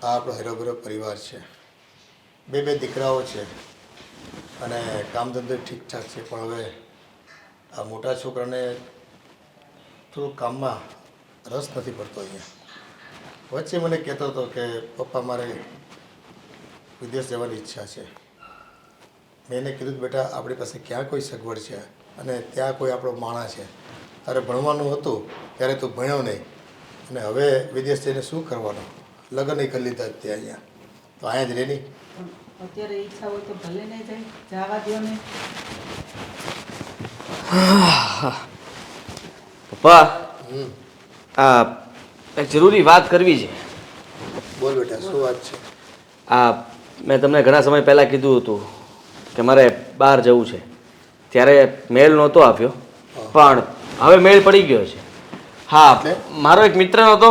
આ આપણો હેરોભેરો પરિવાર છે. બે દીકરાઓ છે અને કામ ધંધો ઠીકઠાક છે. પણ હવે આ મોટા છોકરાને થોડું કામમાં રસ નથી પડતો અહીંયા. વચ્ચે મને કહેતો હતો કે પપ્પા મારે વિદેશ જવાની ઈચ્છા છે. મેં એને કીધું બેટા આપણી પાસે ક્યાં કોઈ સગવડ છે અને ત્યાં કોઈ આપણો માણસ છે. તારે ભણવાનું હતું ત્યારે તું ભણ્યો નહીં અને હવે વિદેશ જઈને શું કરવાનું? લગ્ન કરી લીધા ત્યાં અહીંયા તો અહીંયા જ રહે નહીં. અત્યારે ઈચ્છા હોય તો ભલે નહીં જાય, જવા દો ને. પપ્પા એક જરૂરી વાત કરવી છે. બોલ બેટા શું વાત છે? મેં તમને ઘણા સમય પહેલાં કીધું હતું કે મારે બહાર જવું છે. ત્યારે મેલ નહોતો આપ્યો પણ હવે મેલ પડી ગયો છે. હા, મારો એક મિત્ર નહોતો,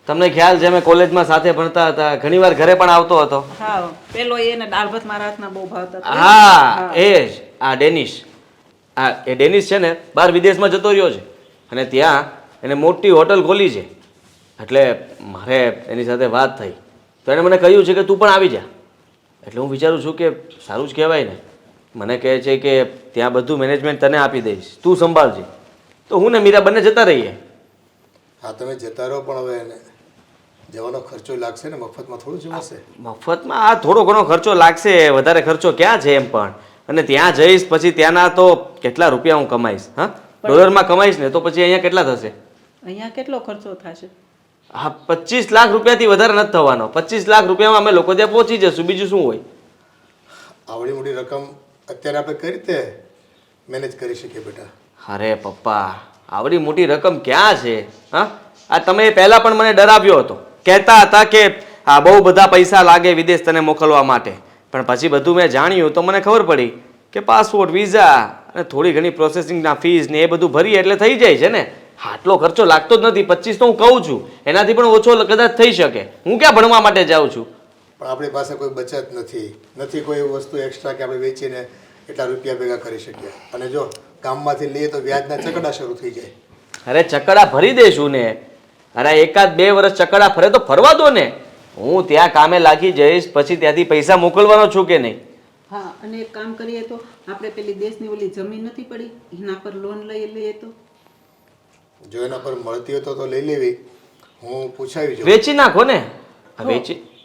તમને ખ્યાલ છે, અમે કોલેજમાં સાથે ભણતા હતા, ઘણીવાર ઘરે પણ આવતો હતો. હા, પેલો એને દાળ ભાત મારા હાથના બહુ ભાવતા હતા. હા, એ જ આ ડેનિશ. એ ડેનિશ છે ને બહાર વિદેશમાં જતો રહ્યો છે અને ત્યાં એને મોટી હોટલ ખોલી છે. એટલે મારે એની સાથે વાત થઈ તો એણે મને કહ્યું છે કે તું પણ આવી જા. એટલે હું વિચારું છું કે સારું જ કહેવાય ને. મને કહે છે કે ત્યાં બધું મેનેજમેન્ટ તને આપી દઈશ, તું સંભાળજે. તો હું ને મીરા બંને જતા રહીએ. હા તમે જતા રહો પણ હવે એને જવાનો ખર્ચો લાગશે ને, મફતમાં થોડું જવાશે. મફતમાં આ થોડો ઘણો ખર્ચો લાગશે, વધારે ખર્ચો ક્યાં છે એમ પણ. અને ત્યાં જઈશ પછી ત્યાંના તો કેટલા રૂપિયા હું કમાઈશ? હા, ડોલરમાં કમાઈશ ને તો પછી અહીંયા કેટલા થશે? અહીંયા કેટલો ખર્ચો થશે? હા, 25 લાખ રૂપિયાથી વધારે નથી થવાનો. 25 લાખ રૂપિયામાં અમે લોકો ત્યાં પહોંચી જશું, બીજું શું હોય? આવડી મોટી રકમ અત્યારે આપણે કઈ રીતે મેનેજ કરી શકીએ બેટા? અરે પપ્પા, આવડી મોટી રકમ ક્યાં છે? હા, આ તમે પહેલાં પણ મને ડરાવ્યો હતો, કહેતા હતા કે આ બહુ બધા પૈસા લાગે વિદેશ તને મોકલવા માટે. પણ પછી બધું મેં જાણ્યું તો મને ખબર પડી કે પાસપોર્ટ, વિઝા અને થોડી ઘણી પ્રોસેસિંગના ફીસ ને એ બધું ભરીએ એટલે થઈ જાય છે ને. આટલો ખર્ચો લાગતો જ નથી. 25 તો હું કહું છું, એનાથી પણ ઓછો કદાચ થઈ શકે. હું ક્યાં ભણવા માટે જાઉં છું? પણ આપણી પાસે કોઈ બચત નથી કોઈ એવી વસ્તુ એક્સ્ટ્રા કે આપણે વેચીને એટલા રૂપિયા ભેગા કરી શકીએ. અને જો કામમાંથી લઈએ તો વ્યાજના ચકડા શરૂ થઈ જાય. અરે ચકડા ભરી દઈશું ને. અરે 1-2 વર્ષ ચકડા ફરે તો ફરવા દો ને. હું ત્યાં કામે લાગી જઈશ પછી ત્યાંથી પૈસા મોકલવાનો છું કે નહીં? હા, અને એક કામ કરીએ તો આપણે પેલી દેશની ઓલી જમીન નથી પડી, એના પર લોન લઈએ તો. જો એના પર મળતી હોય તો લઈ લેવી. હું પૂછાવી જોઉં. વેચી નાખો ને.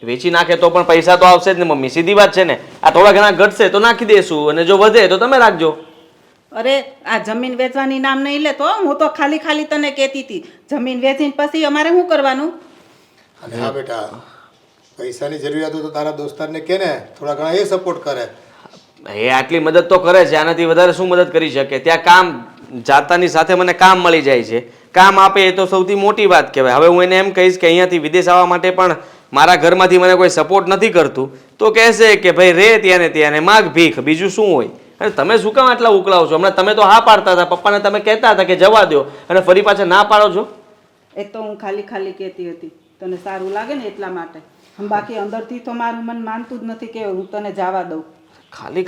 વેચી નાખે તો પણ પૈસા તો આવશે જ ને મમ્મી, સીધી વાત છે ને. આ થોડા ઘણા ઘટશે તો નાખી દેશું અને જો વધે તો તમે રાખજો. અરે આ જમીન વેચવાની નામ નહીં લેતો. હું તો ખાલી તને કહેતી હતી જમીન વેચીને પછી અમારે શું કરવાનું. અને હા બેટા, પૈસાની જરૂરિયાત હોય તો તારા દોસ્તારને કે ને, થોડા ઘણા એ સપોર્ટ કરે. એ આટલી મદદ તો કરે છે, આનાથી વધારે શું મદદ કરી શકે? ત્યાં કામ જાતાની સાથે મને કામ મળી જાય છે, કામ આપે એ તો સૌથી મોટી વાત કહેવાય. હવે હું એને એમ કહીશ કે અહીંયાથી વિદેશ આવવા માટે પણ મારા ઘરમાંથી મને કોઈ સપોર્ટ નથી કરતું તો કહેશે કે ભાઈ રે ત્યાં ને ત્યાં ને માગ ભીખ, બીજું શું હોય? અને તમે શું કામ આટલા ઉકળાવો છો? હમણાં તમે તો હા પાડતા હતા, પપ્પાને તમે કહેતા હતા કે જવા દો અને ફરી પાછા ના પાડો છો. એ તો હું ખાલી કહેતી હતી, તને સારું લાગે ને એટલા માટે. બાકી અંદરથી તો મારું મન માનતું જ નથી કે હું તને જવા દઉં.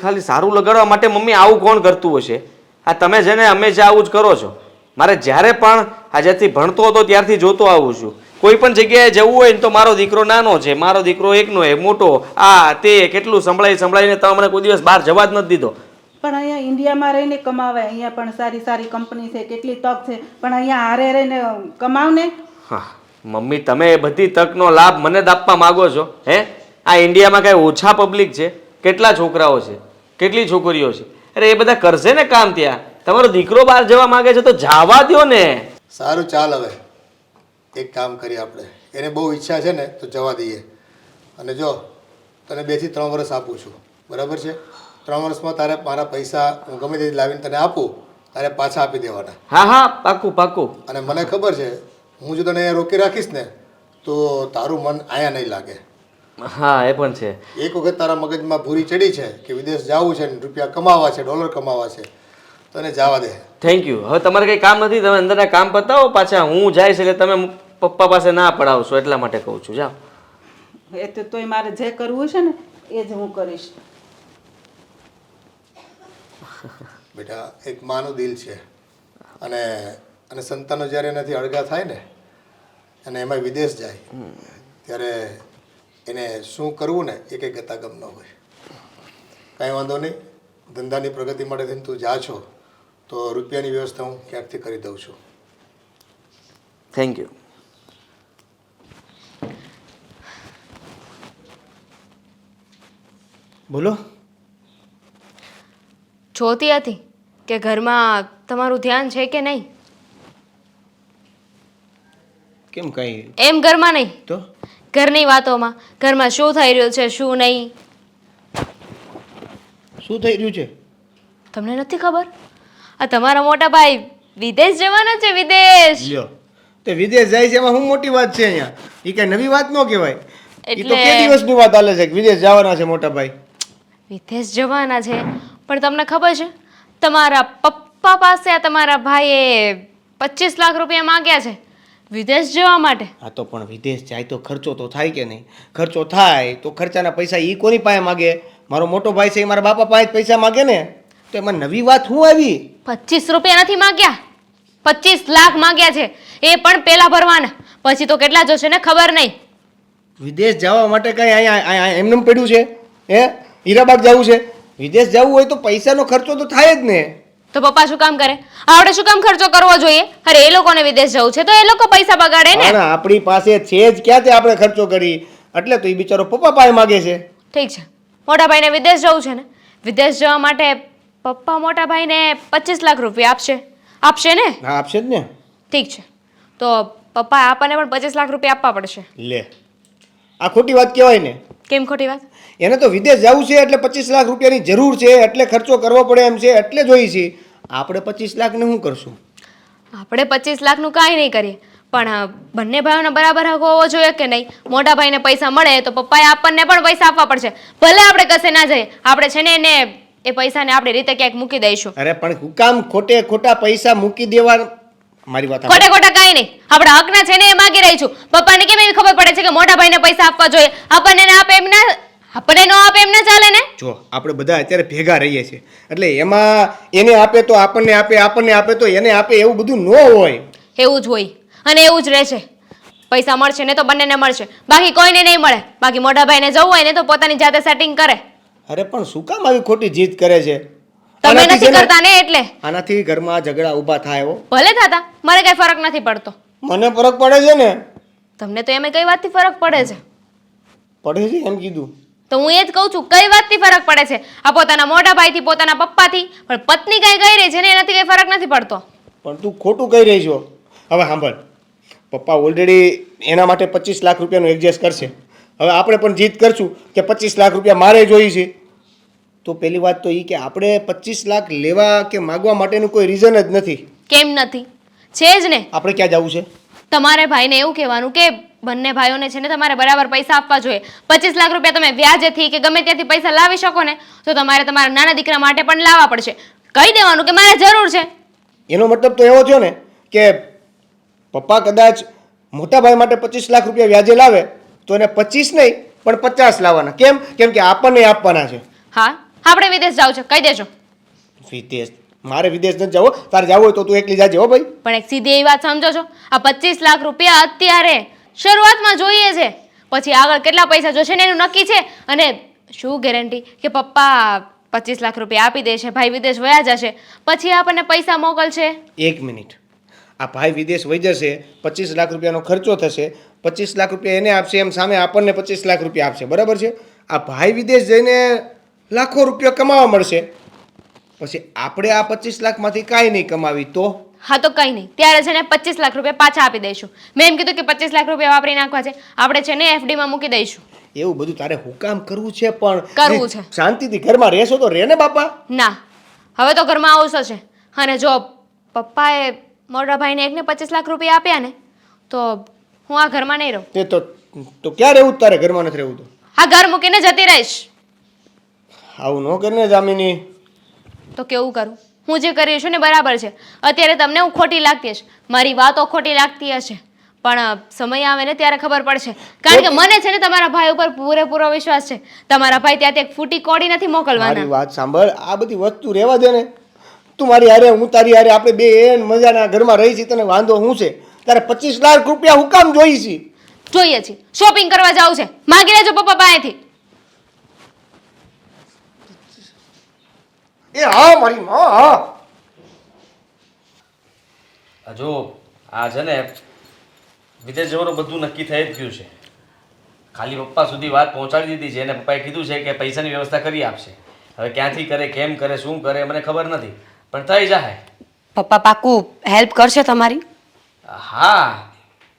ખાલી સારું લગાડવા માટે મમ્મી આવું કોણ કરતું હશે? આ તમે છે ને હંમેશા આવું જ કરો છો. મારે જ્યારે પણ આ જ્યાંથી ભણતો હતો ત્યારથી જોતો આવું છું. કોઈ પણ જગ્યાએ જવું હોય ને તો મારો દીકરો નાનો છે, મારો દીકરો એકનો એક મોટો, આ તે કેટલું સંભળાઈને તમે મને કોઈ દિવસ બહાર જવા જ નથી દીધો. પણ અહીંયા ઇન્ડિયામાં રહીને કમાવાય, અહીંયા પણ સારી કંપની છે, કેટલી તક છે, પણ અહીંયા હારે રહીને કમાવ ને. હા મમ્મી, તમે એ બધી તકનો લાભ મને જ આપવા માગો છો? હે, આ ઇન્ડિયામાં કાંઈ ઓછા પબ્લિક છે? કેટલા છોકરાઓ છે, કેટલી છોકરીઓ છે? અરે એ બધા કરશે ને કામ ત્યાં. તમારો દીકરો બહાર જવા માંગે છે તો જવા દો ને. સારું ચાલ, હવે એક કામ કરીએ આપણે. એને બહુ ઈચ્છા છે ને તો જવા દઈએ. અને જો તને 2 થી 3 વર્ષ આપું છું, બરાબર છે? 3 વર્ષમાં તારે મારા પૈસા હું ગમે તે લાવીને તને આપું, તારે પાછા આપી દેવાના. હા, પાક્કું. અને મને ખબર છે હું જો તને અહીંયા રોકી રાખીશ ને તો તારું મન અહીંયા નહીં લાગે. હા એ પણ છે. એક વખત તારા મગજમાં ભૂરી ચડી છે કે વિદેશ જવું છે ને રૂપિયા કમાવા છે, ડોલર કમાવા છે, તો એને જવા દે. Thank you. હવે તમારે કંઈ કામ નથી, તમે અંદરના કામ પતાવો, પાછા હું જઈશ એટલે તમે પપ્પા પાસે ના પડાવશો એટલા માટે કહું છું. જાઓ. એ તો તોય મારે જે કરવું છે ને એ જ હું કરીશ. બેટા, એક માનું દિલ છે અને સંતાનો જ્યારે એનાથી અળગા થાય ને અને એમાં વિદેશ જાય ત્યારે એને શું કરવું ને એ કંઈ ગતાગમ ન હોય. કાંઈ વાંધો નહીં, ધંધાની પ્રગતિ માટે થઈને તું જા છો તો રૂપિયાની વ્યવસ્થા હું ક્યાંકથી કરી દઉં છું. Thank you. બોલો. જોતી હતી કે ઘરમાં તમારું ધ્યાન છે કે નહીં. કેમ કઈ એમ ઘરમાં નહીં, તો ઘરની વાતોમાં, ઘરમાં શું થઈ રહ્યું છે શું નહીં. શું થઈ રહ્યું છે? તમને નથી ખબર? આ તમારા મોટા ભાઈ વિદેશ જવાના છે, વિદેશ. લ્યો, તે વિદેશ જાય છે એમાં શું મોટી વાત છે અહીંયા? એ કઈ નવી વાત ન કહેવાય. એ તો કે દિવસની વાત હાલે છે કે વિદેશ જવાના છે મોટા ભાઈ. વિદેશ જવાના છે, પણ તમને ખબર છે તમારા પપ્પા પાસે આ તમારા ભાઈએ 25 લાખ રૂપિયા માંગ્યા છે વિદેશ જવા માટે. હા તો પણ વિદેશ જાય તો ખર્ચો તો થાય કે નહીં? ખર્ચો થાય તો ખર્ચાના પૈસા એ કોની પાસે માગે? મારો મોટો ભાઈ છે એ મારા બાપા પાસે જ પૈસા માગે ને. તો એમાં નવી વાત શું આવી? 25 રૂપિયા નથી માંગ્યા, 25 લાખ માંગ્યા છે. એ પણ પેલા ભરવાના, પછી તો કેટલા જોશે ને ખબર નહીં. વિદેશ જવા માટે કઈ અહીંયા એમને પડ્યું છે? હે, હીરાબાગ જવું છે? વિદેશ જવું હોય તો પૈસાનો ખર્ચો તો થાય જ ને. તો પપ્પા શું કામ કરે? આપણે શું કામ ખર્ચો કરવો જોઈએ? અરે એ લોકોને વિદેશ જવું છે તો એ લોકો પૈસા બગાડે ને. પણ આપણી પાસે છે જ ક્યાં તે આપણે ખર્ચો કરી? એટલે તો એ બિચારો પપ્પા પાસે માગે છે. ઠીક છે, મોટા ભાઈને વિદેશ જવું છે ને, વિદેશ જવા માટે પપ્પા મોટા ભાઈને 25 લાખ રૂપિયા આપશે ને? હા આપશે જ ને. ઠીક છે, તો પપ્પા આપણને પણ 25 લાખ રૂપિયા આપવા પડશે. લે, આ ખોટી વાત કહેવાય ને. કેમ ખોટી વાત? એને તો વિદેશ જવું છે એટલે 25 લાખ રૂપિયાની જરૂર છે, એટલે ખર્ચો કરવો પડે એમ છે, એટલે જોઈ છે. આપણે 25 લાખને શું કરશું? આપણે 25 લાખનું કાંઈ નહીં કરીએ, પણ બંને ભાઈઓને બરાબર હક હોવો જોઈએ કે નહીં? મોટા ભાઈને પૈસા મળે તો પપ્પાએ આપણને પણ પૈસા આપવા પડશે. ભલે આપણે કશે ના જઈએ, આપણે છે ને એને એ પૈસાને આપણી રીતે ક્યાંક મૂકી દઈશું. અરે પણ હું કામ ખોટા પૈસા મૂકી દેવા? મારી વાત ખોટા કાંઈ નહીં, આપણા હકના છે ને એ માગી રહી છું. પપ્પાને કેમ એવી ખબર પડે છે કે મોટા ભાઈને પૈસા આપવા જોઈએ? આપણને ના આપે એમ ના, આપણને ન આપે એમ ના ચાલે ને. જો આપણે બધા અત્યારે ભેગા રહીએ છીએ એટલે એમાં એને આપે તો આપણને આપે, આપણને આપે તો એને આપે, એવું બધું ન હોય. એવું જ હોય અને એવું જ રહેશે. પૈસા મળશે ને તો બંનેને મળશે, બાકી કોઈને નહીં મળે. બાકી મોટા ભાઈને જવું હોય ને તો પોતાની જાતે સેટિંગ કરે. અરે પણ શું કામ આવી ખોટી જીદ કરે છે? તમે આનાથી નથી છે ને- કરતા ને એટલે. આનાથી ઘરમાં ઝઘડા ઊભા થાય હો. ભલે થતા, મને કઈ ફરક નથી પડતો. મને ફરક પડે છે ને. તમને તો એમે કઈ વાતથી ફરક પડે છે? પડે છે એમ કીધું તો હું એ જ કહું છું, કઈ વાતથી ફરક પડે છે? આ પોતાના મોટા ભાઈથી, પોતાના પપ્પાથી, પણ પત્ની કઈ કહી રહી છે ને એનાથી કઈ ફરક નથી પડતો. પણ તું ખોટું કહી રહી છો. હવે સાંભળ, પપ્પા ઓલરેડી એના માટે 25 લાખ રૂપિયાનું એડજસ્ટ કરશે. હવે આપણે પણ જીદ કરશું કે 25 લાખ રૂપિયા મારે જોઈએ છે. તો પહેલી વાત તો એ કે આપણે 25 લાખ લેવા કે માગવા માટેનું કોઈ રીઝન જ નથી. કેમ નથી? છે જ ને. આપણે ક્યાં જવું છે? તમારે ભાઈને એવું કહેવાનું કે બંને ભાઈઓને છે ને તમારે બરાબર પૈસા આપવા જોઈએ. 25 લાખ રૂપિયા તમે વ્યાજેથી કે ગમે ત્યાંથી પૈસા લાવી શકો ને, તો તમારે તમારા નાના દીકરા માટે પણ લાવવા પડશે. કહી દેવાનું કે મારે જરૂર છે. એનો મતલબ તો એવો થયો ને કે પપ્પા કદાચ મોટા ભાઈ માટે 25 લાખ રૂપિયા વ્યાજે લાવે તો એને 25 નહીં પણ 50 લાવવાના. કેમ? કેમ કે આપણને આપવાના છે. હા, આપણે વિદેશ જાવ છે, કહી દેજો. વિદેશ? મારે વિદેશ નથી જવો. તારે જવું હોય તો તું એકલી જાજે હો ભાઈ. પણ એક સીધી એવી વાત સમજો છો, આ 25 લાખ રૂપિયા અત્યારે શરૂઆતમાં જોઈએ છે, પછી આગળ કેટલા પૈસા જોશે ને એનું નક્કી છે. અને શું ગેરંટી કે પપ્પા 25 લાખ રૂપિયા આપી દેશે, ભાઈ વિદેશ વયા જશે, પછી આપણને પૈસા મોકલશે? એક મિનિટ, આ ભાઈ વિદેશ વહી જશે, 25 લાખ રૂપિયાનો ખર્ચો થશે, 25 લાખ રૂપિયા એને આપશે, એમ સામે આપણને 25 લાખ રૂપિયા આપશે, બરાબર છે? આ ભાઈ વિદેશ જઈને લાખો રૂપિયા કમાવા મળશે, પછી આપણે આ 25 લાખમાંથી કાંઈ નહીં કમાવી તો? હા તો કંઈ નહીં, ત્યારે છે ને 25 લાખ રૂપિયા પાછા આપી દઈશું. મેં એમ કીધું કે 25 લાખ રૂપિયા વાપરી નાખવા છે, આપણે છે ને FD માં મૂકી દઈશું. એવું બધું તારે હું કામ કરવું છે? પણ કરવું છે. શાંતિથી ઘરમાં રહેશો તો રહે ને બાપા. ના, હવે તો ઘરમાં આવું છે. અને જો પપ્પાએ મોટા ભાઈને એકને 25 લાખ રૂપિયા આપ્યા ને, તો હું આ ઘરમાં નહીં રહું. તે તો ક્યાં રહેવું? તારે ઘરમાં નથી રહેવું તો આ ઘર મૂકીને જતી રહીશ. આવું ન કરીને જામીની. તો કેવું કરું? હું જે કરી છું ને બરાબર છે. અત્યારે તમને હું ખોટી લાગતી હશે, મારી વાતો ખોટી લાગતી હશે, પણ સમય આવે ને ત્યારે ખબર પડશે. કારણ કે મને છે ને તમારા ભાઈ ઉપર પૂરેપૂરો વિશ્વાસ છે. તમારા ભાઈ ત્યાં એક ફૂટી કોડી નથી મારી મોકલવાના. વાત સાંભળ, આ બધી વસ્તુ રહેવા દે ને. તું મારી હારે, હું તારી હારે, આપણે બે મજાના ઘરમાં રહી છીએ, તને વાંધો શું છે? તારે 25 લાખ રૂપિયા હું કામ જોઈ છે? જોઈએ છીએ, શોપિંગ કરવા જવું છે, માગી લેજો પપ્પા પાસેથી. એ હા મારી માં હા. જો આ છે ને વિદેશ જવાનું બધું નક્કી થઈ જ ગયું છે. ખાલી પપ્પા સુધી વાત પહોંચાડી દીધી છે અને પપ્પાએ કીધું છે કે પૈસાની વ્યવસ્થા કરી આપશે. હવે ક્યાંથી કરે, કેમ કરે, શું કરે મને ખબર નથી, પણ થઈ જાય. પપ્પા પાકું હેલ્પ કરશે તમારી? હા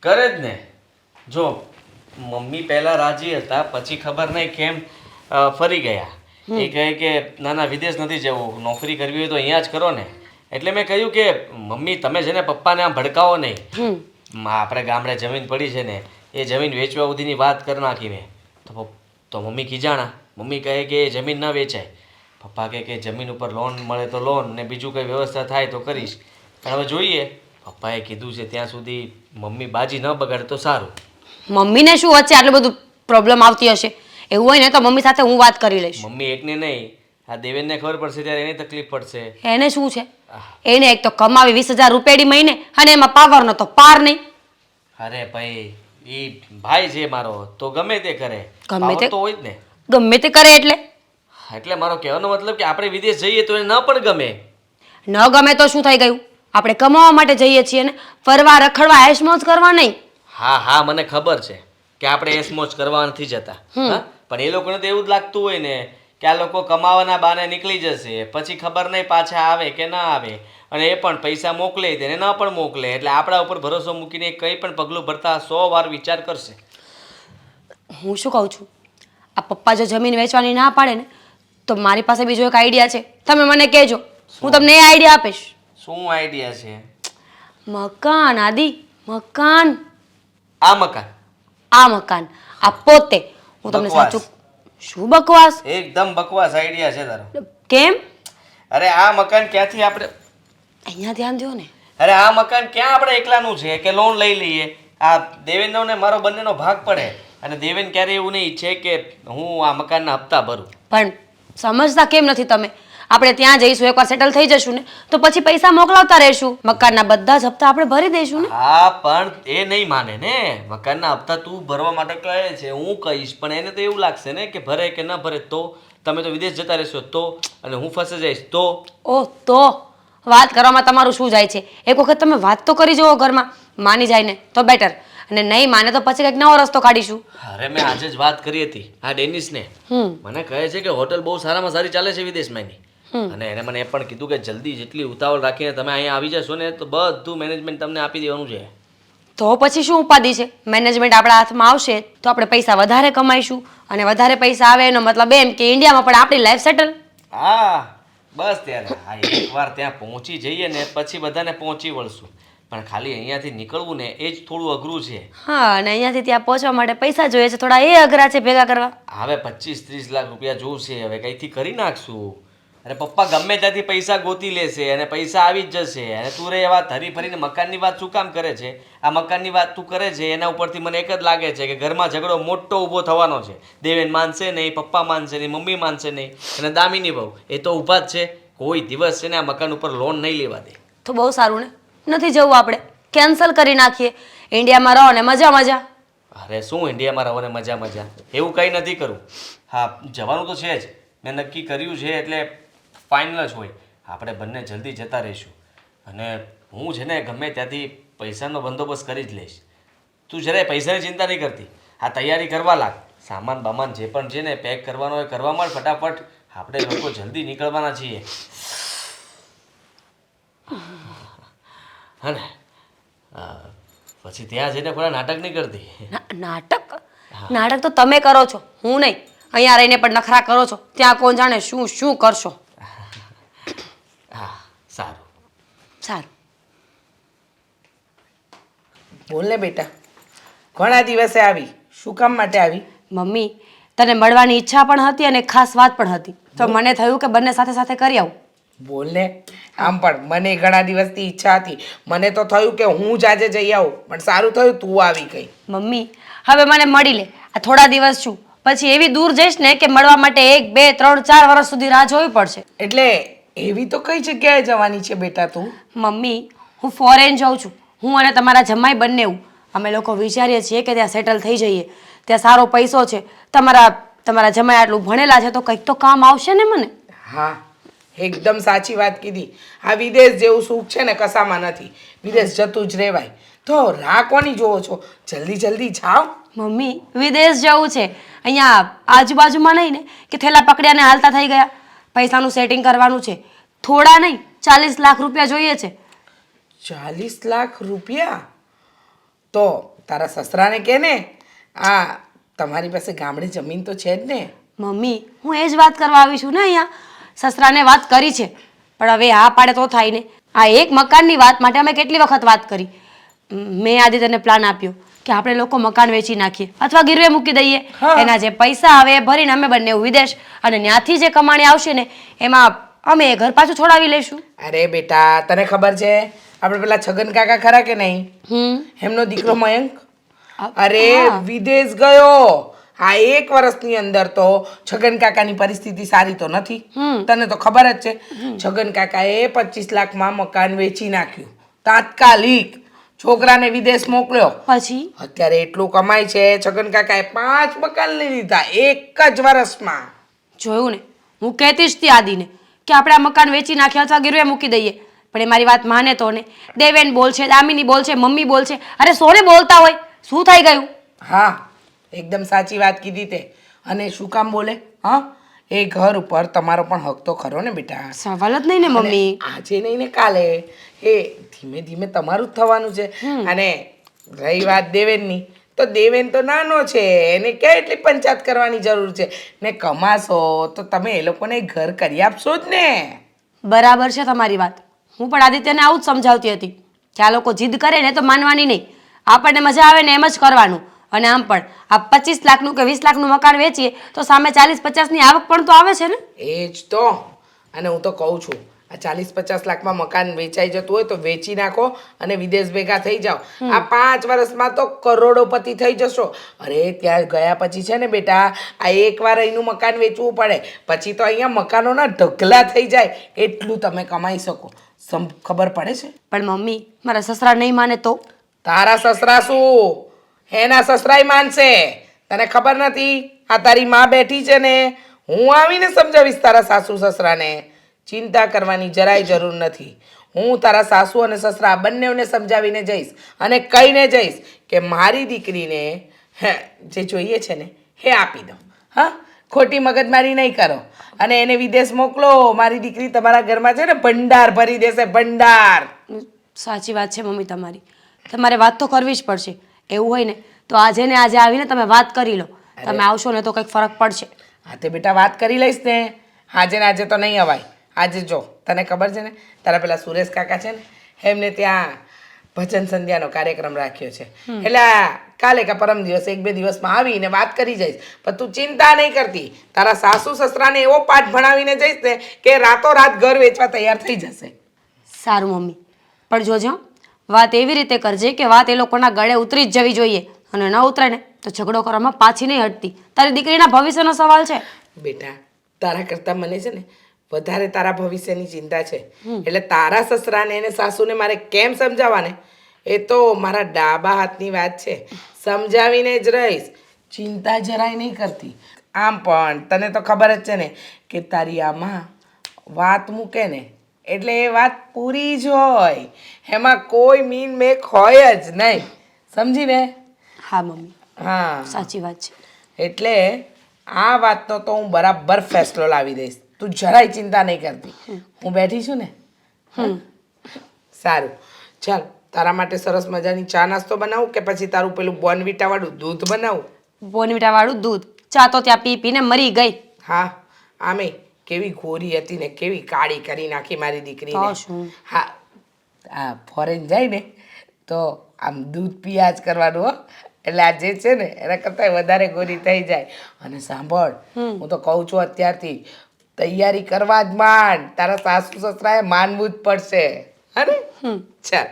કરે જ ને. જો મમ્મી પહેલાં રાજી હતા, પછી ખબર નહીં કેમ ફરી ગયા. એ કહે કે ના ના વિદેશ નથી જવું, નોકરી કરવી હોય તો અહીંયા જ કરો ને. એટલે મેં કહ્યું કે મમ્મી તમે છે ને પપ્પાને આમ ભડકાવો નહીં. આપણે ગામડે જમીન પડી છે ને એ જમીન વેચવા સુધીની વાત કરી નાખી મેં. તો મમ્મી ખીજાણા. મમ્મી કહે કે એ જમીન ન વેચાય. પપ્પા કહે કે જમીન ઉપર લોન મળે તો લોન, ને બીજું કંઈ વ્યવસ્થા થાય તો કરીશ. પણ હવે જોઈએ, પપ્પાએ કીધું છે ત્યાં સુધી મમ્મી બાજી ન બગાડે તો સારું. મમ્મીને શું વચ્ચે આટલું બધું પ્રોબ્લેમ આવતી હશે? એવું હોય ને તો મમ્મી સાથે હું વાત કરી લઈશ. મમ્મી એકને નહીં, આ દેવેનને ખબર પડશે ત્યારે એની તકલીફ પડશે. એને શું છે? એને એક તો કમાવી 20,000 રૂપિયાની મહિને અને એમાં પાવરનો તો પાર નહીં. અરે ભાઈ એ ભાઈ છે મારો તો ગમે તે કરે, ગમે તે પાવર તો હોય જ ને. ગમે તે કરે એટલે મારો કહેવાનો મતલબ કે આપણે વિદેશ જઈએ તો એ ન પણ ગમે. ન ગમે તો શું થઈ ગયું? આપણે કમાવા માટે જઈએ છીએ ને, ફરવા રખડવા એશમોજ કરવા નહીં. હા હા મને ખબર છે કે આપણે એસમોજ કરવા નથી જતા, હા, પણ એ લોકોને તો એવું જ લાગતું હોય ને કે આ લોકો કમાવાના બાને નીકળી જશે, પછી ખબર નહીં પાછા આવે કે ના આવે, અને એ પણ પૈસા મોકલે તેને ન પણ મોકલે. એટલે આપણા ઉપર ભરોસો મૂકીને કંઈ પણ પગલું ભરતા 100 વાર વિચાર કરશે. હું શું કહું છું, આ પપ્પા જો જમીન વેચવાની ના પાડે ને તો મારી પાસે બીજો એક આઈડિયા છે. તમે મને કહેજો, હું તમને એ આઈડિયા આપીશ. શું આઈડિયા છે? મકાન. આદિ, મકાન. આ મકાન? આ મકાન, આ પોતે. હું તમને બકવાસ. સાચું. શું બકવાસ? એકદમ બકવાસ આઈડિયા છે તારો. કેમ? અરે આ મકાન ક્યાંથી આપણે, અહીંયા ધ્યાન દો ને. અરે આ મકાન ક્યાં આપણે એકલાનું છે કે લોન લઈ લઈએ? આ દેવેનનો ને મારો બંનેનો ભાગ પડે, અને દેવેન ક્યારે એવું નહીં ઈચ્છે કે હું આ મકાનના હપ્તા ભરું. પણ સમજતા કેમ નથી તમે? આપણે ત્યાં જઈશું, એકવાર સેટલ થઈ જશું ને તો પછી પૈસા મોકલાવતા રહેશું. મકાનના બધા જ હપ્તા આપણે ભરી દઈશું ને. હા પણ એ નહીં માને ને. મકાનના હપ્તા તું ભરવા માટે કહે છે, હું કહીશ, પણ એને તો એવું લાગશે ને કે ભરે કે ન ભરે તો તમે તો વિદેશ જતા રહેશો તો, અને હું ફસાઈ જઈશ તો. ઓહ, તો વાત કરવામાં તમારું શું જાય છે? એક વખત તમે વાત તો કરી જુઓ ઘરમાં, માની જાય ને તો બેટર, અને નહીં માને તો પછી કંઈક નવો રસ્તો કાઢીશું. અરે મેં આજે જ વાત કરી હતી આ ડેનિસને. મને કહે છે કે હોટલ બહુ સારામાં સારી ચાલે છે વિદેશમાં એની, અને એને મને એ પણ કીધું કે જલ્દી જેટલી ઉતાવળ રાખીને તમે અહીંયા આવી જશો ને તો બધું મેનેજમેન્ટ તમને આપી દેવાનું છે. તો પછી શું ઉપાધિ છે? મેનેજમેન્ટ આપણા હાથમાં આવશે તો આપણે પૈસા વધારે કમાઈશું, અને વધારે પૈસા આવે એનો મતલબ એમ કે ઇન્ડિયામાં પણ આપણી લાઈફ સેટલ. હા બસ ત્યારે હા એકવાર ત્યાં પહોંચી જઈએ ને પછી બધાને પહોંચી વળશું, પણ ખાલી અહીંયાથી નીકળવું ને એ જ થોડું અઘરું છે. હા, અને અહીંયાથી ત્યાં પહોંચવા માટે પૈસા જોઈએ છે, થોડા એ અઘરા છે ભેગા કરવા. હવે 25-30 લાખ રૂપિયા જોશે, હવે કંઈથી કરી નાખશું. અને પપ્પા ગમે ત્યાંથી પૈસા ગોતી લેશે અને પૈસા આવી જ જશે. અને તું રે વાત હરી ફરીને મકાનની વાત શું કામ કરે છે? આ મકાનની વાત તું કરે છે એના ઉપરથી મને એક જ લાગે છે કે ઘરમાં ઝઘડો મોટો ઊભો થવાનો છે. દેવેન માનશે નહીં, પપ્પા માનશે નહીં, મમ્મી માનશે નહીં, અને દામિની બહુ એ તો ઊભા જ છે. કોઈ દિવસ છે ને આ મકાન ઉપર લોન નહીં લેવા દે. તો બહુ સારું ને, નથી જવું આપણે, કેન્સલ કરી નાખીએ. ઇન્ડિયામાં રહો ને મજા મજા. અરે શું ઇન્ડિયામાં રહો ને મજા મજા, એવું કંઈ નથી કરવું. હા જવાનું તો છે જ, મેં નક્કી કર્યું છે એટલે ફાઇનલ જ હોય. આપણે બંને જલ્દી જતા રહીશું, અને હું છે ને ગમે ત્યાંથી પૈસાનો બંદોબસ્ત કરી જ લઈશ. તું જરાય પૈસાની ચિંતા નહીં કરતી. આ તૈયારી કરવા લાગ, સામાન બામાન જે પણ છે ને પેક કરવાનો હોય કરવા માંડ ફટાફટ. આપણે લોકો જલ્દી નીકળવાના છીએ. હા ને પછી ત્યાં જઈને થોડા નાટક નહીં કરતી. નાટક? નાટક તો તમે કરો છો, હું નહીં. અહીંયા રહીને પણ નખરા કરો છો, ત્યાં કોણ જાણે શું શું કરશો. હા સારું સારું. બોલ ને બેટા, ઘણા દિવસે આવી, શું કામ માટે આવી? મમ્મી, તને મળવાની ઈચ્છા પણ હતી અને ખાસ વાત પણ હતી, તો મને થયું કે બંને સાથે સાથે કરી આવું. બોલ ને. આમ પણ મને ઘણા દિવસથી ઈચ્છા હતી. મને તો થયું કે હું જ આજે જઈ આવું, પણ સારું થયું તું આવી ગઈ. મમ્મી, હવે મને મળી લે. આ થોડા દિવસ છું, પછી એવી દૂર જઈશ ને કે મળવા માટે 1, 2, 3, 4 વર્ષ સુધી રાહ જોવી પડશે. એટલે એવી તો કઈ જગ્યાએ જવાની છે બેટા તું? મમ્મી, હું ફોરેન જાઉં છું, હું અને તમારા જમાઈ બંને. અમે લોકો વિચારીએ છીએ કે ત્યાં સેટલ થઈ જઈએ, ત્યાં સારો પૈસો છે, તમારા જમાઈ આટલું ભણેલા છે તો કંઈક તો કામ આવશે ને મને. હા, એકદમ સાચી વાત કીધી. આ વિદેશ જેવું સુખ છે ને કશામાં નથી. વિદેશ જતું જ રહેવાય. તો રાહ કોની જોવો છો? જલ્દી જલ્દી જાઓ. મમ્મી વિદેશ જવું છે, અહીંયા આજુબાજુમાં નહીં ને કે થેલા પકડ્યાને હાલતા થઈ ગયા. પૈસાનું સેટિંગ કરવાનું છે, થોડા નહીં 40 લાખ રૂપિયા જોઈએ છે. 40 લાખ રૂપિયા? તો તારા સસરાને કે ને, આ તમારી પાસે ગામડે જમીન તો છે જ ને. મમ્મી હું એ જ વાત કરવા આવી છું ને અહીંયા. સસરાને વાત કરી છે પણ હવે હા પાડે તો થાય ને. આ એક મકાનની વાત માટે અમે કેટલી વખત વાત કરી. મેં આદિત્યને પ્લાન આપ્યો કે આપણે લોકો મકાન વેચી નાખીએ અથવા ગીરવે મૂકી દઈએ. એના જે પૈસા આવે એ ભરીને અમે બંને વિદેશ, અને ત્યાંથી જે કમાણી આવશે ને એમાં અમે એ ઘર પાછું છોડાવી લઈશું. અરે બેટા, તને ખબર છે આપણે પેલા છગન કાકા ખરા કે નહીં, એમનો દીકરો મયંક અરે વિદેશ ગયો. આ 1 વર્ષની અંદર તો છગન કાકાની પરિસ્થિતિ સારી તો નથી. તને તો ખબર જ છે, છગન કાકાએ 25 લાખમાં મકાન વેચી નાખ્યું તાત્કાલિક. છોકરાને વિદેશ મોકલ્યો. પછી અત્યારે એટલું કમાય છે. છગન કાકાએ 5 મકાન લઈ લીધા 1 જ વર્ષમાં. જોયું ને, હું કહેતી જ હતી આદિને કે આપણે આ મકાન વેચી નાખીએ અથવા ગીરવે મૂકી દઈએ, પણ એ મારી વાત માને તો ને. દેવેન બોલ છે, દામિની બોલ છે, મમ્મી બોલ છે. અરે સોને બોલતા હોય, શું થઈ ગયું? હા, એકદમ સાચી વાત કીધી તે. અને શું કામ બોલે? હા, એ ઘર ઉપર તમારો પણ હક તો ખરો ને બેટા. સવાલ જ નહીં ને મમ્મી. આજે નહીં ને કાલે એ ધીમે ધીમે તમારું જ થવાનું છે. અને રહી વાત દેવેનની, તો દેવેન તો નાનો છે, એને ક્યાં એટલી પંચાયત કરવાની જરૂર છે. ને કમાશો તો તમે એ લોકોને ઘર કરી આપશો જ ને. બરાબર છે તમારી વાત. હું પણ આદિત્યને આવું જ સમજાવતી હતી કે આ લોકો જીદ કરે ને તો માનવાની નહીં. આપણને મજા આવે ને એમ જ કરવાનું. અને આમ પણ આ 25 લાખનું કે 20 લાખનું મકાન વેચીએ તો સામે 40-50ની આવક પણ તો આવે છે ને. એ જ તો. અને હું તો કહું છું, આ 40-50 લાખમાં મકાન વેચાઈ જતું હોય તો વેચી નાખો અને વિદેશ ભેગા થઈ જાઓ. આ 5 વર્ષમાં તો કરોડોપતિ થઈ જશો. અરે ત્યાં ગયા પછી છે ને બેટા, આ એકવાર અહીંનું મકાન વેચવું પડે, પછી તો અહીંયા મકાનોના ઢગલા થઈ જાય, એટલું તમે કમાઈ શકો. ખબર પડે છે? પણ મમ્મી મારા સસરા નહીં માને તો? તારા સસરા શું, એના સસરાય માનશે. તને ખબર નથી? આ તારી માં બેઠી છે ને, હું આવીને સમજાવીશ તારા સાસુ સસરાને. ચિંતા કરવાની જરાય જરૂર નથી. હું તારા સાસુ અને સસરા બંનેને સમજાવીને જઈશ અને કહીને જઈશ કે મારી દીકરીને જે જોઈએ છે ને એ આપી દો. હા, ખોટી મગજમારી નહીં કરો અને એને વિદેશ મોકલો. મારી દીકરી તમારા ઘરમાં છે ને ભંડાર ભરી દેશે, ભંડાર. સાચી વાત છે મમ્મી તમારી. તમારે વાત તો કરવી જ પડશે. એવું હોય ને તો આજે ને આજે આવીને તમે વાત કરી લો. તમે આવશો ને તો કંઈક ફરક પડશે. હા તે બેટા વાત કરી લઈશ ને. આજે ને આજે તો નહીં અવાય. આજે જો તને ખબર છે ને, તારા પેલા સુરેશ કાકા છે ને, એમને ત્યાં ભજન સંધ્યાનો કાર્યક્રમ રાખ્યો છે. એટલે કાલે કે પરમ દિવસ 1-2 દિવસમાં આવીને વાત કરી જઈશ. પણ તું ચિંતા નહીં કરતી. તારા સાસુ સસરાને એવો પાઠ ભણાવીને જઈશ ને કે રાતોરાત ઘર વેચવા તૈયાર થઈ જશે. સારું મમ્મી, પણ જોજો વાત એવી રીતે કરજે કે વાત એ લોકોના ગળે ઉતરી જ જવી જોઈએ, અને ન ઉતરે ને તો ઝઘડો કરવામાં પાછી નહીં હટતી. તારી દીકરીના ભવિષ્યનો સવાલ છે. બેટા, તારા કરતાં મને છે ને વધારે તારા ભવિષ્યની ચિંતા છે. એટલે તારા સસરાને અને સાસુને મારે કેમ સમજાવવાને એ તો મારા ડાબા હાથની વાત છે. સમજાવીને જ રહીશ, ચિંતા જરાય નહીં કરતી. આમ પણ તને તો ખબર જ છે ને કે તારી આમાં વાત મૂકે ને એટલે એ વાત પૂરી જ હોય, એમાં કોઈ મીન મેક હોય જ નહીં. સમજીને? હા મમ્મી, હા સાચી વાત છે. એટલે આ વાતનો તો હું બરાબર ફેસલો લાવી દઈશ. તું જરાય ચિંતા નહીં કરતી. હું બેઠી છું ને. સારું, ચાલ તારા માટે સરસ મજાની ચા નાસ્તો બનાવું કે પછી તારું પેલું બોર્નવિટા વાળું દૂધ બનાવું? બોર્નવિટા વાળું દૂધ. ચા તો ત્યાં પી પીને મરી ગઈ. હા, આમે કેવી ગોરી હતી ને કેવી કાળી કરી નાખી મારી દીકરીને. તો શું? હા, આ ફોરેન જાય ને તો આમ દૂધ પિયા જ કરવાનું હો. એટલે આ જે છે ને એના કરતાં વધારે ગોરી થઈ જાય. અને સાંભળ, હું તો કહું છું અત્યારથી તૈયારી કરવા જ માંડ. તારા સાસુ સસરાએ માનવું જ પડશે. અરે ચાલ.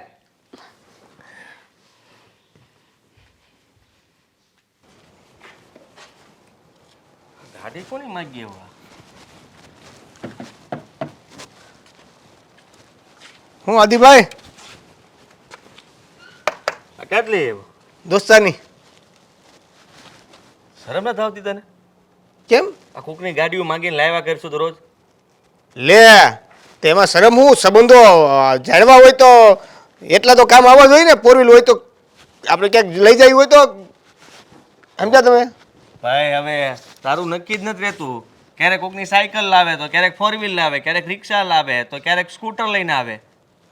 ગાડી કોની માંગી એવા? હું આદિભાઈ કેટલી દોસ્તારની. શરમ નથી આવતી તને? કેમ? આ કોકની ગાડીઓ માંગીને લાવ્યા કરશું તો રોજ. લે તેમાં શરમ હું? સંબંધો જાળવા હોય તો એટલા તો કામ આવવા જોઈએ ને. ફોર વ્હીલ હોય તો આપણે ક્યાંક લઈ જવી હોય તો સમજ્યા તમે? ભાઈ હવે તારું નક્કી જ નથી રહેતું. ક્યારેક કોકની સાયકલ લાવે તો ક્યારેક ફોર વ્હીલ લાવે, ક્યારેક રિક્ષા લાવે તો ક્યારેક સ્કૂટર લઈને આવે.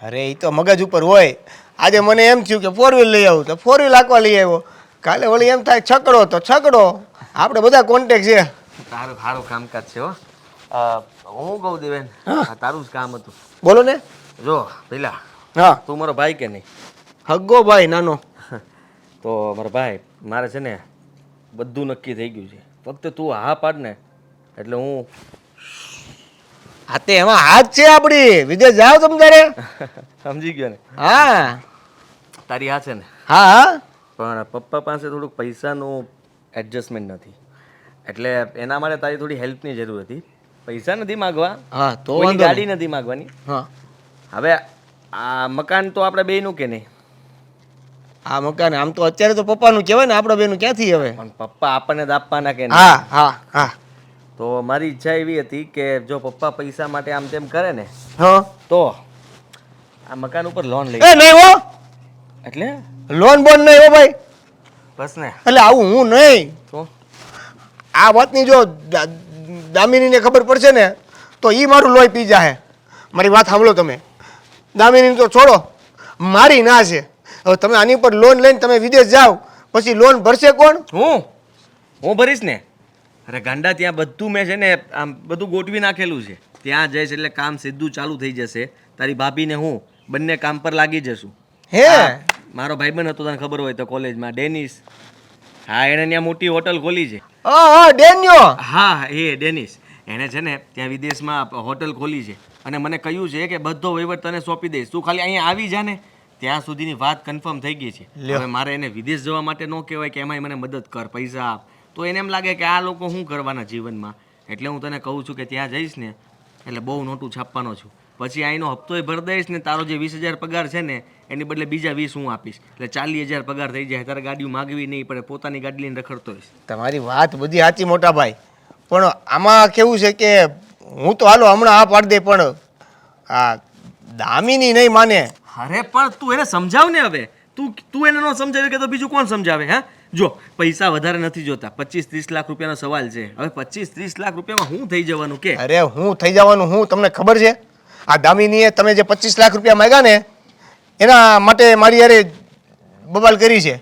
અરે એ તો મગજ ઉપર હોય. આજે મને એમ થયું કે ફોર વ્હીલ લઈ આવું તો ફોર વ્હીલ આંકવા લઈ આવ્યો. કાલે વળી એમ થાય છકડો તો છકડો. આપણે બધા કોન્ટેક્ટ છે. તારું સારું કામકાજ છે હો. હું કહું દેવેન, આ તારું જ કામ હતું. બોલો ને. જો પેલા હા, તું મારો ભાઈ કે નહીં? હગ્ગો ભાઈ નાનો. તો મારો ભાઈ, મારે છે ને બધું નક્કી થઈ ગયું છે. ફક્ત તું હા પાડ ને એટલે હું હા તે એમાં હાથ છે આપણી. વિદેશ જાઓ તમે તારે. સમજી ગયો ને? હા તારી હા છે ને? હા હા. પણ પપ્પા પાસે થોડુંક પૈસાનું એડજસ્ટમેન્ટ નથી, એટલે એના માટે તારી થોડી હેલ્પની જરૂર હતી. પૈસા નથી માગવા, હા તો કોઈની વાંધો ગાડી નહીં. નથી માગવાની. હા, હવે આ મકાન તો આપણે બેયનું કે નહીં? આ મકાન આમ તો અત્યારે તો પપ્પાનું કહેવાય ને, આપણા બેનું ક્યાંથી હવે? પણ પપ્પા આપણને જ આપવાના કે નહીં? હા હા હા. તો મારી ઈચ્છા એવી હતી કે જો પપ્પા પૈસા માટે આમ તેમ કરે ને હા. તો આ મકાન ઉપર લોન લઈ. એ નહીં હો, એટલે લોન બોન નહીં હો ભાઈ. બસ ને. એટલે આવું હું નહીં. તો આ વાતની જો દામિનીને ખબર પડશે ને તો એ મારું લોહી પી જાહે. મારી વાત સાંભળો તમે. દામિની તો છોડો, મારી ના છે. હવે તમે આની પર લોન લઈને તમે વિદેશ જાઓ પછી લોન ભરશે કોણ? હું ભરીશ ને. અરે ગાંડા, ત્યાં બધું મેં છે ને આમ બધું ગોઠવી નાખેલું છે. ત્યાં જઈશ એટલે કામ સીધું ચાલુ થઈ જશે. તારી ભાભીને હું બંને કામ પર લાગી જશું. હે મારો ભાઈબંધ હતો, તને ખબર હોય તો, કોલેજમાં ડેનિસ. હા, એણે ત્યાં મોટી હોટલ ખોલી છે. હા ડેન્યો. હા, એ ડેનિસ. એણે છે ને ત્યાં વિદેશમાં હોટલ ખોલી છે અને મને કહ્યું છે કે બધો વહીવટ તને સોંપી દઈશ, તું ખાલી અહીંયા આવી જા ને. ત્યાં સુધીની વાત કન્ફર્મ થઈ ગઈ છે. હવે મારે એને વિદેશ જવા માટે ન કહેવાય કે એમાંય મને મદદ કર, પૈસા આપ. તો એને એમ લાગે કે આ લોકો શું કરવાના જીવનમાં. એટલે હું તને કહું છું કે ત્યાં જઈશ ને એટલે બહુ નોટું છાપવાનો છું. પછી અહીંનો હપ્તોય ભરી દઈશ ને તારો જે 20,000 પગાર છે ને એની બદલે બીજા 20 હું આપીશ. એટલે 40,000 પગાર થઈ જાય. તારે ગાડીઓ માગવી નહીં પડે, પોતાની ગાડી લઈને રખડતો હોઈશ. તમારી વાત બધી સાચી મોટા ભાઈ, પણ આમાં કેવું છે કે હું તો હાલો હમણાં આ પાડી દે, પણ આ દામિની નહીં માને. અરે પણ તું એને સમજાવ ને. હવે તું એને ન સમજાવે કે તો બીજું કોણ સમજાવે? હા, જો પૈસા વધારે નથી જોતા, 25-30 લાખ રૂપિયાનો સવાલ છે. હવે 25-30 લાખ રૂપિયામાં શું થઈ જવાનું કે? અરે હું થઈ જવાનું હું તમને ખબર છે? આ દામિનીએ તમે જે 25 લાખ રૂપિયા માંગ્યા ને એના માટે મારી યારે બબાલ કરી છે.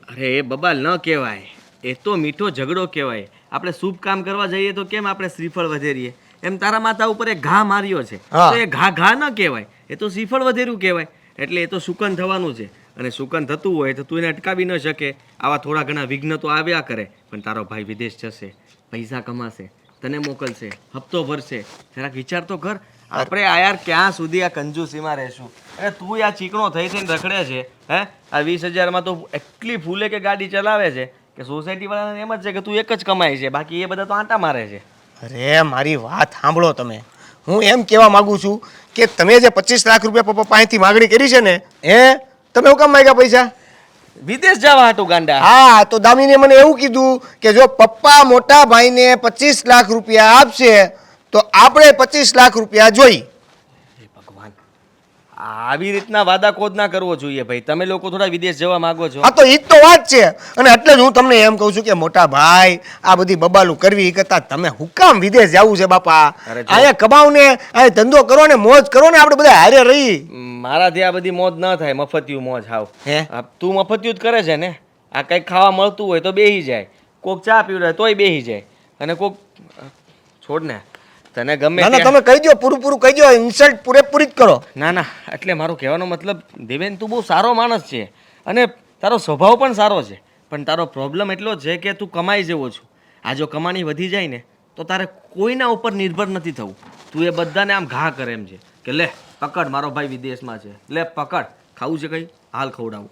અરે એ બબાલ ન કહેવાય, એ તો મીઠો ઝઘડો કહેવાય. આપણે શુભ કામ કરવા જઈએ તો કેમ આપણે શ્રીફળ વધેરીએ, એમ તારા માથા ઉપર એક ઘા માર્યો છે હા. તો એ ઘા ન કહેવાય, એ તો શ્રીફળ વધેર્યું કહેવાય. એટલે એ તો શુકન થવાનું છે અને શુકન થતું હોય તો તું એને અટકાવી ન શકે. આવા થોડા ઘણા વિઘ્ન તો આવ્યા કરે, પણ તારો ભાઈ વિદેશ જશે, પૈસા કમાશે, તને મોકલશે, હપ્તો ભરશે. જરાક વિચાર તો કર. આપણે આ યાર ક્યાં સુધી આ કંજૂસીમાં રહેશું? અરે તું આ ચીકણો થઈ થઈને રખડે છે. હે, આ 20,000માં તો એટલી ફૂલે કે ગાડી ચલાવે છે કે સોસાયટી વાળાને એમ જ છે કે તું એક જ કમાય છે, બાકી એ બધા તો આંટા મારે છે. અરે મારી વાત સાંભળો તમે. હું એમ કહેવા માંગુ છું કે તમે જે 25 લાખ રૂપિયા પપ્પા પાસેથી માગણી કરી છે ને તમે હું કામ માંગ્યા પૈસા? વિદેશ જવા હાટું ગાંડા. હા, તો દામિનીએ મને એવું કીધું કે જો પપ્પા મોટા ભાઈને 25 લાખ રૂપિયા આપશે તો આપણે 25 લાખ રૂપિયા જોઈ. હે ભગવાન, આવી રીતના વાદા કોદ ના કરવો જોઈએ ભાઈ. તમે લોકો થોડા વિદેશ જવા માંગો છો. હા તો ઈ જ તો વાત છે. અને એટલે જ હું તમને એમ કહું છું કે મોટા ભાઈ આ બધી બબાલું કરવી કરતા તમે હું કામ વિદેશ જવું છે બાપા? અરે જો. અહીંયા કમાવ ને, અહીંયા ધંધો કરો ને, મોજ કરો ને, આપણે બધા હારે રહી. મારાથી આ બધી મોજ ન થાય, મફતિયું મોજ હાવ. હે? આ તું મફતિયું જ કરે છે ને. આ કંઈક ખાવા મળતું હોય તો બેહી જાય, કોક ચા પીવડાવે તોય બેહી જાય, અને કોક છોડ ને, તને ગમે ના ના ત્યાં- તમે કહી દો, પૂરું કહી દો, ઇન્સલ્ટ પૂરેપૂરી જ કરો. ના ના, એટલે મારો કહેવાનો મતલબ દેવેન, તું બહુ સારો માણસ છે અને તારો સ્વભાવ પણ સારો છે, પણ તારો પ્રોબ્લેમ એટલો જ છે કે તું કમાઈ જેવો છું. આ જો કમાણી વધી જાય ને તો તારે કોઈના ઉપર નિર્ભર નથી થવું. તું એ બધાને આમ ઘા કરે એમ છે કે લે પકડ, મારો ભાઈ વિદેશમાં છે, લે પકડ, ખાવું છે કંઈ હાલ ખવડાવું.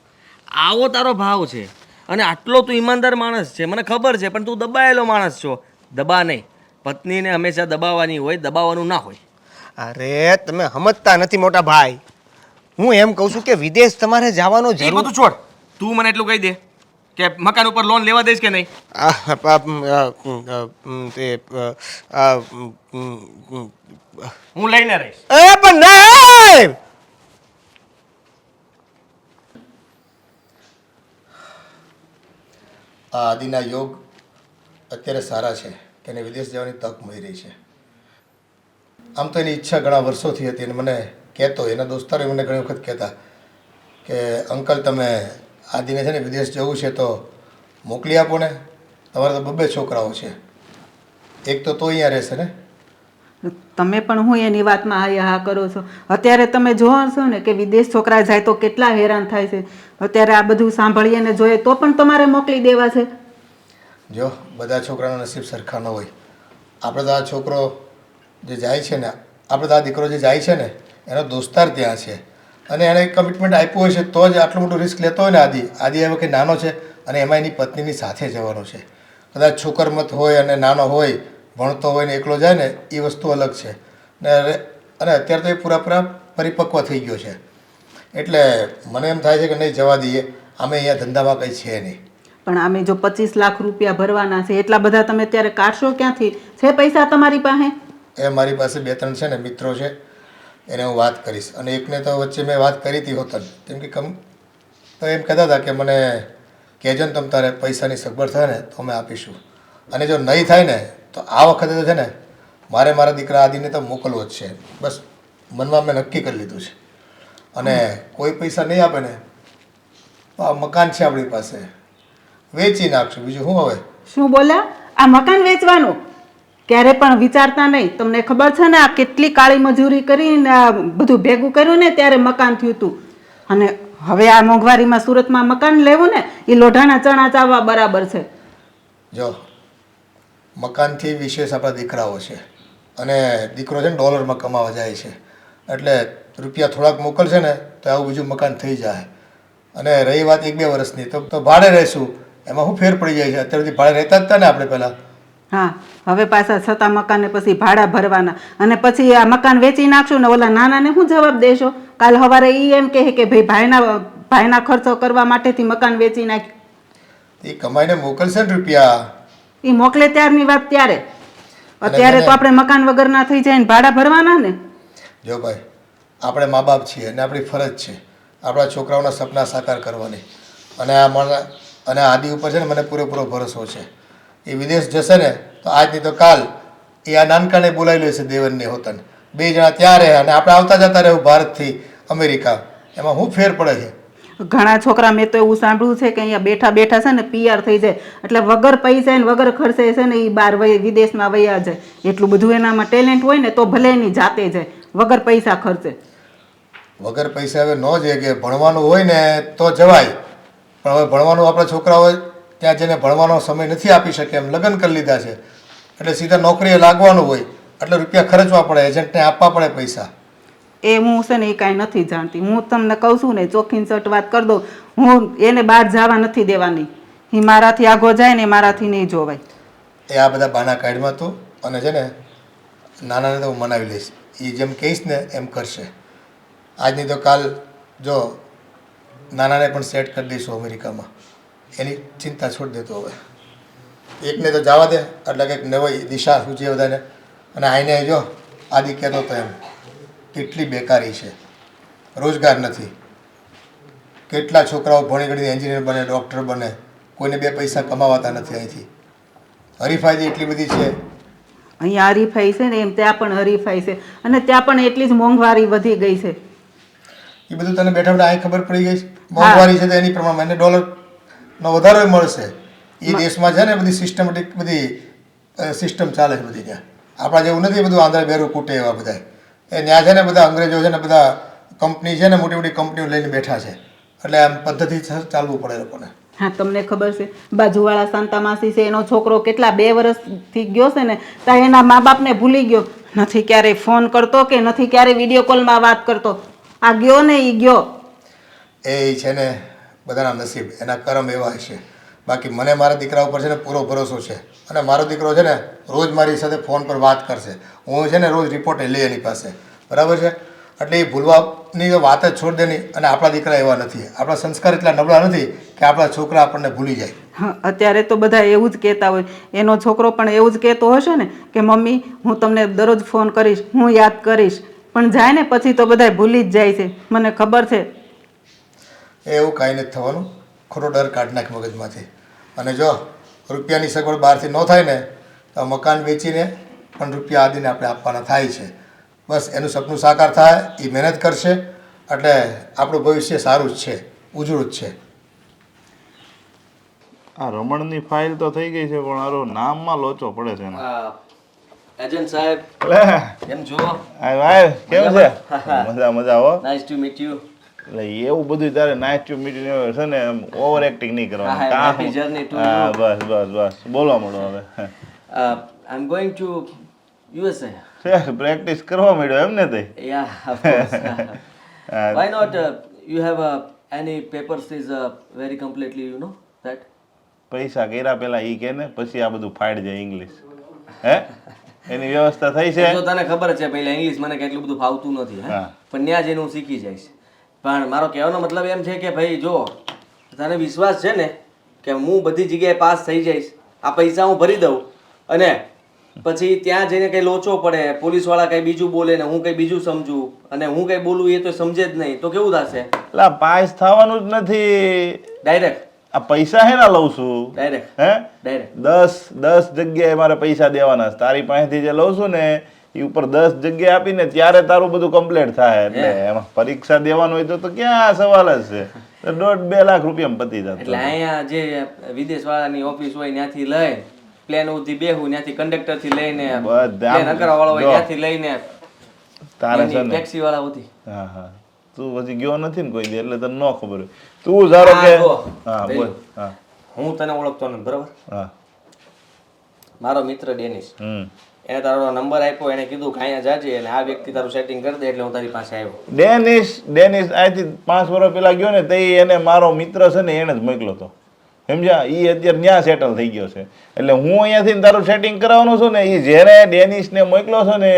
આવો તારો ભાવ છે અને આટલો તું ઈમાનદાર માણસ છે, મને ખબર છે, પણ તું દબાયેલો માણસ છો. દબા નહીં, પત્નીને હંમેશા દબાવવાની હોય, દબાવવાનું ના હોય. અરે તમે સમજતા નથી મોટા ભાઈ. હું એમ કહું છું કે વિદેશ તમારે જવાનો એ જરૂર. બધું છોડ, તું મને એટલું કહી દે કે મકાન ઉપર લોન લેવા દઈશ કે નહીં? હું લઈને રહીશ. પણ નહીં. આ આદિના યોગ અત્યારે સારા છે કે એને વિદેશ જવાની તક મળી રહી છે. આમ તો એની ઈચ્છા ઘણા વર્ષોથી હતી અને મને કહેતો, એના દોસ્તારો મને ઘણી વખત કહેતા કે અંકલ તમે આદિને છે ને વિદેશ જવું છે તો મોકલી આપો ને, તમારે તો 2 છોકરાઓ છે, એક તો અહીંયા રહેશે ને. તમે પણ હું એની વાતમાં હા કરો છો. અત્યારે તમે જોવો છો ને કે વિદેશ છોકરા જાય તો કેટલા હેરાન થાય છે. અત્યારે આ બધું સાંભળીએ ને જોઈએ તો પણ તમારે મોકલી દેવા છે. જો બધા છોકરાના નસીબ સરખા ન હોય. આપણે તો આ છોકરો જે જાય છે ને, આપણે તો આ દીકરો જે જાય છે ને એનો દોસ્તાર ત્યાં છે અને એણે કમિટમેન્ટ આપ્યું હોય છે તો જ આટલું મોટું રિસ્ક લેતો હોય ને. આદિ હવે કંઈ નાનો છે અને એમાં એની પત્નીની સાથે જવાનો છે. કદાચ છોકરમત હોય અને નાનો હોય, ભણતો હોય ને એકલો જાય ને એ વસ્તુ અલગ છે ને. અને અત્યારે તો એ પૂરા પરિપક્વ થઈ ગયો છે એટલે મને એમ થાય છે કે નહીં જવા દઈએ. અમે અહીંયા ધંધામાં કંઈ છે નહીં. પણ આમે જો 25 લાખ રૂપિયા ભરવાના છે, એટલા બધા તમે અત્યારે કાઢશો ક્યાંથી? છે પૈસા તમારી પાસે? એ મારી પાસે 2-3 છે ને મિત્રો છે, એને હું વાત કરીશ. અને એકને તો વચ્ચે મેં વાત કરી હતી હોતન, કેમ કે તો એમ કહેતા હતા કે મને કહેજો ને તમ તારે પૈસાની સગવડ થાય ને તો અમે આપીશું. અને જો નહીં થાય ને તો આ વખતે તો છે ને મારે મારા દીકરા આદિને તો મોકલવો જ છે. બસ મનમાં મેં નક્કી કરી લીધું છે. અને કોઈ પૈસા નહીં આપે ને તો આ મકાન છે આપણી પાસે, વેચી નાખશું. બીજું શું હવે? શું બોલ્યા? આ મકાન વેચવાનું ક્યારે પણ વિચારતા નહીં. તમને ખબર છે ને આ કેટલી કાળી મજૂરી કરીને આ બધું ભેગું કર્યું ને ત્યારે મકાન થયું હતું. અને હવે આ મોંઘવારીમાં સુરતમાં મકાન લેવું ને એ લોઢાના ચણા ચાવવા બરાબર છે. જો મકાનથી વિશેષ આપણા દીકરાઓ છે અને દીકરો છે ને ડોલરમાં કમાવા જાય છે એટલે રૂપિયા થોડાક મોકલશે ને તો આવું બીજું મકાન થઈ જાય. અને રહી વાત 1-2 વર્ષની તો ભાડે રહેશું, એમાં શું ફેર પડી જાય છે? અત્યાર સુધી ભાડે રહેતા જ હતા ને આપણે પહેલાં. હા, હવે પાછા છતાં મકાનને પછી ભાડા ભરવાના અને પછી આ મકાન વેચી નાખશું ને ઓલા નાનાને શું જવાબ દેશો? કાલ સવારે એ એમ કહે કે ભાઈ ભાઈના ખર્ચો કરવા માટેથી મકાન વેચી નાખ્યું. એ કમાઈને મોકલશે ને રૂપિયા, એ મોકલે ત્યારની વાત ત્યારે. અત્યારે તો આપણે મકાન વગરના થઈ જાય ને ભાડા ભરવાના ને. જો ભાઈ આપણે મા બાપ છીએ અને આપણી ફરજ છે આપણા છોકરાઓના સપના સાકાર કરવાની. અને આદિ ઉપર છે ને મને પૂરેપૂરો ભરોસો છે. એ વિદેશ જશે ને તો આજની તો કાલ એ આ નાનકાને બોલાવી લેશે દેવનને હોતન. 2 જણા ત્યાં રહે અને આપણે આવતા જતા રહેવું ભારતથી અમેરિકા. એમાં શું ફેર પડે છે? ઘણા છોકરા મેં તો એવું સાંભળ્યું છે કે અહીંયા બેઠા બેઠા છે ને PR થઈ જાય એટલે વગર પૈસા ને વગર ખર્ચે છે ને એ બહાર વિદેશમાં વયા જાય. એટલું બધું એનામાં ટેલેન્ટ હોય ને તો ભલે એની જાતે જાય વગર પૈસા ખર્ચે. વગર પૈસા હવે ન જાય કે ભણવાનું હોય ને તો જવાય, પણ હવે ભણવાનું આપણા છોકરાઓ ત્યાં જઈને ભણવાનો સમય નથી આપી શકે એમ લગ્ન કરી લીધા છે એટલે સીધા નોકરીએ લાગવાનું હોય એટલે રૂપિયા ખર્ચવા પડે, એજન્ટને આપવા પડે પૈસા. એ હું છે ને એ કાંઈ નથી જાણતી. હું તમને કહું છું ને ચોખ્ખી સટ વાત કરી દઉં, હું એને બહાર જવા નથી દેવાની. એ મારાથી આગો જાય ને મારાથી નહીં જોવાય. એ આ બધા બાના કાઢમાં તો અને છે ને નાનાને તો હું મનાવી લઈશ. એ જેમ કહીશ ને એમ કરશે. આજની તો કાલ જો નાનાને પણ સેટ કરી દઈશું અમેરિકામાં. એની ચિંતા છોડી દેતો હવે. એકને તો જવા દે એટલે કંઈક નવી દિશા સૂચીએ બધાને. અને આઈને જો આદિ કહેતો હતો એમ કેટલી બેકારી છે, રોજગાર નથી. કેટલા છોકરાઓ ભણી ગણીને એન્જિનિયર બને, ડૉક્ટર બને, કોઈને 2 પૈસા કમાવાતા નથી. અહીંથી હરીફાઈ એટલી બધી છે. અહીંયા હરીફાઈ છે ને એમ ત્યાં પણ હરીફાઈ છે અને ત્યાં પણ એટલી જ મોંઘવારી વધી ગઈ છે. એ બધું તને બેઠા બેઠા અહીં ખબર પડી ગઈ છે. મોંઘવારી છે તો એની પ્રમાણે એને ડોલરનો વધારો મળશે. એ દેશમાં છે ને બધી સિસ્ટમેટિક બધી સિસ્ટમ ચાલે છે બધી ત્યાં. આપણા જેવું નથી બધું આંધળે બેરું કૂટે એવા બધા. એ ત્યાં છે ને બધા અંગ્રેજો છે ને બધા કંપની છે ને મોટી મોટી કંપનીઓ લઈને બેઠા છે એટલે આમ પદ્ધતિ ચાલવું પડે લોકોને. હા, તમને ખબર છે બાજુવાળા શાંતા માસી છે એનો છોકરો કેટલા 2 વર્ષથી ગયો છે ને ત્યાં એના મા બાપને ભૂલી ગયો નથી. ક્યારેય ફોન કરતો કે નથી ક્યારેય વિડીયો કોલમાં વાત કરતો. આ ગયો ને એ ગયો. એ છે ને બધાના નસીબ, એના કર્મ એવા છે. બાકી મને મારા દીકરા ઉપર છે ને પૂરો ભરોસો છે અને મારો દીકરો છે ને રોજ મારી સાથે ફોન પર વાત કરશે. હું છે ને રોજ રિપોર્ટ લઈ એની પાસે, બરાબર છે. એટલે એ ભૂલવાની વાત જ છોડ દે નહીં. અને આપણા દીકરા એવા નથી, આપણા સંસ્કાર એટલા નબળા નથી કે આપણા છોકરા આપણને ભૂલી જાય. હા, અત્યારે તો બધા એવું જ કહેતા હોય. એનો છોકરો પણ એવું જ કહેતો હશે ને કે મમ્મી હું તમને દરરોજ ફોન કરીશ, હું યાદ કરીશ. પણ જાય ને પછી તો બધા ભૂલી જ જાય છે, મને ખબર છે. એવું કાંઈ નથી થવાનું. ખોટો ડર કાઢી નાખ મગજમાંથી. અને જો રૂપિયાની સગવડ બહારથી ન થાય ને તો મકાન વેચીને પણ રૂપિયા આદિને આપણે આપવાના થાય છે. બસ એનું સપનું સાકાર થાય, એ મહેનત કરશે એટલે આપણું ભવિષ્ય સારું જ છે, ઉજળું જ છે. આ રમણની ફાઇલ તો થઈ ગઈ છે પણ આરો નામમાં લોચો પડે છે ને. એજન્ટ સાહેબ લે કેમ છો? આય વાય કેમ છે? મજા મજા હો. Nice to meet you. એટલે એવું બધું તારે નાઇસ ટુ મીટ યુ છે ને, એમ ઓવર એક્ટિંગ નહીં કરવાનું. હા, કાં happy journey to હા, you. બસ બસ બસ બોલવા મળો હવે. આઈ એમ ગોઈંગ ટુ USA. છે પ્રેક્ટિસ કરવા માંડ્યો એમ ને તે. Yeah, of course. Why not? You have any papers is very completely, you know that? પૈસા કર્યા પેલા ઈ કે ને પછી આ બધું ફાડ જાય ઇંગ્લિશ. હે એની વ્યવસ્થા થઈ છે? જો તને ખબર છે પહેલા ઇંગ્લિશ મને કેટલું બધું ફાવતું નથી, હે હા. પણ ત્યાં જઈને હું શીખી જઈશ. પણ મારો કહેવાનો મતલબ એમ છે કે ભાઈ જો તને વિશ્વાસ છે ને કે હું બધી જગ્યાએ પાસ થઈ જઈશ, આ પૈસા હું ભરી દઉં અને પછી ત્યાં જઈને કંઈ લોચો પડે, પોલીસવાળા કંઈ બીજું બોલે ને હું કંઈ બીજું સમજું અને હું કંઈ બોલું એ તો સમજે જ નહીં, તો કેવું થશે? એટલે પાસ થવાનું જ નથી. ડાયરેક્ટ આ પૈસા હેના લઉં છું? ડાયરેક્ટ હે ડાયરેક્ટ 10 જગ્યાએ મારે પૈસા દેવાના છે. તારી પાસેથી જે લઉં છું ને એ ઉપર 10 જગ્યાએ આપીને ત્યારે તારું બધું કમ્પ્લીટ થાય. એટલે એમાં પરીક્ષા દેવાનું હોય તો ક્યાં સવાલ જ છે. તો 1.5-2 લાખ રૂપિયામાં પતી જતું. એટલે અહીંયા જે વિદેશવાળાની ઓફિસ હોય ત્યાંથી લઈ પ્લેન ઉધી બેહું, ત્યાંથી કંડક્ટરથી લઈને બધા પ્લેન અકરવાળો હોય ત્યાંથી લઈને તારે છે ને ટેક્સી વાળા ઉધી. હા હા તું હજી ગયો નથી ને કોઈ દી એટલે તને ન ખબર હોય. તું ધારો કે હા બોલ. હા હું તને ઓળખતો નથી બરાબર. હા મારો મિત્ર ડેનિસ, હમ એને તારો નંબર આપ્યો, એને કીધું કે અહીંયા જાજે અને આ વ્યક્તિ તારું સેટિંગ કરી દે, એટલે હું તારી પાસે આવ્યો. ડેનિસ અહીંથી 5 વર્ષ પહેલા ગયો ને તે એને મારો મિત્ર છે ને એને જ મોકલ્યો હતો. સમજ્યા? એ અત્યારે ત્યાં સેટલ થઈ ગયો છે. એટલે હું અહીંયાથી તારું સેટિંગ કરાવવાનું છું ને એ જેને ડેનિસને મોકલ્યો છે ને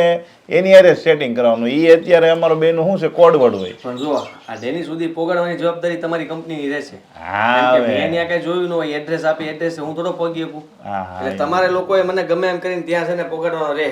એની હારે સેટિંગ કરાવવાનું. એ અત્યારે અમારો બેનું શું છે કોડવર્ડ હોય. પણ જો આ ડેનિસ સુધી પોગાડવાની જવાબદારી તમારી કંપનીની રહેશે. હા કેમ કે મેં ત્યાં કઈ જોયું ન હોય, એડ્રેસ આપી એડ્રેસ હું થોડો પહોંચી શકું. હા એટલે તમારે લોકોએ મને ગમે એમ કરીને ત્યાં છે ને પોગાડવાનો રહે.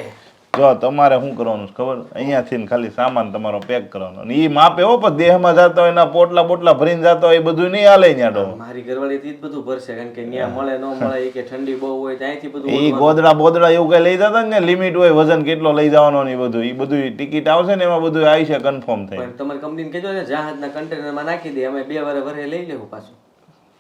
જો તમારે શું કરવાનું છે ખબર? અહીંયાથી ને ખાલી સામાન તમારો પેક કરવાનો. અને એ માપે હો પણ દેહમાં જતો હોય એના પોટલા બોટલા ભરીને જતો હોય એ બધું નહીં હાલે ન્યાડો. મારી ઘરવાળી જ બધું ભરશે, કારણ કે ત્યાં મળે ન મળે એ કે ઠંડી બહુ હોય ત્યાંથી બધું. એ ગોદડા બોદડા એવું કઈ લઈ જતા ને લિમિટ હોય વજન કેટલો લઈ જવાનો ને એ બધું ટિકિટ આવશે ને એમાં બધું આવી છે કન્ફર્મ થઈ. પણ તમારી કંપનીને કહેજો ને જહાજના કન્ટેનરમાં નાખી દે, અમે 2 વાર ભરે લઈ લેવું પાછું.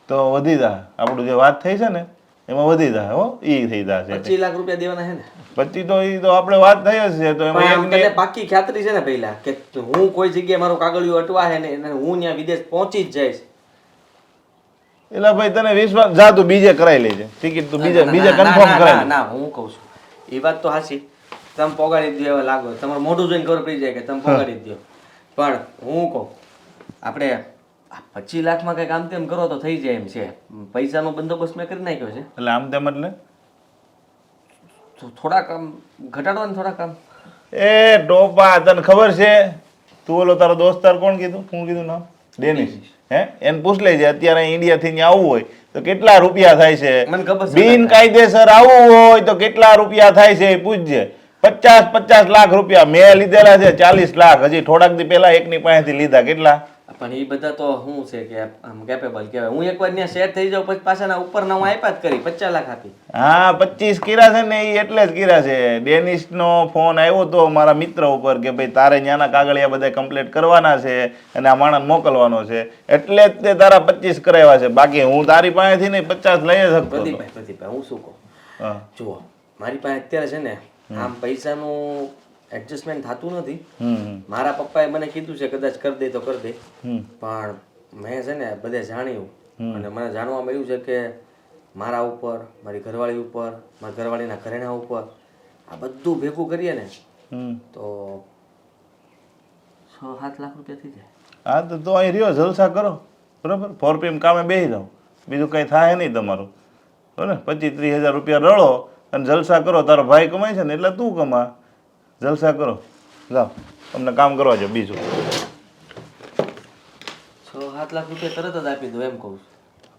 તો વધી જાય આપણું જે વાત થઈ છે ને એમાં વધી જાય હો. એ થઈ જશે 25 લાખ રૂપિયા દેવાના છે ને. પછી તો એ તો આપણે વાત થઈ જ છે. તો પણ આમ એમાં તને પાક્કી ખાતરી છે ને પહેલા કે હું કોઈ જગ્યાએ મારું કાગળિયું અટવા છે ને અને હું ત્યાં વિદેશ પહોંચી જ જઈશ. એટલે ભાઈ તને વિશ્વાસ જા તું બીજે કરાવી લેજે ટિકિટ તું બીજે કન્ફર્મ ના, કરાવી. ના હું કહું છું એ વાત તો હાચી, તમે પોગાડી દો એવા લાગો, તમારું મોઢું જોઈને ખબર પડી જાય કે તમે પોગાડી દો. પણ હું કહું આપણે 25 લાખમાં કંઈક આમ તેમ કરો તો થઈ જાય એમ છે. પૈસાનો બંદોબસ્ત મેં કરી નાખ્યો છે. એટલે આમ તેમ એટલે તો થોડાક આમ ઘટાડવા ને થોડાક આમ. એ ટોપા તને ખબર છે તું ઓલો તારો દોસ્તાર કોણ કીધું? શું કીધું નામ? ડેનિસ. હે એને પૂછ લેજે અત્યારે ઇન્ડિયાથી ત્યાં આવવું હોય તો કેટલા રૂપિયા થાય છે. મને ખબર છે. બિનકાયદેસર આવવું હોય તો કેટલા રૂપિયા થાય છે એ પૂછજે. 50 લાખ રૂપિયા મેં લીધેલા છે. 40 લાખ હજી થોડાક દી પહેલા એકની પાસેથી લીધા. કેટલા? પણ એ બધા તો શું છે કે આમ કેપેબલ કહેવાય. હું એકવાર ત્યાં સેટ થઈ જાઉં પછી પાછાના ઉપરના હું આપ્યા જ કરી 50 લાખ આપી. હા 25 કીરા છે ને એ એટલે જ કીરા છે. ડેનિસનો ફોન આવ્યો તો મારા મિત્ર ઉપર કે ભાઈ તારે ત્યાંના કાગળિયા બધા કમ્પ્લીટ કરવાના છે અને આ માણસ મોકલવાનો છે એટલે જ તે તારા 25 કરાવ્યા છે. બાકી હું તારી પાસેથી નહીં 50 લઈ શકતો. પ્રદીપભાઈ હું શું કહું, હા જુઓ મારી પાસે અત્યારે છે ને આમ પૈસાનું એડજસ્ટમેન્ટ થતું નથી. મારા પપ્પાએ મને કીધું છે કદાચ કરી દે તો કરી દે, પણ મેં છે ને બધે જાણ્યું અને મને જાણવા મળ્યું છે કે મારા ઉપર, મારી ઘરવાળી ઉપર, મારા ઘરવાળીના ઘરેણા ઉપર આ બધું ભેગું કરીએ ને તો 6-7 લાખ રૂપિયા થઈ જાય. હા તો અહીં રહ્યો જલસા કરો બરાબર. 4PM કામે બેસી જાઓ, બીજું કંઈ થાય નહીં તમારું બરાબર. 25-30 હજાર રૂપિયા રળો અને જલસા કરો. તારો ભાઈ કમાય છે ને એટલે તું કમા, જલસા કરો. જાઓ તમને કામ કરવા જો બીજું 6-7 લાખ રૂપિયા તરત જ આપી દો એમ કહું છું.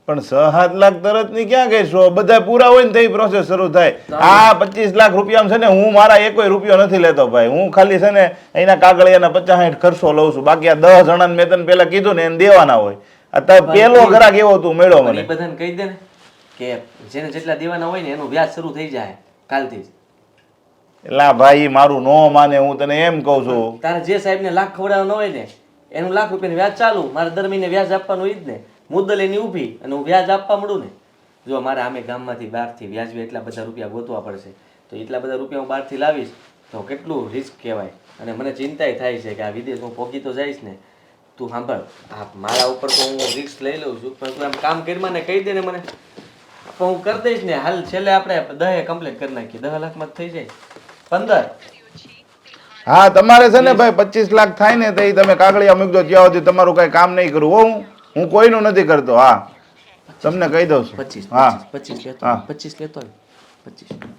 પણ 6-7 લાખ તરત ની ક્યાં કહીશો બધા પૂરા હોય ને તો પ્રોસેસ શરૂ થાય આ 25 લાખ રૂપિયામાં છે ને હું મારા એકોય રૂપિયો નથી લેતો ભાઈ હું ખાલી છે ને અહીંના કાગળિયાના 50-60 ખર્ચો લઉં છું બાકી આ 10 જણાને મેં તને પેલા કીધું ને એને દેવાના હોય આ તો પેલો ગ્રાહક એવો તું મળ્યો પણ મને એ બધાને કહી દે ને કે જેને જેટલા દેવાના હોય ને એનું વ્યાજ શરૂ થઈ જાય કાલથી જ. એટલે ભાઈ ઈ મારું નો માને હું તને એમ કહું છું તારે જે સાહેબને લાખ ખવડાવવાનો હોય ને એનું લાખ રૂપિયાનું વ્યાજ ચાલુ મારે દર મહિને વ્યાજ આપવાનું ઈ જ ને મુદ્દલ એની ઊભી અને હું વ્યાજ આપવા મળું ને જો મારે આમે ગામમાંથી બહારથી વ્યાજબી એટલા બધા રૂપિયા ગોતવા પડશે તો એટલા બધા રૂપિયા હું બહારથી લાવીશ તો કેટલું રિસ્ક કહેવાય અને મને ચિંતાય થાય છે કે આ વિદેશ હું પહોંચી તો જઈશ ને તું સાંભળ આ મારા ઉપર તો હું રિસ્ક લઈ લઉં છું પણ તું આમ કામ કરીમાં ને કહી દે ને મને પણ હું કરી દઈશ ને હાલ છેલ્લે આપણે 10 કમ્પ્લીટ કરી નાખીએ 10 લાખમાં થઈ જાય 15 હા તમારે છે ને ભાઈ 25 લાખ થાય ને તો ઈ તમે કાગળિયા મૂકજો ત્યાં સુધી તમારું કઈ કામ નહીં કરું હો હું કોઈનું નથી કરતો હા તમને કહી દઉં છું 25 હા 25 લેતો હા. 25 લેતો 25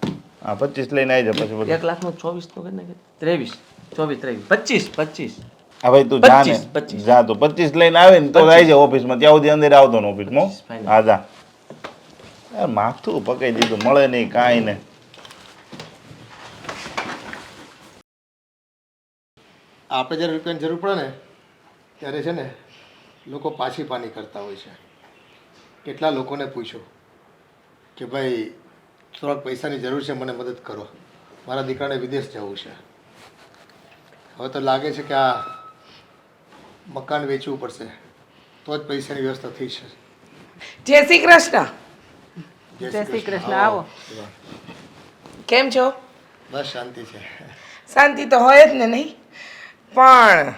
હા 25 લઈને આવી જા પછી બધું. 1 લાખનો 24 તો કરી નાખે 23 24 23 25 હા ભાઈ તું જા ને 25. જા તો 25 લઈને આવે ને તો આવી જા ઓફિસમાં ત્યાં સુધી અંદર આવતો ને ઓફિસમાં Fine. હા જા યાર માથું પકડી દીધું મળે નહીં કાંઈ ને આપણે જ્યારે રૂપિયાની જરૂર પડે ને ત્યારે છે ને લોકો પાછી પાની કરતા હોય છે કેટલા લોકોને પૂછ્યું કે ભાઈ થોડાક પૈસાની જરૂર છે મને મદદ કરો મારા દીકરાને વિદેશ જવું છે હવે તો લાગે છે કે આ મકાન વેચવું પડશે તો જ પૈસાની વ્યવસ્થા થઈ છે જય શ્રી કૃષ્ણ. જય શ્રી કૃષ્ણ આવો કેમ છો? બસ શાંતિ છે શાંતિ તો હોય જ ને નહીં પણ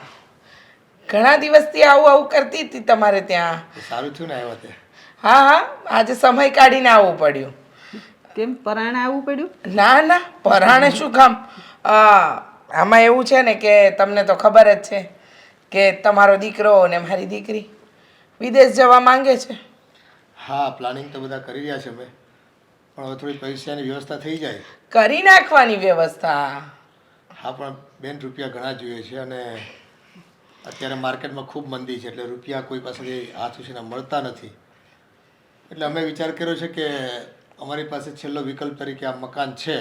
ઘણા દિવસથી આવું કરતી હતી તમારે ત્યાં. એ સારું થયું ને આવ્યા તે હા હા આજે સમય કાઢીને આવવું પડ્યું. કેમ પરાણે આવવું પડ્યું? ના ના પરાણે શું કામ આમાં એવું છે ને કે તમને તો ખબર જ છે કે તમારો દીકરો ને મારી દીકરી વિદેશ જવા માંગે છે. હા પ્લાનિંગ તો બધા કરી રહ્યા છે અમે પણ હવે થોડી પૈસાની વ્યવસ્થા થઈ જાય કરી નાખવાની વ્યવસ્થા. હા પણ બેન રૂપિયા ઘણા જોઈએ છે અને અત્યારે માર્કેટમાં ખૂબ મંદી છે એટલે રૂપિયા કોઈ પાસેથી હાથ ઉછીના મળતા નથી એટલે અમે વિચાર કર્યો છે કે અમારી પાસે છેલ્લો વિકલ્પ તરીકે આ મકાન છે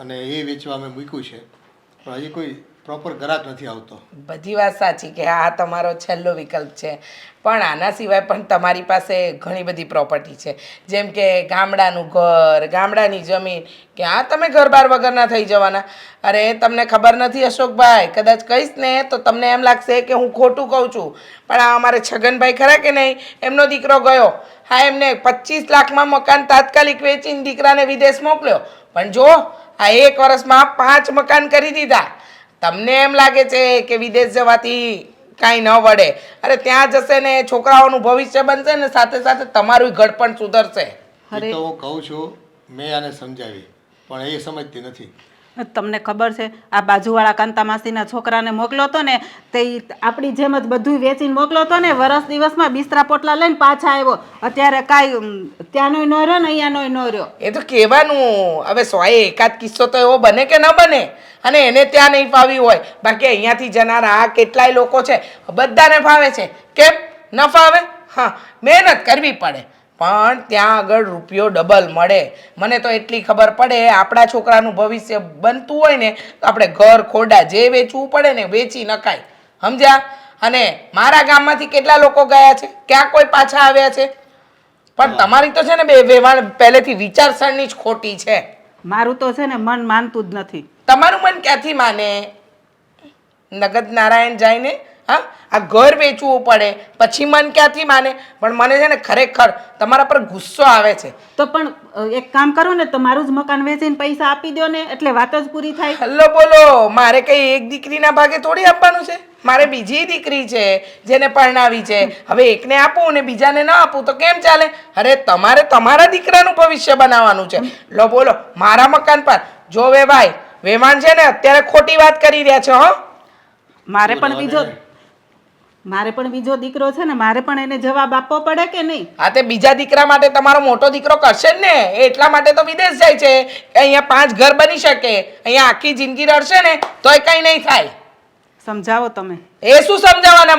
અને એ વેચવા અમે મૂક્યું છે પણ હજી કોઈ પ્રોપર ગ્રાહક નથી આવતો. બધી વાત સાચી કે આ તમારો છેલ્લો વિકલ્પ છે પણ આના સિવાય પણ તમારી પાસે ઘણી બધી પ્રોપર્ટી છે જેમ કે ગામડાનું ઘર ગામડાની જમીન કે આ તમે ઘર બાર વગરના થઈ જવાના. અરે તમને ખબર નથી અશોકભાઈ કદાચ કહીશ ને તો તમને એમ લાગશે કે હું ખોટું કહું છું પણ આ અમારે છગનભાઈ ખરા કે નહીં એમનો દીકરો ગયો હા એમને 25 લાખમાં મકાન તાત્કાલિક વેચીને દીકરાને વિદેશ મોકલ્યો પણ જો આ 1 વર્ષમાં 5 મકાન કરી દીધા. તમને એમ લાગે છે કે વિદેશ જવાથી કાંઈ ન વળે. અરે ત્યાં જશે ને છોકરાઓનું ભવિષ્ય બનશે ને સાથે સાથે તમારું ઘર પણ સુધરશે. એ તો હું કહું છું મેં આને સમજાવી પણ એ સમજતી નથી. તમને ખબર છે આ બાજુવાળા કાંતા માસીના છોકરાને મોકલ્યો હતો ને તે ઈ આપણી જેમ જ બધું વેચીને મોકલ્યો હતો ને વરસ દિવસમાં બિસ્તરા પોટલા લઈને પાછા આવ્યો. અત્યારે કાંઈ ત્યાંનોય ન રહ્યો ને અહીંયાનોય ન રહ્યો. એ તો કહેવાનું હવે 100 એકાદ કિસ્સો તો એવો બને કે ન બને અને એને ત્યાં નહીં ફાવ્યું હોય બાકી અહીંયાથી જનારા આ કેટલાય લોકો છે બધાને ફાવે છે. કેમ ન ફાવે? હા મહેનત કરવી પડે પણ ત્યાં આગળ રૂપિયો ડબલ મળે. મને તો એટલી ખબર પડે આપણા છોકરાનું ભવિષ્ય બનતું હોય ને તો આપણે ઘર ખોડા જે વેચવું પડે ને વેચી નખાય સમજ્યા. અને મારા ગામમાંથી કેટલા લોકો ગયા છે ક્યાં કોઈ પાછા આવ્યા છે પણ તમારી તો છે ને બે વેવાણ પહેલેથી વિચારસરણી જ ખોટી છે. મારું તો છે ને મન માનતું જ નથી. તમારું મન ક્યાંથી માને? નગદ નારાયણ જઈને હા આ ઘર વેચવું પડે પછી મન ક્યાંથી માને? પણ મને છે ને ખરેખર તમારા પર ગુસ્સો આવે છે. તો પણ એક કામ કરો ને તમારું જ મકાન વેચીને પૈસા આપી દો ને એટલે વાત જ પૂરી થાય. હલ્લો બોલો મારે કઈ એક દીકરીના ભાગે થોડી આપવાનું છે. મારે બીજી દીકરી છે જેને પરણાવી છે. હવે એકને આપું ને બીજાને ન આપું તો કેમ ચાલે? અરે તમારે તમારા દીકરાનું ભવિષ્ય બનાવવાનું છે. લો બોલો મારા મકાન પર જો વેવાણ છે ને અત્યારે ખોટી વાત કરી રહ્યા છો. હો મારે પણ બીજો મારે પણ બીજો દીકરો છે ને, મારે પણ એને જવાબ આપવો પડે કે નહીં? હા તે બીજા દીકરા માટે તમારો મોટો દીકરો કરશે જ ને, એ એટલા માટે તો વિદેશ જાય છે કે અહીંયા 5 ઘર બની શકે. અહીંયા આખી જિંદગી રડશે ને તોય કંઈ નહીં થાય. સમજાવો તમે. એ શું સમજાવવાના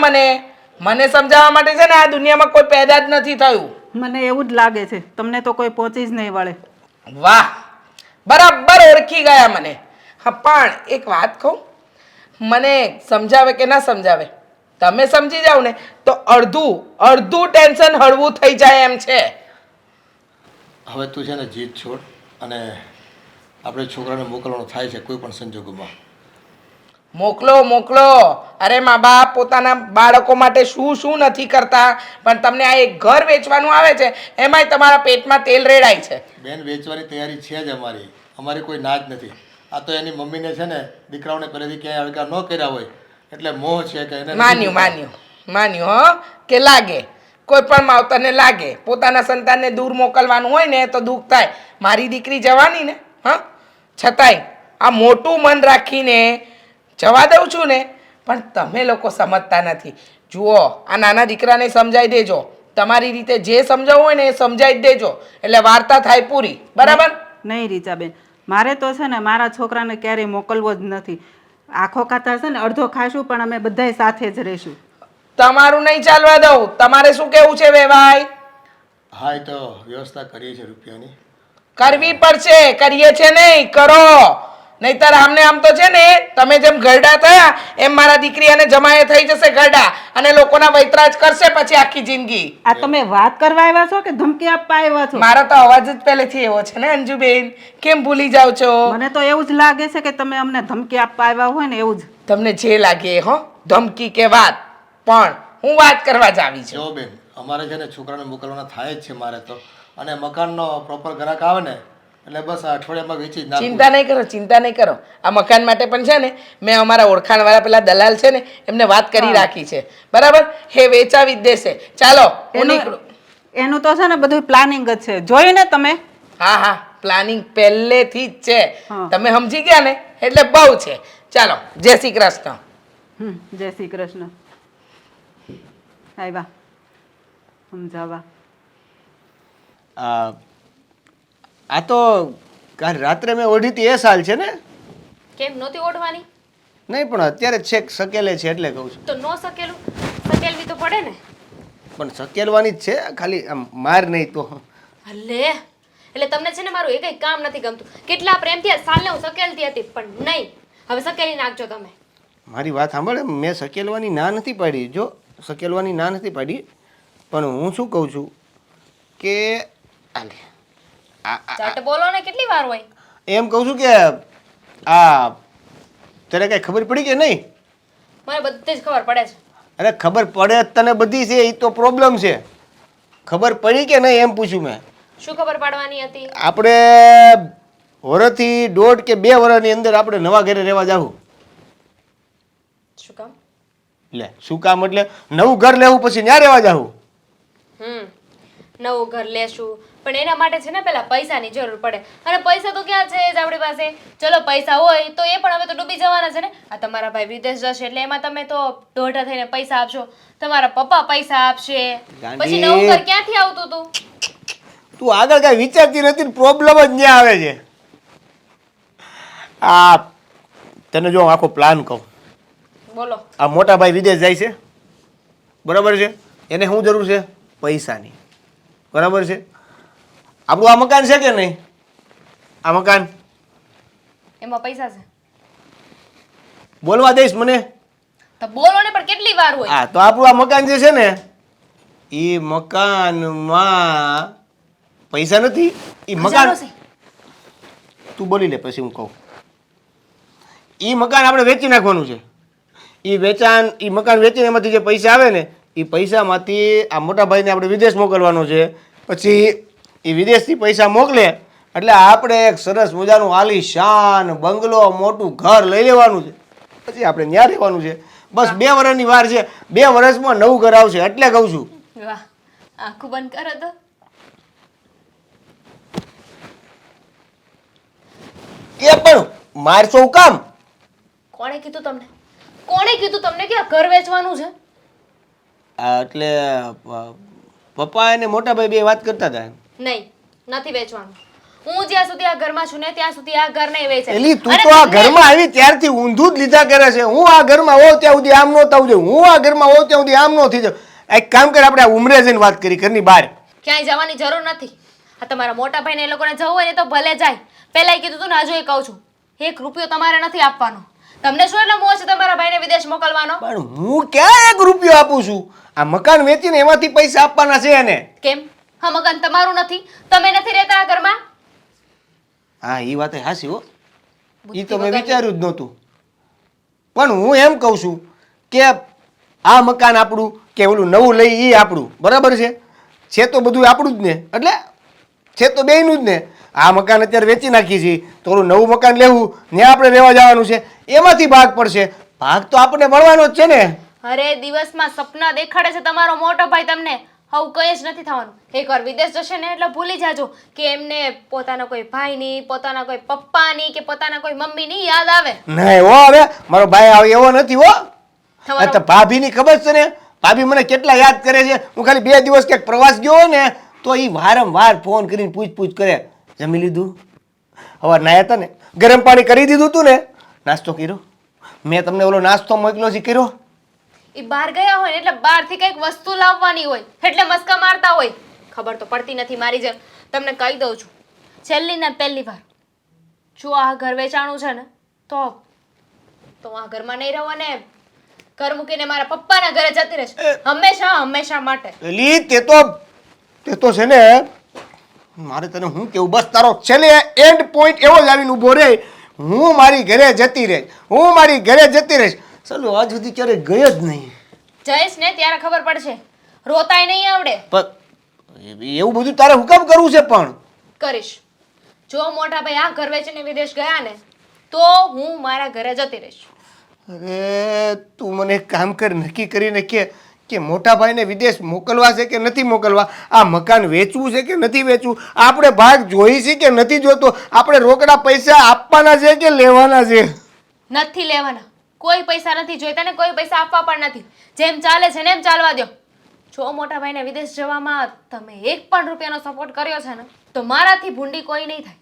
મને સમજાવવા માટે છે ને આ દુનિયામાં કોઈ પેદા જ નથી થયું. મને એવું જ લાગે છે, તમને તો કોઈ પહોંચી જ નહીં વળે. વાહ, બરાબર ઓળખી ગયા મને. હા પણ એક વાત કહું, મને સમજાવે કે ના સમજાવે, તમે સમજી જાઓ ને તો અડધું ટેન્શન હળવું થઈ જાય એમ છે. હવે તું છે ને જીત છોડ અને આપણે છોકરાને મોકલવાનો થાય છે કોઈ પણ સંજોગોમાં. મોકલો. અરે મા બાપ પોતાના બાળકો માટે શું નથી કરતા, પણ તમને આ એક ઘર વેચવાનું આવે છે એમાંય તમારા પેટમાં તેલ રેડાય છે. બેન વેચવાની તૈયારી છે જ અમારી કોઈ ના જ નથી. આ તો એની મમ્મીને છે ને દીકરાઓને પહેલેથી ક્યાંય અળગા ન કર્યા હોય એટલે મોહ છે કે એને માન્યું હો કે લાગે કોઈ પણ માવતરને લાગે પોતાના સંતાનને દૂર મોકલવાનું હોય ને તો દુઃખ થાય. મારી દીકરી જવાની ને છતાંય આ મોટું મન રાખીને જવા દઉં છું ને, પણ તમે લોકો સમજતા નથી. જુઓ આ નાના દીકરાને સમજાવી દેજો, તમારી રીતે જે સમજાવવું હોય ને એ સમજાવી જ દેજો એટલે વાર્તા થાય પૂરી. બરાબર? નહીં રીચાબેન, મારે તો છે ને મારા છોકરાને ક્યારેય મોકલવો જ નથી. આખો ખાતા છે ને અડધો ખાશું પણ અમે બધાય સાથે જ રહીશું. તમારું નહીં ચાલવા દઉં. તમારે શું કેવું છે વેવાઈ? હા એ તો વ્યવસ્થા કરીએ છીએ રૂપિયાની. કરવી પડશે, કરીએ છે નહીં કરો, નહીતર આમને આમ તો છે ને તમે જેમ ગરડા થયા એમ મારા દીકરી અને જમાએ થઈ જશે ગરડા અને લોકોના વૈતરાજ કરશે પછી આખી જિંદગી. આ તમે વાત કરવા આવ્યા છો કે ધમકી આપવા આવ્યા છો? મારો તો અવાજ જ પહેલેથી એવો છે ને અંજુબેન, કેમ ભૂલી જાવ છો? મને તો એવું જ લાગે છે કે તમે અમને ધમકી આપવા આવ્યા હોય ને એવું જ. તમને જે લાગે હો, ધમકી કે વાત, પણ હું વાત કરવા જ આવી છું. જો બેન અમારે છે ને છોકરાને મોકલવાના થાય જ છે મારે તો, અને મકાનનો પ્રોપર ગ્રાહક આવે ને એટલે બસ આ અઠવાડિયામાં વેચી જ નાખું. ચિંતા નહીં કરો. આ મકાન માટે પણ છે ને મેં અમારા ઓળખાણવાળા પેલા દલાલ છે ને એમને વાત કરી રાખી છે. બરાબર? એ વેચાવી જ દેશે. ચાલો હું નીકળું. એનું તો છે ને બધું પ્લાનિંગ જ છે, જોયું ને તમે? હા પ્લાનિંગ પહેલેથી જ છે. હા. તમે સમજી ગયા ને એટલે બહુ છે. ચાલો જય શ્રી કૃષ્ણ. જય શ્રી કૃષ્ણ. આવ્યા સમજાવવા. આ તો કાલ રાત્રે મેં ઓઢી હતી એ સાલ છે ને? કેમ નહોતી ઓઢવાની? નહીં પણ અત્યારે છેક સકેલે છે એટલે કહું છું. તો ન સકેલવી તો પડે ને. પણ સકેલવાની જ છે, ખાલી આમ માર નહીં તો. હલે એટલે તમને છે ને મારું એકય કામ નથી ગમતું. કેટલા પ્રેમથી આ સાલને હું સકેલતી હતી પણ નહીં, હવે સકેલી નાખજો તમે. મારી વાત સાંભળ, મેં સકેલવાની ના નથી પાડી, જો સકેલવાની ના નથી પાડી, પણ હું શું કહું છું કે ચટ બોલો ને, કેટલી વાર હોય? એમ કહું છું કે આ તને કઈ ખબર પડી કે નહીં? મને બધી જ ખબર પડે છે. અરે ખબર પડે તને બધી છે, એ તો પ્રોબ્લેમ છે. ખબર પડી કે નહીં એમ પૂછ્યું મેં. શું ખબર પાડવાની હતી? આપણે વર્ષથી 1.5 કે 2 વર્ષની અંદર આપણે નવા ઘરે રહેવા જાવું. શું કામ? લે શું કામ એટલે નવું ઘર લેવું પછી ત્યાં રહેવા જાવું. નવું ઘર લેશું પણ એના માટે છે ને પેલા પૈસાની જરૂર પડે, અને પૈસા તો ક્યાં છે જ આપણી પાસે. ચલો પૈસા હોય તો એ પણ હવે તો ડૂબી જવાના છે ને. આ તમારા ભાઈ વિદેશ જશે એટલે એમાં તમે તો દોઢા થઈને પૈસા આપશો, તમારા પપ્પા પૈસા આપશે, પછી નવું ઘર ક્યાંથી આવતું હતું? તું આગળ કઈ વિચારતી નથી, પ્રોબ્લેમ જ ત્યાં આવે છે. આ તને જો આખો પ્લાન કહું. બોલો. આ મોટા ભાઈ વિદેશ જાય છે, બરાબર છે? એને શું જરૂર છે? પૈસાની, બરાબર છે? આપણું આ મકાન છે કે નહીં? આ મકાન એમાં પૈસા છે? બોલવા દઈશ મને? તો બોલો ને, પણ કેટલી વાર હોય? હા તો આપણું આ મકાન જે છે ને એ મકાનમાં પૈસા નથી. એ મકાન તું બોલી લે પછી હું કહું. એ મકાન આપણે વેચી નાખવાનું છે. એ મકાન વેચીને એમાંથી જે પૈસા આવે ને એ પૈસામાંથી આ મોટા ભાઈને આપણે વિદેશ મોકલવાનો છે. પછી એ વિદેશથી પૈસા મોકલે એટલે આપણે એક સરસ મજાનું આલીશાન બંગલો મોટું ઘર લઈ લેવાનું છે. પછી આપણે ત્યાં રહેવાનું છે. બસ 2 વર્ષની વાર છે. 2 વર્ષમાં નવું ઘર આવશે એટલે કહું છું. વાહ, આખું બંધ કરો તો. એ પણ મારશો હું કામ? કોણે કીધું તમને કે આ ઘર વેચવાનું છે? એટલે પપ્પા અને મોટા ભાઈ બે વાત કરતા હતા. નહીં નથી વેચવાનું. હું જ્યાં સુધી આ ઘરમાં છું ને ત્યાં સુધી આ ઘર નહીં વેચાય. એલી તું અને તો આ તમને- ઘરમાં આવી ત્યારથી ઊંધું જ લીધા કરે છે. હું આ ઘરમાં હોઉં ત્યાં સુધી આમ નો થવું જોઈએ, હું આ ઘરમાં હોઉં ત્યાં સુધી આમ નો થઈ જાય. એક કામ કર, આપણે આ ઉમરે જઈને વાત કરી ઘરની બહાર. ક્યાંય જવાની જરૂર નથી. આ તમારા મોટા ભાઈને એ લોકોને જવું હોય ને તો ભલે જાય. પહેલાંય કીધું તું ને, હજુ કહું છું, 1 રૂપિયો તમારે નથી આપવાનો. તમને શું એટલે મોહ છે તમારા ભાઈને વિદેશ મોકલવાનો? પણ હું ક્યાં 1 રૂપિયો આપું છું? આ મકાન વેચીને એમાંથી પૈસા આપવાના છે એને. કેમ? હા, મકાન તમારું નથી? તમે નથી રહેતા આ ઘરમાં? હા, એ વાત હાસી હો, એ તો મેં વિચાર્યું જ નહોતું. પણ હું એમ કહું છું કે આ મકાન આપણું કે ઓલું નવું લઈ એ આપણું, બરાબર છે? છે તો બધું આપણું જ ને, એટલે છે તો બેયનું જ ને. આ મકાન અત્યારે વેચી નાખીએ છીએ તો ઓલું નવું મકાન લેવું ને આપણે રહેવા જવાનું છે, એમાંથી ભાગ પડશે. ભાગ તો આપણને મળવાનો જ છે ને. અરે દિવસમાં સપના દેખાડે છે તમારો મોટો ભાઈ તમને. આવું કંઈ જ નથી થવાનું. એકવાર વિદેશ જશે ને એટલે ભૂલી જાજો કે એમને પોતાના કોઈ ભાઈની, પોતાના કોઈ પપ્પાની કે પોતાના કોઈ મમ્મીની યાદ આવે. નહીં હો, હવે મારો ભાઈ આવે એવો નથી હો. તમારો- આ તો ભાભીની ખબર છે ને, ભાભી મને કેટલા યાદ કરે છે. હું ખાલી 2 દિવસ ક્યાંક પ્રવાસ ગયો હોય ને તો એ વારંવાર ફોન કરીને પૂછ કરે, જમી લીધું? હવે નાયા હતા ને, ગરમ પાણી કરી દીધું તું ને, નાસ્તો કર્યો? મેં તમને ઓલો નાસ્તો મોકલ્યો છે, કર્યો? એ બહાર ગયા હોય ને એટલે બહારથી કંઈક વસ્તુ લાવવાની હોય એટલે મસ્કા મારતા હોય. ખબર તો પડતી નથી મારી જેમ. તમને કહી દઉં છું, છેલ્લી ને પહેલી વાર જો આ ઘર વેચાણું છે ને તો આ ઘરમાં નહીં રહો ને ઘર મૂકીને મારા પપ્પાના ઘરે જતી રહેશે. હંમેશા માટે. એલી તે તો છે ને, મારે તને હું કેવું, બસ તારો છેલ્લે એન્ડ પોઈન્ટ એવો જ આવીને ઊભો રહે, હું મારી ઘરે જતી રહીશ, હું મારી ઘરે જતી રહીશ. ચાલો આજ સુધી ક્યારે ગયો જ નહીં. જઈશ ને ત્યારે ખબર પડશે. રોતાય નહીં આવડે. પણ એવું બધું તારે હુકમ કરવું છે? પણ કરીશ. જો મોટા ભાઈ આ ઘર વેચીને વિદેશ ગયા ને તો હું મારા ઘરે જતી રહીશ. અરે તું મને એક કામ કર, નક્કી કરીને કે મોટા ભાઈને વિદેશ મોકલવા છે કે નથી મોકલવા? આ મકાન વેચવું છે કે નથી વેચવું? આપણે ભાગ જોઈ છે કે નથી જોતો? આપણે રોકડા પૈસા આપવાના છે કે લેવાના છે? નથી લેવાના. કોઈ પૈસા નથી જોઈતા ને કોઈ પૈસા આપવા પણ નથી. જેમ ચાલે છે ને એમ ચાલવા દો. જો મોટા ભાઈને વિદેશ જવામાં તમે 1 પણ રૂપિયાનો સપોર્ટ કર્યો છે ને તો મારાથી ભૂંડી કોઈ નહીં થાય.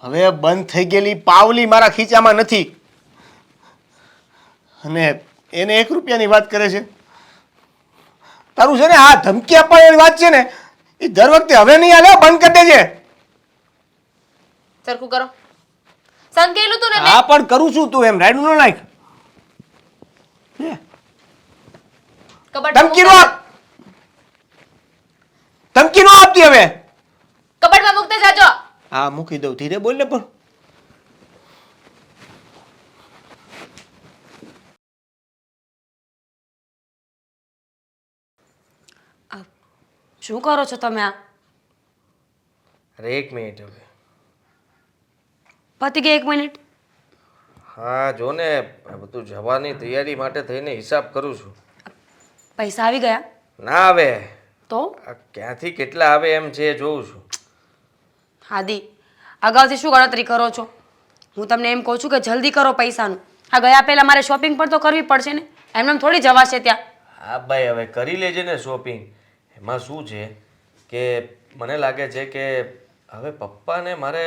હવે બંધ થઈ ગયેલી પાવલી મારા ખીચામાં નથી. અને એને 1 રૂપિયાની વાત કરે છે. તારું છે ને આ ધમકી આપવાની વાત છે ને, એ દર વખતે હવે નહીં હાલે, બંધ કરી દેજે. સરખું કરો. સંકેલું તું ને મેં. હા પણ કરું છું, તું એમ રાયડું ન નાખ. કબાટમાં ધમકી નો આપ, ધમકી નો આપતી હવે. કબાટમાં મૂકતે જાજો. હા મૂકી દઉં, ધીરે બોલ ને. પણ શું કરો છો તમે? આ અરે 1 મિનિટ હવે. પતી ગઈ 1 મિનિટ. હા જો ને, આ બધું જવાની તૈયારી માટે થઈને હિસાબ કરું છું. પૈસા આવી ગયા? ના આવે તો આ ક્યાંથી કેટલા આવે એમ છે જોઉં છું. હાદી, અગાઉથી શું ગણતરી કરો છો? હું તમને એમ કહું છું કે જલ્દી કરો પૈસાનું. આ ગયા પહેલાં મારે શોપિંગ પણ તો કરવી પડશે ને, એમને થોડી જવાશે ત્યાં. હા ભાઈ હવે કરી લેજે ને શોપિંગ. એમાં શું છે કે મને લાગે છે કે હવે પપ્પાને મારે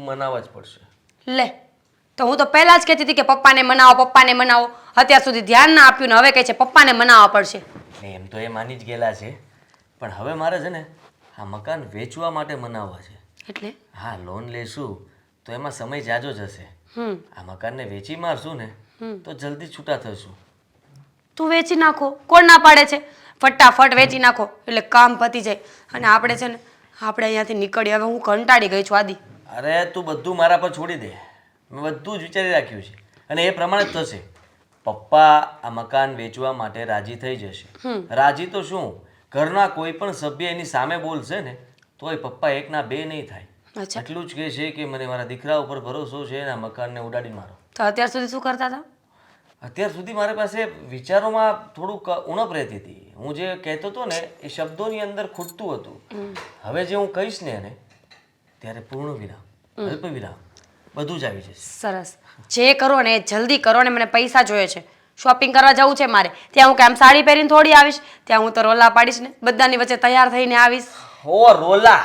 મનાવવા જ પડશે. લે, તો હું તો પહેલાં જ કહેતી હતી કે પપ્પાને મનાવો, પપ્પાને મનાવો. અત્યાર સુધી ધ્યાન ના આપ્યું ને હવે કહે છે પપ્પાને મનાવવા પડશે. ને એમ તો એ માની જ ગયેલા છે, પણ હવે મારે છે ને આ મકાન વેચવા માટે મનાવવા છે. એટલે હા, લોન લેશું તો એમાં સમય જાજો જશે. આ મકાનને વેચી મારશું ને તો જલ્દી છૂટા થશું. તું વેચી નાખો, કોણ ના પાડે છે? ફટાફટ વેચી નાખો એટલે કામ પતી જાય. અને આપણે છે ને આપણે અહીંયાથી નીકળીએ. હવે હું કંટાળી ગઈ છું આદિ. અરે તું બધું મારા પર છોડી દે. મેં બધું જ વિચારી રાખ્યું છે અને એ પ્રમાણે જ થશે. પપ્પા આ મકાન વેચવા માટે રાજી થઈ જશે. રાજી તો શું, ઘરના કોઈ પણ સભ્ય એની સામે બોલશે ને તોય પપ્પા 1 ના 2 નહીં થાય. અચ્છા, એટલું જ કહે છે કે મને મારા દીકરા ઉપર ભરોસો છે અને આ મકાનને ઉડાડી મારો. તો અત્યાર સુધી શું કરતા હતા? અત્યાર સુધી મારી પાસે વિચારોમાં થોડુંક ઉણપ રહેતી હતી. હું જે કહેતો હતો ને એ શબ્દોની અંદર ખૂટતું હતું. હવે જે હું કહીશ ને એને ત્યારે પૂર્ણ વિરામ, અલ્પ વિરામ બધું જ આવી જશે. સરસ, જે કરો ને એ જલ્દી કરો ને મને પૈસા જોઈએ છે. શોપિંગ કરવા જવું છે મારે. ત્યાં હું કેમ સાડી પહેરીને થોડી આવીશ? ત્યાં હું તો રોલા પાડીશ ને, બધાની વચ્ચે તૈયાર થઈને આવીશ. હો રોલા,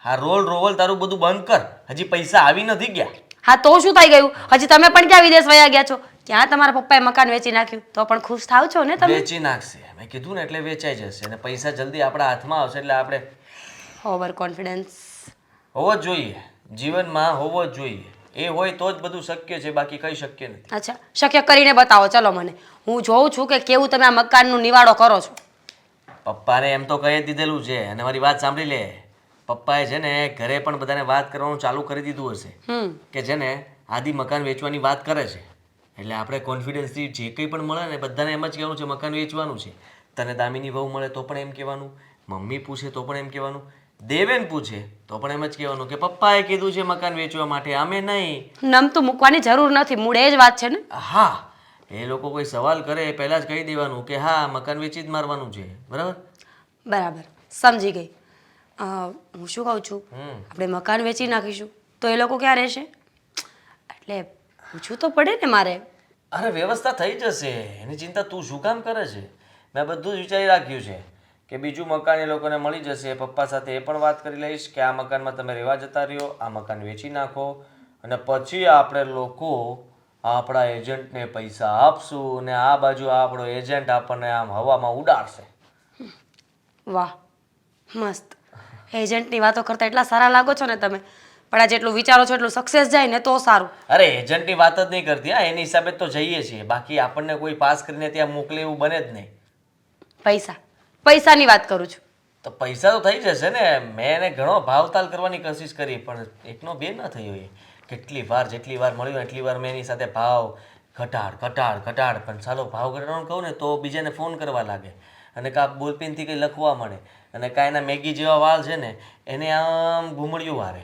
હા રોલ તારું બધું બંધ કર. હજી પૈસા આવી નથી ગયા. હા તો શું થઈ ગયું? હજી તમે પણ ક્યાં વિદેશ વયા ગયા છો? ક્યાં તમારા પપ્પાએ મકાન વેચી નાખ્યું? તો પણ ખુશ થાવ છો ને તમે? વેચી નાખશે, મેં કીધું ને એટલે વેચાઈ જશે અને પૈસા જલ્દી આપણા હાથમાં આવશે. એટલે આપણે ઓવર કોન્ફિડન્સ. હોવો જ જોઈએ, જીવનમાં હોવો જ જોઈએ. એ હોય તો જ બધું શક્ય છે, બાકી કઈ શક્ય નથી. અચ્છા, શક્ય કરીને બતાવો ચલો મને. હું જોઉં છું કે કેવું તમે આ મકાનનું નિવાડો કરો છો. પપ્પાને એમ તો કહી દીધેલું છે અને મારી વાત સાંભળી લે. પપ્પાએ છે ને ઘરે પણ બધાને વાત કરવાનું ચાલુ કરી દીધું હશે કે છે ને આદિ મકાન વેચવાની વાત કરે છે. એટલે આપણે કોન્ફિડન્સથી જે કંઈ પણ મળે ને બધાને એમ જ કહેવાનું છે મકાન વેચવાનું છે. તને દામિની વહુ મળે તો પણ એમ કહેવાનું, મમ્મી પૂછે તો પણ એમ કહેવાનું, દેવેન પૂછે તો પણ એમ જ કહેવાનું કે પપ્પાએ કીધું છે મકાન વેચવા માટે, અમે નહીં. નમતું મૂકવાની જરૂર નથી, મૂળ એ જ વાત છે ને. હા, એ લોકો કોઈ સવાલ કરે એ પહેલાં જ કહી દેવાનું કે હા મકાન વેચી જ મારવાનું છે. બરાબર? બરાબર, સમજી ગઈ. હું શું કહું છું, આપણે મકાન વેચી નાખીશું તો એ લોકો ક્યાં રહેશે? એટલે પૂછવું તો પડે ને મારે. અરે વ્યવસ્થા થઈ જશે, એની ચિંતા તું શું કામ કરે છે? મેં બધું જ વિચારી રાખ્યું છે કે બીજું મકાન એ લોકોને મળી જશે. પપ્પા સાથે એ પણ વાત કરી લઈશ કે આ મકાનમાં તમે રહેવા જતા રહ્યો, આ મકાન વેચી નાખો અને પછી આપણે લોકો આપણા એજન્ટને પૈસા આપશું અને આ બાજુ આપણો એજન્ટ આપણને આમ હવામાં ઉડાડશે. વાહ, મસ્ત. એજન્ટની વાતો કરતા એટલા સારા લાગો છો ને તમે. પણ આ જેટલું વિચારો છો એટલું સક્સેસ જાય ને તો સારું. અરે એજન્ટની વાત જ નહીં કરતી, હા એની હિસાબે તો જઈએ છીએ, બાકી આપણને કોઈ પાસ કરીને ત્યાં મોકલે એવું બને જ નહીં. પૈસાની વાત કરું છું. તો પૈસા તો થઈ જશે ને. મેં એને ઘણો ભાવતાલ કરવાની કોશિશ કરી પણ એકનો બે ન થયો. એ જેટલી વાર મળ્યો એટલી વાર મેં એની સાથે ભાવ ઘટાડ પણ ચાલો ભાવ ઘટાડવાનું કહું ને તો બીજાને ફોન કરવા લાગે અને કાં બોલપેનથી કંઈ લખવા મળે અને કાં એના મેગી જેવા વાળ છે ને એને આમ ઘૂમડિયું વારે.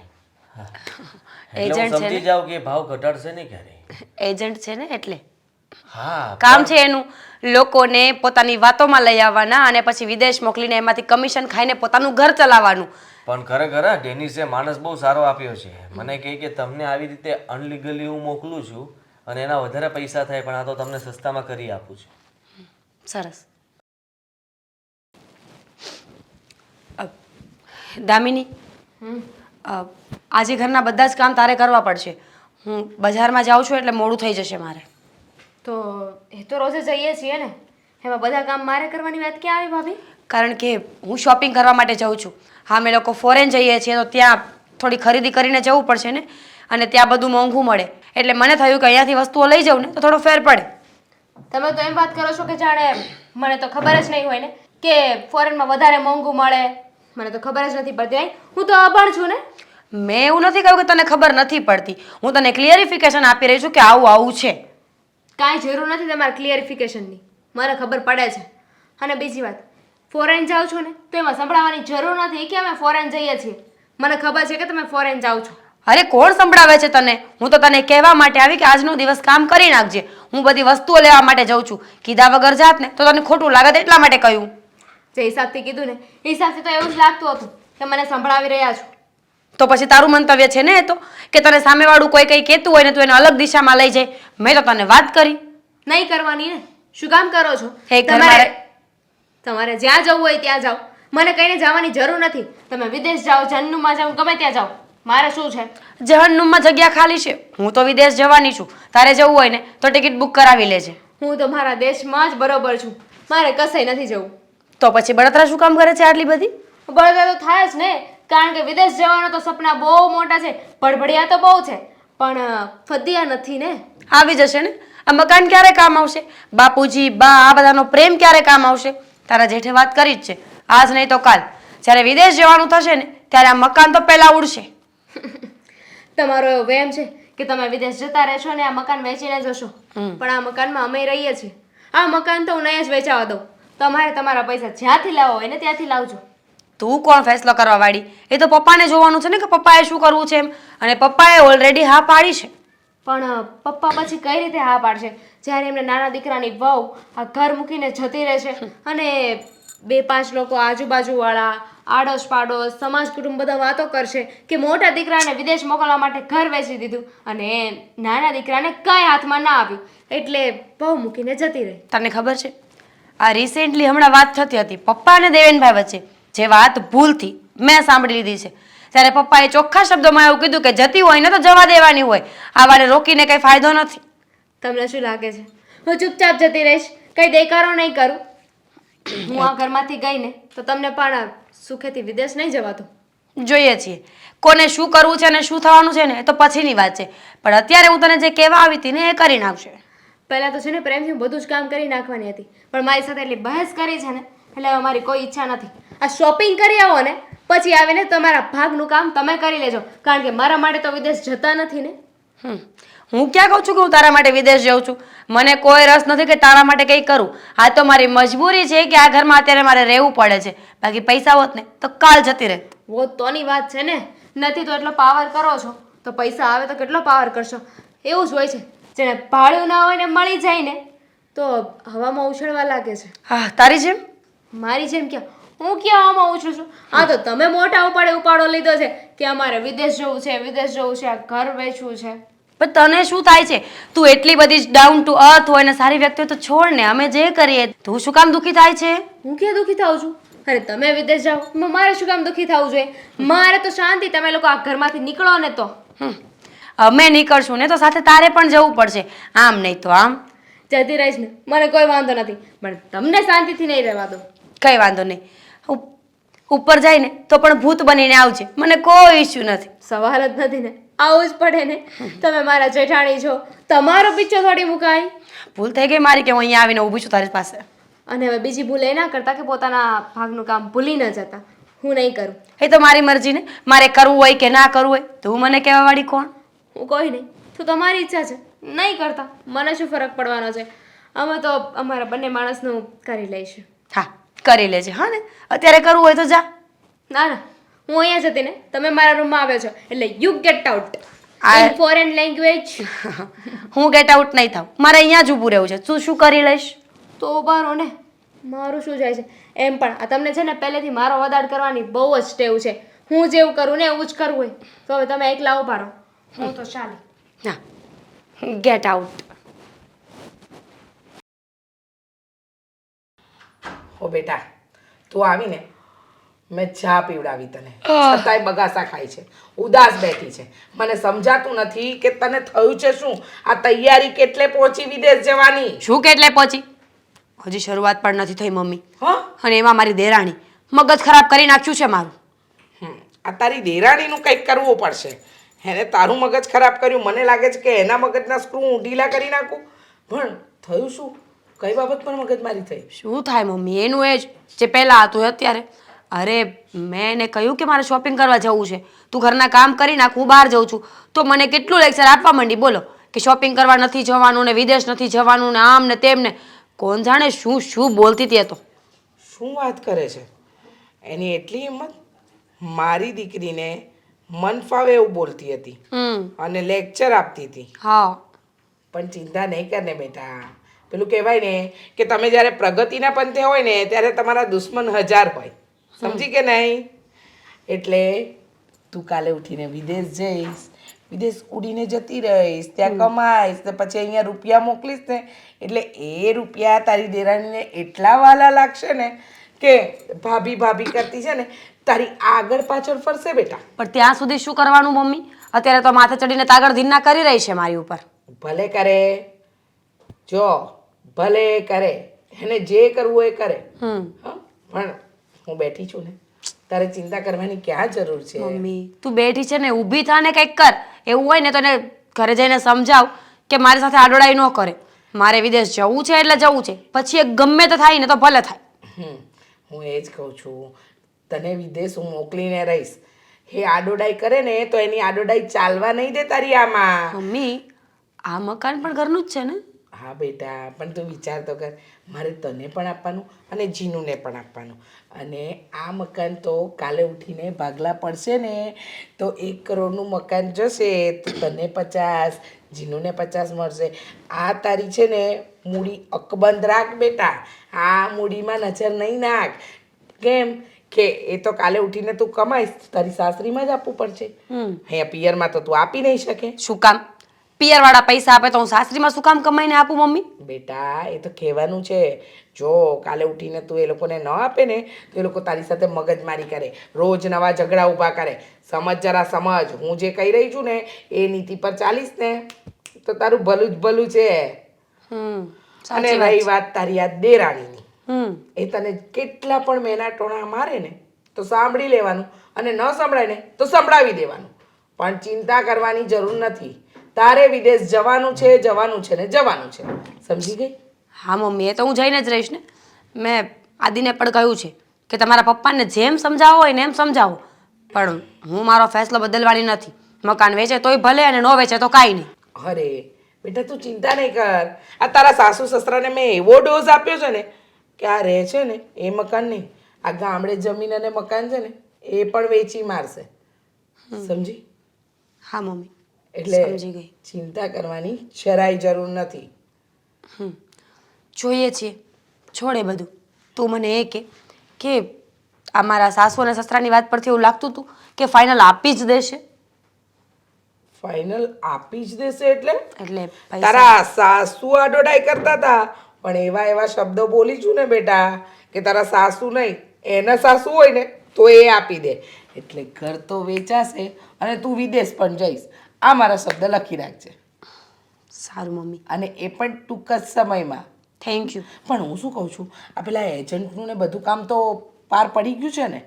એટલે હું સમજી જાઉં કે ભાવ ઘટાડશે નહીં ક્યારે. એજન્ટ છે ને એટલે હા, કામ છે એનું લોકોને પોતાની વાતોમાં લઈ આવવાના અને પછી વિદેશ મોકલીને એમાંથી કમિશન ખાઈને પોતાનું ઘર ચલાવવાનું. પણ ખરેખર ડેનિસે માણસ બહુ સારો આપ્યો છે. મને કહે કે તમને આવી રીતે અનલીગલી હું મોકલું છું અને એના વધારે પૈસા થાય પણ આ તો તમને સસ્તામાં કરી આપું છું. સરસ. દામિની, આજે ઘરના બધા જ કામ તારે કરવા પડશે. હું બજારમાં જાઉં છું એટલે મોડું થઈ જશે મારે. તો એ તો રોજે જઈએ છીએ ને, એમાં બધા કામ મારે કરવાની વાત ક્યાં આવી ભાભી? કારણ કે હું શોપિંગ કરવા માટે જાઉં છું. હા, અમે લોકો ફોરેન જઈએ છીએ તો ત્યાં થોડી ખરીદી કરીને જવું પડશે ને અને ત્યાં બધું મોંઘું મળે. એટલે મને થયું કે અહીંયાથી વસ્તુઓ લઈ જાઉં ને તો થોડો ફેર પડે. તમે તો એમ વાત કરો છો કે જાણે મને તો ખબર જ નહીં હોય ને કે ફોરેનમાં વધારે મોંઘું મળે. મને તો ખબર જ નથી પડતી. હું તો અભણ છું ને. મેં એવું નથી કહ્યું કે તને ખબર નથી પડતી. હું તને ક્લિયરિફિકેશન આપી રહી છું કે આવું છે. કાંઈ જરૂર નથી તમારે ક્લિયરિફિકેશનની, મને ખબર પડે છે. અને બીજી વાત, ફોરેન જાઓ છો ને તો એમાં સંભળાવવાની જરૂર નથી કે અમે ફોરેન જઈએ છીએ. મને ખબર છે કે તમે ફોરેન જાઓ છો. અરે કોણ સંભળાવે છે તને? હું તો તને કહેવા માટે આવી કે આજનો દિવસ કામ કરી નાખજે. હું બધી વસ્તુઓ લેવા માટે જાઉં છું. કીધા વગર જાત ને તો તને ખોટું લાગે એટલા માટે કહ્યું. જે હિસાબથી કીધું ને એ હિસાબથી તો એવું જ લાગતું હતું કે મને સંભળાવી રહ્યા છો. તો પછી તારું મંતવ્ય છે ને એ તો કે તને સામેવાળું કોઈ કંઈ કહેતું હોય ને તું એને અલગ દિશામાં લઈ જાય. મેં તો તને વાત કરી. નહીં કરવાની ને, શું કામ કરો છો? એ ઘરમાં તમારે જ્યાં જવું હોય ત્યાં જાઓ, મને કહીને જવાની જરૂર નથી. તમે વિદેશ જાઓ, જન્નુમાં જાઓ, ગમે ત્યાં જાઓ, મારે શું છે? જહન્નુમમાં જગ્યા ખાલી છે. હું તો વિદેશ જવાની છું. તારે જવું હોય ને તો ટિકિટ બુક કરાવી લેજે. હું તો મારા દેશમાં જ બરોબર છું, મારે કશે નથી જવું. તો પછી બળતરા શું કામ કરે છે આટલી બધી? બળતરા તો થાય જ ને, કારણ કે વિદેશ જવાના તો સપના બહુ મોટા છે, ભડભડિયા તો બહુ છે, પણ ફદિયા નથી ને. આવી જશે ને. આ મકાન ક્યારે કામ આવશે? બાપુજી, બા, આ બધાનો પ્રેમ ક્યારે કામ આવશે? તારા જેઠે વાત કરી જ છે, આજ નહીં તો કાલ. જ્યારે વિદેશ જવાનું થશે ને ત્યારે આ મકાન તો પહેલા ઉડશે. તમારો એવો વહેમ છે કે તમે વિદેશ જતા રહેશો ને આ મકાન વેચીને જશો, પણ આ મકાનમાં અમે રહીએ છીએ. આ મકાન તો હું નહીં જ વેચાવા દઉં. તમારે તમારા પૈસા જ્યાંથી લાવવા હોય ને ત્યાંથી લાવજો. તું કોણ ફેસલો કરવા વાળી? એ તો પપ્પાને જોવાનું છે ને કે પપ્પાએ શું કરવું છે એમ. અને પપ્પાએ ઓલરેડી હા પાડી છે. પણ પપ્પા પછી કઈ રીતે હા પાડશે જ્યારે એમને નાના દીકરાની વહુ આ ઘર મૂકીને જતી રહેશે અને 2-5 લોકો આજુબાજુવાળા આડોશ પાડોશ સમાજ કુટુંબ બધા વાતો કરશે કે મોટા દીકરાને વિદેશ મોકલવા માટે ઘર વેચી દીધું અને નાના દીકરાને કાંઈ હાથમાં ના આવ્યું એટલે બહુ મૂકીને જતી રહી. તને ખબર છે આ રિસેન્ટલી હમણાં વાત થતી હતી પપ્પા અને દેવેનભાઈ વચ્ચે, જે વાત ભૂલથી મેં સાંભળી લીધી છે. ત્યારે પપ્પાએ ચોખ્ખા શબ્દોમાં એવું કીધું કે જતી હોય ને તો જવા દેવાની હોય, આ વારે રોકીને કંઈ ફાયદો નથી. તમને શું લાગે છે હું ચૂપચાપ જતી રહીશ, કંઈ દેકારો નહીં કરું? હું આ ઘરમાંથી ગઈ ને તો તમને પણ સુખેથી વિદેશ નહીં જવાતું. જોઈએ છીએ કોને શું કરવું છે અને શું થવાનું છે ને એ તો પછીની વાત છે, પણ અત્યારે હું તને જે કહેવા આવી હતી ને એ કરી નાખશે. પહેલાં તો છે ને પ્રેમથી હું બધું જ કામ કરી નાખવાની હતી, પણ મારી સાથે એટલી બહેસ કરી છે ને એટલે હવે મારી કોઈ ઈચ્છા નથી. આ શોપિંગ કરી આવો ને પછી આવીને તમારા ભાગનું કામ તમે કરી લેજો, કારણ કે મારા માટે તો વિદેશ જતા નથી ને. હું ક્યાં કહું છું કે હું તારા માટે વિદેશ જાઉં છું? મને કોઈ રસ નથી કે તારા માટે કંઈ કરું. આ તો મારી મજબૂરી છે કે આ ઘરમાં અત્યારે મારે રહેવું પડે છે, બાકી પૈસા હોત ને તો કાલ જતી રહે. વો તોની વાત છે ને, નથી તો એટલો પાવર કરો છો તો પૈસા આવે તો કેટલો પાવર કરશો. એવું જ હોય છે, જેને ભાડું ના હોય ને મળી જાય ને તો હવામાં ઉછળવા લાગે છે. હા તારી જેમ. મારી જેમ ક્યાં? હું ક્યાં હવામાં ઉછળું છું? હા તો તમે મોટા ઉપાડો લીધો છે કે અમારે વિદેશ જવું છે, વિદેશ જવું છે, આ ઘર વેચવું છે. પણ તને શું થાય છે? તું એટલી બધી ડાઉન ટુ અર્થ હોય ને સારી વ્યક્તિ હોય તો છોડ ને, અમે જે કરીએ. તું શું કામ દુઃખી થાય છે? હું ક્યાં દુઃખી થાઉં છું? અરે તમે વિદેશ જાઓ એમાં મારે શું કામ દુઃખી થવું જોઈએ? મારે તો શાંતિ, તમે લોકો આ ઘરમાંથી નીકળો ને તો. અમે નીકળશું ને તો સાથે તારે પણ જવું પડશે, આમ નહીં તો આમ. જતી રહીશ ને મને કોઈ વાંધો નથી, પણ તમને શાંતિથી નહીં રહેવા દો. કંઈ વાંધો નહીં, ઉપર જાય ને તો પણ ભૂત બનીને આવજે, મને કોઈ ઇશ્યુ નથી. સવાલ જ નથી ને, આવું જ પડે ને. તમે મારા જેઠાણી છો, તમારો પીછો થોડી મુકાય. ભૂલ થઈ ગઈ મારી કે હું અહીંયા આવીને ઊભી છું તારી પાસે. અને હવે બીજી ભૂલ એ ના કરતા કે પોતાના ભાગનું કામ ભૂલી ન જતા. હું નહીં કરું. એ તો મારી મરજી ને, મારે કરવું હોય કે ના કરવું હોય તું મને કહેવા વાળી કોણ? હું કોઈ નહીં, તો તમારી ઈચ્છા છે નહીં કરતા, મને શું ફરક પડવાનો છે? અમે તો અમારા બંને માણસનું કરી લઈશું. હા કરી લેજે. હા ને અત્યારે કરવું હોય તો જા. ના ના, હું અહીંયા જ હતી ને, તમે મારા રૂમમાં આવ્યો છો એટલે યુ ગેટ આઉટ. આ- ઇન ફોરેન લેંગ્વેજ. હું ગેટ આઉટ નહીં થાવ, મારે અહીંયા જ ઊભું રહેવું છે. તું શું કરી લઈશ? તો ઊભા રહો ને, મારું શું જાય છે? એમ પણ આ તમને છે ને પહેલેથી મારો વદાડ કરવાની બહુ જ ટેવ છે. હું જેવું કરું ને એવું જ કરવું હોય તો હવે તમે એકલા ઊભા રહો, હું તો ચાલી. હા ગેટ આઉટ. ઓ બેટા, તું આવીને મેં ચા પીવડાવી તને, છતાંય બગાસા ખાય છે, ઉદાસ બેઠી છે. મને સમજાતું નથી કે તને થયું છે શું? આ તૈયારી કેટલે પહોંચી વિદેશ જવાની? શું કેટલે પહોંચી? હજી શરૂઆત પણ નથી થઈ મમ્મી. હા, અને એમાં મારી દેરાણી મગજ ખરાબ કરી નાખ્યું છે મારું. આ તારી દેરાણીનું કંઈક કરવું પડશે. એને તારું મગજ ખરાબ કર્યું, મને લાગે છે કે એના મગજના સ્ક્રૂ હું ઢીલા કરી નાખું. પણ થયું શું? કઈ બાબત પર મગજમારી થઈ? શું થાય મમ્મી, એનું એ જ જે પહેલાં હતું એ અત્યારે. અરે મેં એને કહ્યું કે મારે શોપિંગ કરવા જવું છે, તું ઘરના કામ કરી નાખ, હું બહાર જઉં છું. તો મને કેટલું લેક્ચર આપવા માંડી બોલો કે શોપિંગ કરવા નથી જવાનું ને વિદેશ નથી જવાનું ને આમ ને તેમ ને. કોણ જાણે શું શું બોલતી હતી એ તો. શું વાત કરે છે? એની એટલી હિંમત? મારી દીકરીને મન ફાવે એવું બોલતી હતી અને લેક્ચર આપતી હતી. હા પણ ચિંતા નહીં કર ને બેટા. પેલું કહેવાય ને કે તમે જ્યારે પ્રગતિના પંથે હોય ને ત્યારે તમારા દુશ્મન 1000 હોય, સમજી કે નહીં? એટલે તું કાલે ઉઠીને વિદેશ જઈશ, વિદેશ ઉડીને જતી રહીશ, ત્યાં કમાઈશ ને પછી અહીંયા રૂપિયા મોકલીશ ને એટલે એ રૂપિયા તારી દેરાણીને એટલા વાલા લાગશે ને કે ભાભી ભાભી કરતી છે ને તારી આગળ પાછળ ફરશે બેટા. પણ ત્યાં સુધી શું કરવાનું મમ્મી? અત્યારે તો માથે ચડીને તાગડ ધીના કરી રહી છે મારી ઉપર. ભલે કરે, જો ભલે કરે, એને જે કરવું એ કરે. હા, પણ હું બેઠી છું ને, તારે ચિંતા કરવાની ક્યાં જરૂર છે? મમ્મી તું બેઠી છે ને, ઊભી થા ને કંઈક કર. એવું હોય ને તો એને ઘરે જઈને સમજાવ કે મારી સાથે આડોડાઈ ન કરે. મારે વિદેશ જવું છે એટલે જવું છે, પછી એ ગમે તે થાય ને તો ભલે થાય. હું એ જ કહું છું, તને વિદેશ હું મોકલીને રહીશ. એ આડોડાઈ કરે ને તો એની આડોડાઈ ચાલવા નહીં દે તારી આમાં. મમ્મી આ મકાન પણ ઘરનું જ છે ને? હા બેટા પણ તું વિચાર તો કર મારે તને પણ આપવાનું અને જીનુને પણ આપવાનું અને આ મકાન તો કાલે ઉઠીને ભાગલા પડશે ને તો 1 કરોડનું મકાન જશે તો તને 50 જીનુને 50 મળશે. આ તારી છે ને મૂડી અકબંધ રાખ બેટા. આ મૂડીમાં નજર નહીં નાખ. કેમ કે એ તો કાલે ઉઠીને તું કમાઈશ તારી સાસરીમાં જ આપવું પડશે. અહીંયા પિયરમાં તો તું આપી નહીં શકે. શું કામ પિયરવાળા પૈસા આપે તો હું સાસરીમાં શું કામ કમાઈને આપું મમ્મી? બેટા એ તો કહેવાનું છે. જો કાલે ઉઠીને તું એ લોકોને ન આપે ને તો એ લોકો તારી સાથે મગજમારી કરે, રોજ નવા ઝઘડા ઊભા કરે. સમજ જરા સમજ. હું જે કહી રહી છું ને એ નીતિ પર ચાલીશ ને તો તારું ભલું જ ભલું છે. અને રહી વાત તારી આ દેરાણીની, એ તને કેટલા પણ મેના ટોણા મારે ને તો સાંભળી લેવાનું અને ન સંભળાય ને તો સંભળાવી દેવાનું. પણ ચિંતા કરવાની જરૂર નથી. તારે વિદેશ જવાનું છે ને જવાનું છે. સમજી ગઈ? હા મમ્મી, એ તો હું જઈને જ રહીશ ને. મેં આદિને પણ કહ્યું છે કે તમારા પપ્પાને જેમ સમજાવો હોય ને એમ સમજાવો, પણ હું મારો ફેસલો બદલવાની નથી. મકાન વેચે તોય ભલે અને ન વેચે તો કાંઈ નહીં. અરે બેટા તું ચિંતા નહીં કર. આ તારા સાસુ સસરાને મેં એવો ડોઝ આપ્યો છે ને કે આ રહે છે ને એ મકાન નહીં, આ ગામડે જમીન અને મકાન છે ને એ પણ વેચી મારશે. સમજી? હા મમ્મી, એટલે સમજી ગઈ. ચિંતા કરવાની જરાય જરૂર નથી. જોઈએ છીએ, છોડે બધું. તું મને એ કે આ મારા સાસુ અને સસરાની વાત પરથી એવું લાગતું હતું કે ફાઇનલ આપી જ દેશે. ફાઇનલ આપી જ દેશે એટલે એટલે પૈસા તારા સાસુ આડોડાઈ કરતા હતા પણ એવા શબ્દો બોલી છું ને બેટા કે તારા સાસુ નહીં એના સાસુ હોય ને તો એ આપી દે. એટલે ઘર તો વેચાશે અને તું વિદેશ પણ જઈશ. આ મારા શબ્દ લખી રાખજે. સારું મમ્મી, અને એ પણ ટૂંક જ સમયમાં. Thank you. પણ હું શું કહું છું, આ પેલા એજન્ટનું ને બધું કામ તો પાર પડી ગયું છે ને?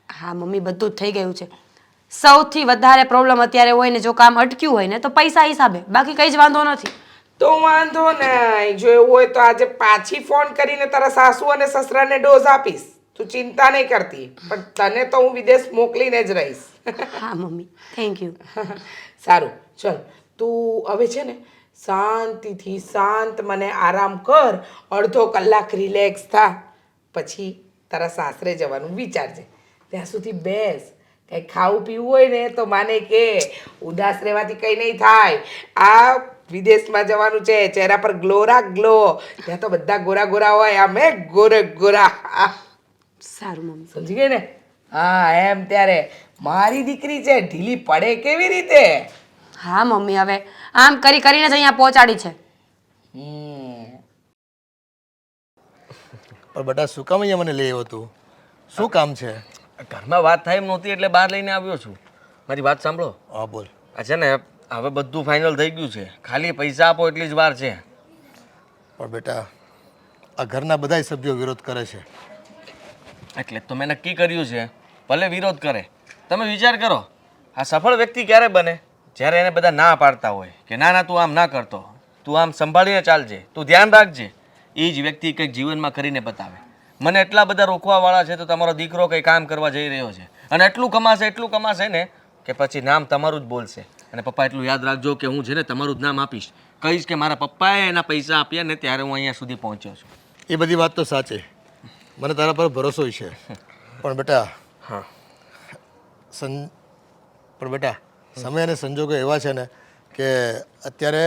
હા મમ્મી, બધું જ થઈ ગયું છે. સૌથી વધારે પ્રોબ્લેમ અત્યારે હોય ને જો કામ અટક્યું હોય ને તો પૈસા હિસાબે, બાકી કંઈ જ વાંધો નથી. તો વાંધો નહીં. જો એવું હોય તો આજે પાછી ફોન કરીને તારા સાસુ અને સસરાને ડોઝ આપીશ. તું ચિંતા નહીં કરતી. પણ તને તો હું વિદેશ મોકલીને જ રહીશ. હા મમ્મી, થેન્ક યુ. સારું ચલ તું હવે છે ને શાંતિથી શાંત મને આરામ કર. અડધો કલાક રિલેક્સ થા. પછી તારા સાસરે જવાનું વિચારજે. ત્યાં સુધી બેસ. કંઈ ખાવું પીવું હોય ને તો માને કે ઉદાસ રહેવાથી કંઈ નહીં થાય. આ વિદેશમાં જવાનું છે. ચહેરા પર ગ્લો રાખ, ગ્લો. ત્યાં તો બધા ગોરા ગોરા હોય, આમે ગોરે ગોરા. સારું મમ્મી. સમજી ગઈ ને? હા એમ ત્યારે મારી દીકરી છે ઢીલી પડે કેવી રીતે? હા મમ્મી, હવે આમ કરીને જ અહીંયા પહોંચાડી છે. પણ બેટા શું કામ અહીંયા મને લઈ આવ્યો તું? શું કામ છે? ઘરમાં વાત થાય એમ નહોતી એટલે બહાર લઈને આવ્યો છું. મારી વાત સાંભળો. હા બોલ. આ છે ને હવે બધું ફાઇનલ થઈ ગયું છે, ખાલી પૈસા આપો એટલી જ વાર છે. પણ બેટા આ ઘરના બધાય સભ્યો વિરોધ કરે છે. એટલે તો મેં નક્કી કર્યું છે ભલે વિરોધ કરે. તમે વિચાર કરો, આ સફળ વ્યક્તિ ક્યારે બને? જ્યારે એને બધા ના પાડતા હોય કે ના ના તું આમ ના કરતો, તું આમ સંભાળીને ચાલજે, તું ધ્યાન રાખજે. એ જ વ્યક્તિ કંઈક જીવનમાં કરીને બતાવે. મને એટલા બધા રોકવાવાળા છે તો તમારો દીકરો કંઈ કામ કરવા જઈ રહ્યો છે અને એટલું કમાશે ને કે પછી નામ તમારું જ બોલશે. અને પપ્પા એટલું યાદ રાખજો કે હું છે ને તમારું જ નામ આપીશ. કહીશ કે મારા પપ્પાએ એના પૈસા આપ્યા ને ત્યારે હું અહીંયા સુધી પહોંચ્યો છું. એ બધી વાત તો સાચી, મને તારા પર ભરોસો છે. પણ બેટા હા પણ બેટા સમય અને સંજોગો એવા છે ને કે અત્યારે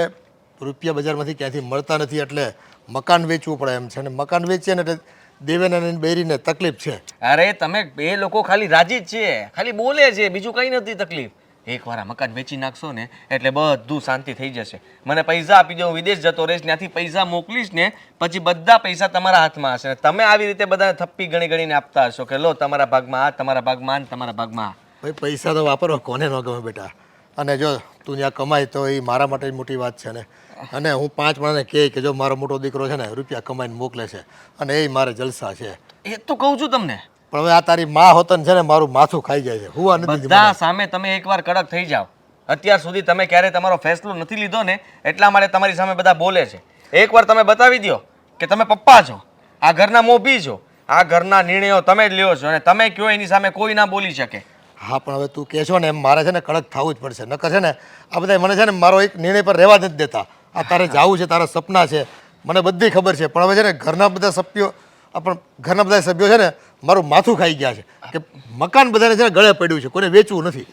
રૂપિયા બજારમાંથી ક્યાંથી મળતા નથી એટલે મકાન વેચવું પડે એમ છે. અને મકાન વેચીએ ને એટલે દેવેન અને બૈરીને તકલીફ છે. અરે તમે બે લોકો ખાલી રાજી જ છે, ખાલી બોલે છે, બીજું કંઈ નથી તકલીફ. એકવાર આ મકાન વેચી નાખશો ને એટલે બધું શાંતિ થઈ જશે. મને પૈસા આપી દો, હું વિદેશ જતો રહીશ, ત્યાંથી પૈસા મોકલીશ ને પછી બધા પૈસા તમારા હાથમાં હશે. તમે આવી રીતે બધાને થપ્પી ગણીને આપતા હશો કે લો તમારા ભાગમાં આ, તમારા ભાગમાં આ, તમારા ભાગમાં આ. ભાઈ પૈસા તો વાપરવા કોને ન ગમે બેટા. અને જો તું ત્યાં કમાય તો એ મારા માટે મોટી વાત છે ને. અને હું 5 માણસને કહે કે જો મારો મોટો દીકરો છે ને રૂપિયા કમાઈને મોકલે છે અને એ મારે જલસા છે. એ તો કહું છું તમને. પણ હવે આ તારી માં હોતન છે ને મારું માથું ખાઈ જાય છે. હું આ નથી બધા સામે તમે એકવાર કડક થઈ જાઓ. અત્યાર સુધી તમે ક્યારે તમારો ફેસલો નથી લીધો ને એટલા માટે તમારી સામે બધા બોલે છે. એકવાર તમે બતાવી દો કે તમે પપ્પા છો, આ ઘરના મોભી છો, આ ઘરના નિર્ણયો તમે જ લ્યો છો અને તમે કયો એની સામે કોઈ ના બોલી શકે. હા પણ હવે તું કહે છો ને એમ મારે છે ને કડક થવું જ પડશે. નકર છે ને આ બધા મને છે ને મારો એક નિર્ણય પર રહેવા નથી દેતા. આ તારે જાવું છે, તારા સપના છે, મને બધી ખબર છે, પણ હવે છે ને ઘરના બધા સભ્યો છે ને મારું માથું ખાઈ ગયા છે કે મકાન બધાને છે ને ગળે પડ્યું છે, કોઈને વેચવું નથી.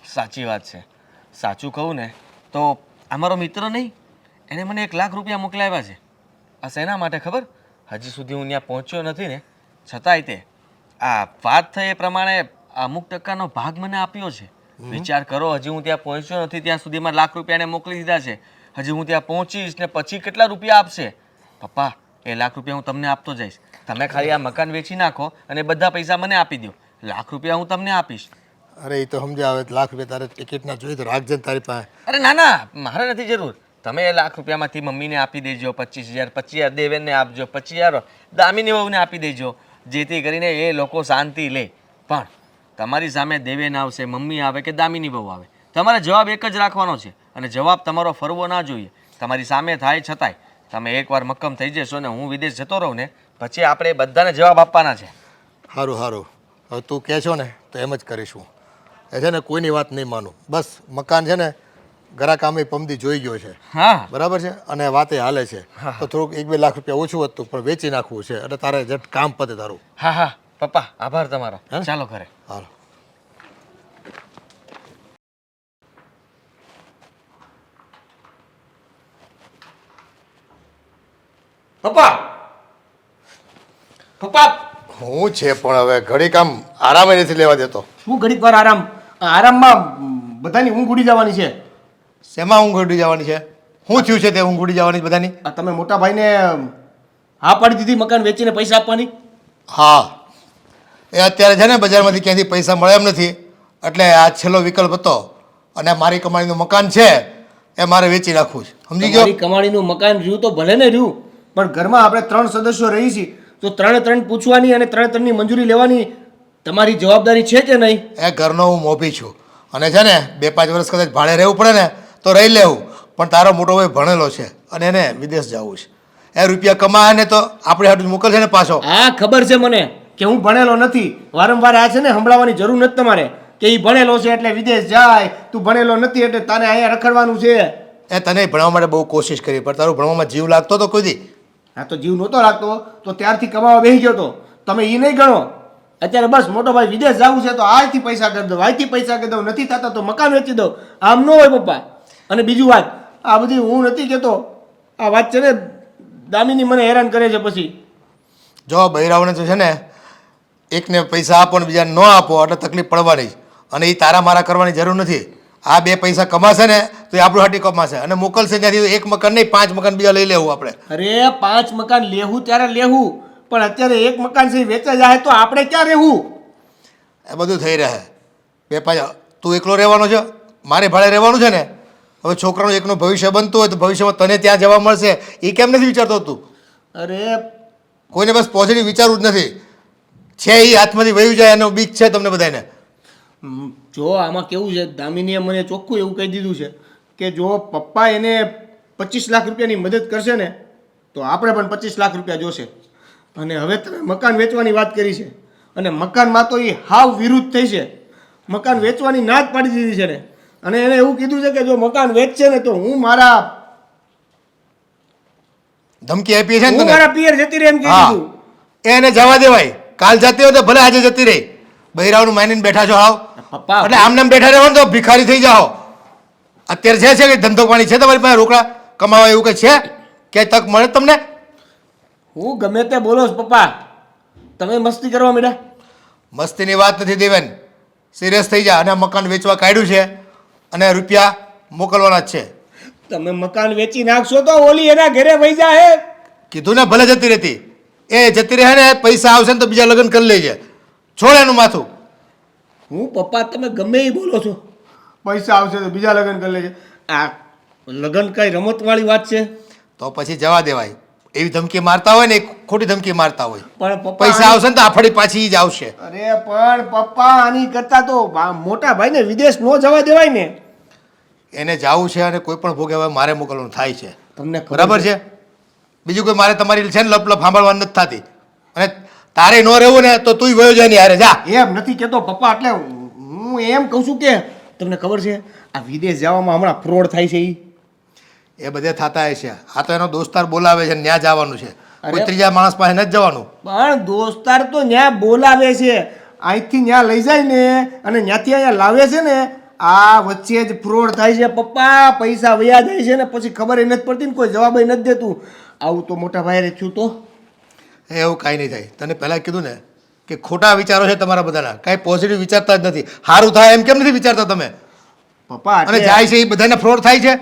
સાચી વાત છે. સાચું કહું ને તો આ મારો મિત્ર નહીં, એને મને 1 લાખ રૂપિયા મોકલાવ્યા છે. આ શેના માટે ખબર? હજી સુધી હું ત્યાં પહોંચ્યો નથી ને, છતાંય તે આ વાત થઈ એ પ્રમાણે અમુક ટકાનો ભાગ મને આપ્યો છે. વિચાર કરો, હજી હું ત્યાં પહોંચ્યો નથી ત્યાં સુધીમાં 1 લાખ રૂપિયા એને મોકલી દીધા છે. હજી હું ત્યાં પહોંચીશ ને પછી કેટલા રૂપિયા આપશે? પપ્પા, એ 1 લાખ રૂપિયા હું તમને આપતો જઈશ. તમે ખાલી આ મકાન વેચી નાખો અને બધા પૈસા મને આપી દો. 1 લાખ રૂપિયા હું તમને આપીશ. અરે એ તો સમજ્યા, હવે 1 લાખ રૂપિયા તારે ટિકિટના જોઈએ તો રાખજે ને તારી પાસે. અરે ના ના, મારે નથી જરૂર. તમે એ 1 લાખ રૂપિયામાંથી મમ્મીને આપી દેજો, 25,000 25,000 દેવેનને આપજો, 25,000 દામિની વહુને આપી દેજો, જેથી કરીને એ લોકો શાંતિ લે. પણ તમારી સામે દેવેન આવશે, મમ્મી આવે કે દામિની વહુ આવે, તમારે જવાબ એક જ રાખવાનો છે અને જવાબ તમારો ફરવો ના જોઈએ. તમારી સામે થાય છતાંય તમે એકવાર મક્કમ થઈ જશો ને હું વિદેશ જતો રહું ને પછી આપણે બધાને જવાબ આપવાના છે. સારું સારું, હવે તું કહે છો ને તો એમ જ કરીશું. એ છે ને કોઈની વાત નહીં માનું, બસ મકાન છે ને ઘરા કામે પમદી જોઈ ગયો છે, હા બરાબર છે, અને વાતે હાલે છે તો થોડુંક 1-2 લાખ રૂપિયા ઓછું હતું પણ વેચી નાખવું છે એટલે તારે જટ કામ પતે તારું. હા હા પપ્પા, આભાર તમારો. ચાલો ઘરે. હાલો. પપ્પા પપ્પા હું છે પણ હવે ઘડી કામ આરામે નથી લેવા દેતો. શું ઘડીક વાર આરામમાં બધાની ઊંઘ ઉડી જવાની છે. શેમાં ઊંઘ ઉડી જવાની છે? શું થયું છે તે ઊંઘ ઉડી જવાની બધાની? આ તમે મોટા ભાઈને હા પાડી દીધી મકાન વેચીને પૈસા આપવાની? હા, એ અત્યારે છે ને બજારમાંથી ક્યાંથી પૈસા મળે એમ નથી એટલે આ છેલ્લો વિકલ્પ હતો અને મારી કમાણીનું મકાન છે એ મારે વેચી નાખવું છે. સમજી ગયો? તમારી કમાણીનું મકાન રહ્યું તો ભલે ને રહ્યું, પણ ઘરમાં આપણે 3 સદસ્યો રહી છીએ તો 3 પૂછવાની અને 3ની મંજૂરી લેવાની તમારી જવાબદારી છે કે નહીં? એ ઘરનો હું મોભી છું અને છે ને 2-5 વર્ષ કદાચ ભાડે રહેવું પડે ને તો રહી લેવું, પણ તારો મોટો ભાઈ ભણેલો છે અને એને વિદેશ જવું છે. એ રૂપિયા કમાય ને તો આપણે હાટું મોકલશે ને પાછો. હા ખબર છે મને કે હું ભણેલો નથી, વારંવાર આ છે ને સંભળાવવાની જરૂર નથી તમારે કે એ ભણેલો છે એટલે વિદેશ જાય, તું ભણેલો નથી એટલે તને અહીંયા રખડવાનું છે. એ તને ભણવા માટે બહુ કોશિશ કરી પણ તારું ભણવામાં જીવ લાગતો તો કોઈ દી? હા તો જીવ નહોતો લાગતો તો ત્યારથી કમાવા બેસી ગયો તો. તમે એ નહીં ગણો, અત્યારે બસ મોટો ભાઈ વિદેશ જવું છે તો આજથી પૈસા કરી દઉં, આજથી પૈસા કરી દઉં, નથી થતા તો મકાન વેચી દઉં. આમ ન હોય પપ્પા. અને બીજું વાત, આ બધી હું નથી કહેતો, આ વાત છે ને દામિની મને હેરાન કરે છે. પછી જો બૈરાઓને તો છે ને એકને પૈસા આપો ને બીજાને ન આપો એટલે તકલીફ પડવાની જ, અને એ તારા મારા કરવાની જરૂર નથી. આ 2 પૈસા કમાશે ને તો એ આપણું હાટી કમાશે અને મોકલશે ત્યાંથી 1 મકાન નહીં 5 મકાન બીજા લઈ લેવું આપણે. અરે 5 મકાન લેવું ત્યારે લેવું, પણ અત્યારે 1 મકાન છે વેચા જાય તો આપણે ક્યાં રહેવું? એ બધું થઈ રહે. 2-5 તું એકલો રહેવાનો છે, મારે ભાડે રહેવાનું છે ને. હવે છોકરાનું એકનું ભવિષ્ય બનતું હોય તો ભવિષ્યમાં તને ત્યાં જવા મળશે એ કેમ નથી વિચારતો તું? અરે કોઈને બસ પોઝિટિવ વિચારવું જ નથી. છે એ હાથમાંથી વહી જાય એનો બીક છે તમને બધાને. જો આમાં કેવું છે, દામિનીએ મને ચોખ્ખું એવું કહી દીધું છે કે જો પપ્પા એને 25 લાખ રૂપિયાની મદદ કરશે ને તો આપણે પણ 25 લાખ રૂપિયા જોશે. અને હવે તમે મકાન વેચવાની વાત કરી છે અને મકાનમાં તો એ હાવ વિરુદ્ધ થઈ છે, મકાન વેચવાની ના જ પાડી દીધી છે ને. અને એને એવું કીધું છે કે જો મકાન વેચશે ને તો હું મારા ધમકી આપી છે ને હું તને? મારા પિયર જતી રહે એમ કહી હા, દીધું. એને જવા દેવાય. કાલ જતી હોય તો ભલે આજે જતી રહી. બૈરાઓનું માનીને બેઠા છો હાવ. પપ્પા એટલે આમને આમ બેઠા રહેવાનું તો ભિખારી થઈ જાઓ. અત્યારે છે કે ધંધો પાણી છે તમારી પાસે રોકડા કમાવા એવું કે છે? ક્યાંય તક મળે તમને? હું ગમે તે બોલો છો પપ્પા, તમે મસ્તી કરવા માંડ્યા. મસ્તીની વાત નથી દેવેન, સિરિયસ થઈ જા. અને આ મકાન વેચવા કાઢ્યું છે અને રૂપિયા મોકલવાના જ છે. તમે મકાન વેચી નાખશો તો ઓલી એના ઘરે વહી જાય. કીધું ને ભલે જતી રહેતી, એ જતી રહે ને પૈસા આવશે ને તો બીજા લગ્ન કરી લેજે. છોડ એનું માથું. હું પપ્પા તમે ગમે એ બોલો છો, પૈસા આવશે તો બીજા લગ્ન કરી લેજે. આ લગ્ન કઈ રમતવાળી વાત છે? તો પછી જવા દેવાય. એવી ધમકી મારતા હોય ને એ ખોટી ધમકી મારતા હોય. પણ પપ્પા પૈસા આવશે ને તો આફડી પાછી ઈ જ આવશે. અરે પણ પપ્પા આની કરતા તો મોટા ભાઈને વિદેશ ન જવા દેવાય ને. એને જાવું છે અને કોઈ પણ ભોગે હવે મારે મોકલવાનું થાય છે. તમને બરાબર છે? બીજું કોઈ મારે તમારી છે ને લપ સાંભળવાની નથી થતી. અને તારે ન રહેવું ને તો તું વયો જાય ને યારે જા. એમ નથી કેતો પપ્પા, એટલે હું એમ કહું છું કે તમને ખબર છે આ વિદેશ જવામાં હમણાં ફ્રોડ થાય છે. એ બધે થતા છે. આ તો એનો દોસ્તાર બોલાવે છે, ત્યાં જવાનું છે, કોઈ ત્રીજા માણસ પાસે નથી જવાનું. પણ દોસ્તાર તો ન્યા બોલાવે છે, અહીંથી ન્યા લઈ જાય ને અને ત્યાંથી અહીંયા લાવે છે ને, આ વચ્ચે જ ફ્રોડ થાય છે પપ્પા. પૈસા વયા જાય છે ને પછી ખબર નથી પડતી ને કોઈ જવાબ નથી દેતું. આવું તો મોટા ભાઈ થયું તો. એવું કાંઈ નહીં થાય. તને પહેલાં કીધું ને કે ખોટા વિચારો છે તમારા બધાના, કાંઈ પોઝિટિવ વિચારતા જ નથી. સારું થાય એમ કેમ નથી વિચારતા તમે? પપ્પા અને જાય છે એ બધાને ફ્રોડ થાય છે.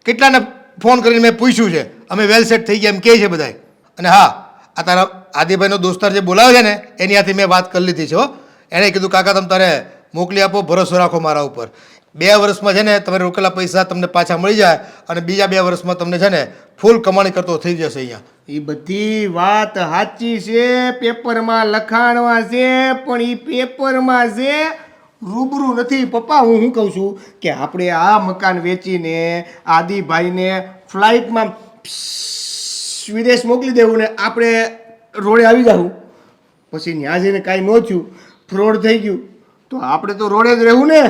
કેટલાને ફોન કરીને મેં પૂછ્યું છે, અમે વેલ સેટ થઈ ગયા એમ કહે છે બધાય. અને હા, આ તારા આદિભાઈનો દોસ્તાર જે બોલાવે છે ને એની હાથે મેં વાત કરી લીધી છે હો. એણે કીધું કાકા તમે તારે મોકલી આપો, ભરોસો રાખો મારા ઉપર. 2 વર્ષમાં છે ને તમારે રોકેલા પૈસા તમને પાછા મળી જાય અને બીજા 2 વર્ષમાં તમને છે ને ફૂલ કમાણી કરતો થઈ જશે અહીંયા. એ બધી વાત સાચી છે, પેપરમાં લખાણવા છે, પણ એ પેપરમાં છે, રૂબરૂ નથી. પપ્પા હું શું કહું છું કે આપણે આ મકાન વેચીને આદિભાઈને ફ્લાઇટમાં વિદેશ મોકલી દેવું ને આપણે રોડે આવી જવું. પછી ત્યાં જઈને કાંઈ ન થયું, ફ્રોડ થઈ ગયું તો આપણે તો રોડે જ રહેવું ને.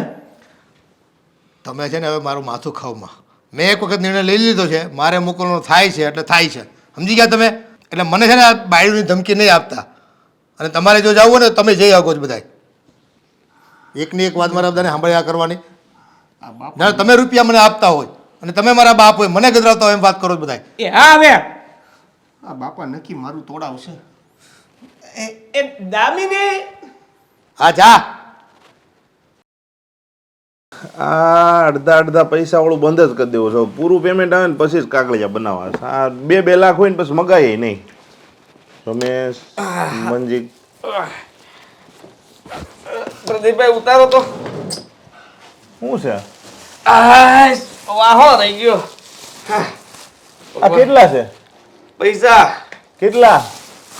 તમે છે ને હવે મારું માથું ખાવમાં. મેં એક વખત નિર્ણય લઈ લીધો છે, મારે મોકલવાનો થાય છે એટલે થાય છે, સમજી ગયા તમે? એટલે મને છે ને આ બાયડીની ધમકી નહીં આપતા. અને તમારે જો જવું હોય ને તમે જઈ આવો જ બધાય. એકની એક વાત મારા બધાને સાંભળ્યા કરવાની. ના તમે રૂપિયા મને આપતા હોય અને તમે મારા બાપ હોય, મને ગજરાવતા હોય એમ વાત કરો જ બધાય. એ હા હવે આ બાપા નક્કી મારું તોડાવશે. એ દામિની હા જા. આ અડધા પૈસા વાળું બંધ જ કરી દેવું છે. પૂરું પેમેન્ટ આવે ને પછી જ કાગળિયા બનાવવા. આ 2 લાખ હોય ને પછી મગાય નહીં. રમેશ, મંજી, પ્રદીપભાઈ ઉતારો તો. શું છે વાહો થઈ ગયો. આ કેટલા છે પૈસા કેટલા?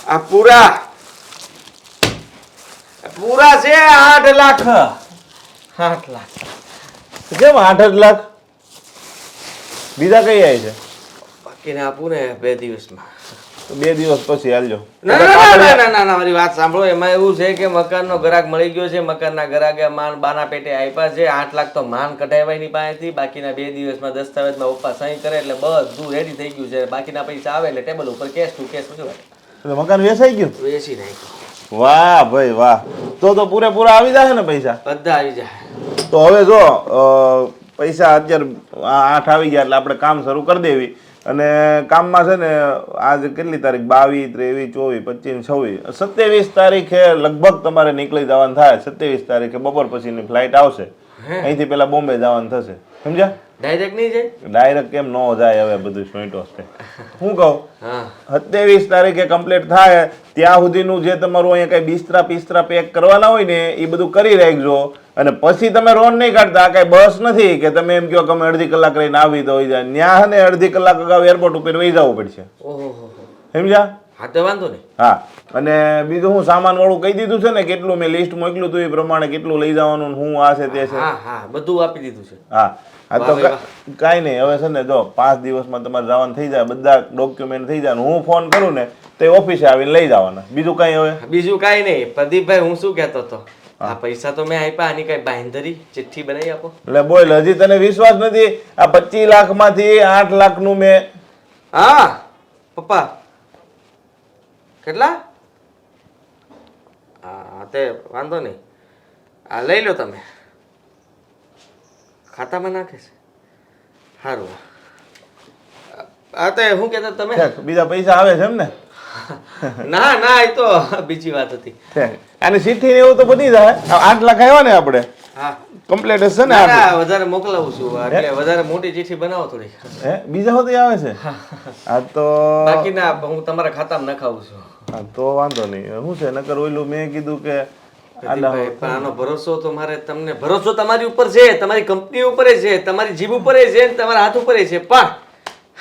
આ પૂરા છે 8 લાખ. 8 લાખ. કેમ 8 લાખ? બીજા કઈ આવી છે? બાકીને આપું ને 2 દિવસમાં. તો 2 દિવસ પછી હાલજો. ના મારી વાત સાંભળો. એમાં એવું છે કે મકાનનો ગ્રાહક મળી ગયો છે. મકાનના ગ્રાહકે માન બાના પેટે આપ્યા છે. 8 લાખ તો માન કઢાવ્યા ની પાસેથી. બાકીના 2 દિવસમાં દસ્તાવેજમાં પપ્પા સહી કરે એટલે બધું રેડી થઈ ગયું છે. બાકીના પૈસા આવે એટલે ટેબલ ઉપર કેશ ટુ કેશ એટલે મકાન વેચાઈ ગયું? વેચી નાખ્યું. વાહ ભાઈ વાહ. તો પૂરેપૂરા આવી જશે ને પૈસા? બધા આવી જાય. તો હવે જો પૈસા અત્યારે 8 આવી ગયા એટલે આપણે કામ શરૂ કરી દેવી. અને કામમાં છે ને આજે કેટલી તારીખ? 22, 23, 24, 25, 26, 27 તારીખે લગભગ તમારે નીકળી જવાનું થાય. 27 તારીખે બપોર પછીની ફ્લાઇટ આવશે. અહીંથી પેલા બોમ્બે જવાનું થશે, સમજ્યા? ડાયરેક્ટ નહીં જાય? ડાયરેક્ટ કેમ ન જાય? હવે બધું સોઈટો છે. હું કહું, હા 27 તારીખે કમ્પ્લીટ થાય ત્યાં સુધીનું જે તમારું અહીંયા કઈ બિસ્તરા પેક કરવાના હોય ને એ બધું કરી રાખજો. અને પછી તમે રોન નહીં કાઢતા. કઈ બસ નથી કે તમે એમ કહો કે અમે અડધી કલાક રહીને આવી તો હોય જાય. ત્યાં ને અડધી કલાક અગાઉ એરપોર્ટ ઉપર વહી જવું પડશે, ઓહો. સમજ્યા? હા તો વાંધો નહીં. હા. અને બીજું હું સામાન વાળું કહી દીધું છે ને, કેટલું મેં લિસ્ટ મોકલ્યું હતું એ પ્રમાણે કેટલું લઈ જવાનું હું આ છે તે છે. હા બધું આપી દીધું છે. હા તો કાંઈ નહીં. હવે છે ને જો 5 દિવસમાં તમારે જવાનું થઈ જાય, બધા ડોક્યુમેન્ટ થઈ જાય. હું ફોન કરું ને તો ઓફિસે આવીને લઈ જવાના. બીજું કાંઈ? હવે બીજું કાંઈ નહીં. પ્રદીપભાઈ હું શું કહેતો હતો, આ પૈસા તો મેં આપ્યા, આની કઈ બાંહેધરી ચિઠ્ઠી બનાવી આપો. એટલે બોલ, હજી તને વિશ્વાસ નથી? આ 25 લાખમાંથી 8 લાખનું મેં. હા પપ્પા કેટલા? હા તે વાંધો નહીં. આ લઈ લો તમે, ખાતામાં નાખે છે. સારું. હા તે શું કહેતા તમે? બીજા પૈસા આવે છે એમ ને? ના એ તો બીજી વાત હતી. અને ચિઠ્ઠી ને એવું તો બની જાય. 8 લાખ આવ્યા ને આપણે? હા કમ્પ્લીટ હશે ને? ના વધારે મોકલાવું છું એટલે વધારે મોટી ચિઠ્ઠી બનાવો થોડી. બીજા હોતી આવે છે? હા તો બાકીના હું તમારા ખાતામાં નખાવું છું. હા તો વાંધો નહીં. શું છે નકર ઓલું મેં કીધું કે પ્રદીપભાઈ, પણ આનો ભરોસો તો મારે તમને ભરોસો તમારી ઉપર છે, તમારી કંપની ઉપર છે, તમારી જીભ ઉપર છે, તમારા હાથ ઉપર છે. પણ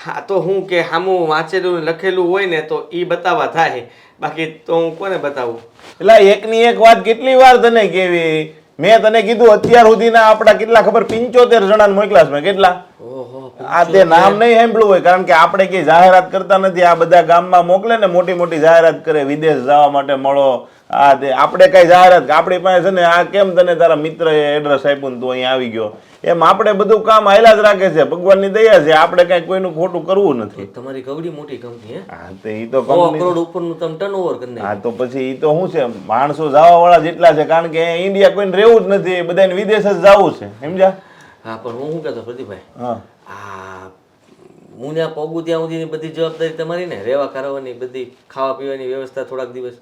હા તો હું કે સામું વાંચેલું લખેલું હોય ને તો એ બતાવવા થાય. બાકી તો હું કોને બતાવું? એટલે એકની એક વાત કેટલી વાર તને કેવી? મેં તને કીધું અત્યાર સુધીના આપણા કેટલા ખબર 75 જણાને મોકલ્યા છે મેં. કેટલા? ઓહો આ તે નામ નહીં સાંભળ્યું હોય, કારણ કે આપણે કઈ જાહેરાત કરતા નથી. આ બધા ગામમાં મોકલે ને, મોટી મોટી જાહેરાત કરે, વિદેશ જવા માટે મળો, આ તે આપણે કઈ જાહેરાત, આપણી પાસે છે ને આ કેમ તને તારા મિત્રએ એડ્રેસ આપ્યું ને તું અહીં આવી ગયો, એમ આપણે બધું કામ હાલ્યા જ રાખે છે. ભગવાનની દયા છે, આપણે કઈ કોઈનું ખોટું કરવું નથી. તમારી કવડી મોટી કંપની હે હા તો એ તો 100 કંપની, કરોડ ઉપરનું તમે ટર્નઓવર કરી નાખ્યું. હા તો પછી એ તો શું છે, માણસો જવા વાળા જેટલા છે, કારણ કે ઇન્ડિયા કોઈને રહેવું જ નથી, બધાને વિદેશ જ જવું છે, સમજ્યા? હા પણ હું શું કહેતો પ્રદીપભાઈ, હા આ હું ત્યાં પગું ત્યાં સુધીની બધી જવાબદારી તમારી ને, રહેવા કરવાની બધી, ખાવા પીવાની વ્યવસ્થા થોડાક દિવસ.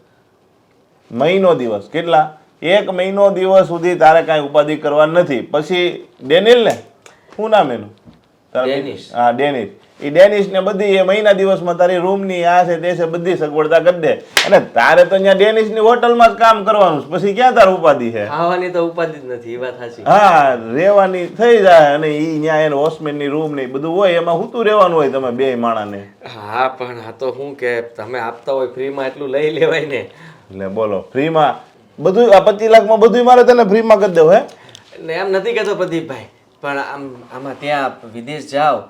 મહિનો દિવસ કેટલા, 1 મહિનો દિવસ સુધી તારે કાંઈ ઉપાધિ કરવા નથી. પછી ડેનિલ ને શું નામ એનું? ડેનિશ. હા ડેનિશ. એ ડેનિશ ને બધી એ મહિના દિવસમાં તારી રૂમની આ છે તે છે બધી સગવડતા કરી દે. અને તારે તો અહીંયા ડેનિશ ની હોટલમાં જ કામ કરવાનું છે. પછી ક્યાં તારે ઉપાધિ છે? ખાવાની તો ઉપાધિ જ નથી, એ વાત સાચી. હા રહેવાની થઈ જાય. અને એ ત્યાં એને વોચમેન ની રૂમ ને બધું હોય, એમાં હુંતું રહેવાનું હોય તમે બે માણાને. હા પણ આ તો શું કે તમે આપતા હોય ફ્રીમાં એટલું લઈ લેવાય ને. એટલે બોલો ફ્રીમાં બધું, આ 25 લાખમાં બધું મારે તને ફ્રીમાં કરી દેવું હે? એટલે એમ નથી કહેતો પ્રદીપભાઈ, પણ આમાં ત્યાં વિદેશ જાઓ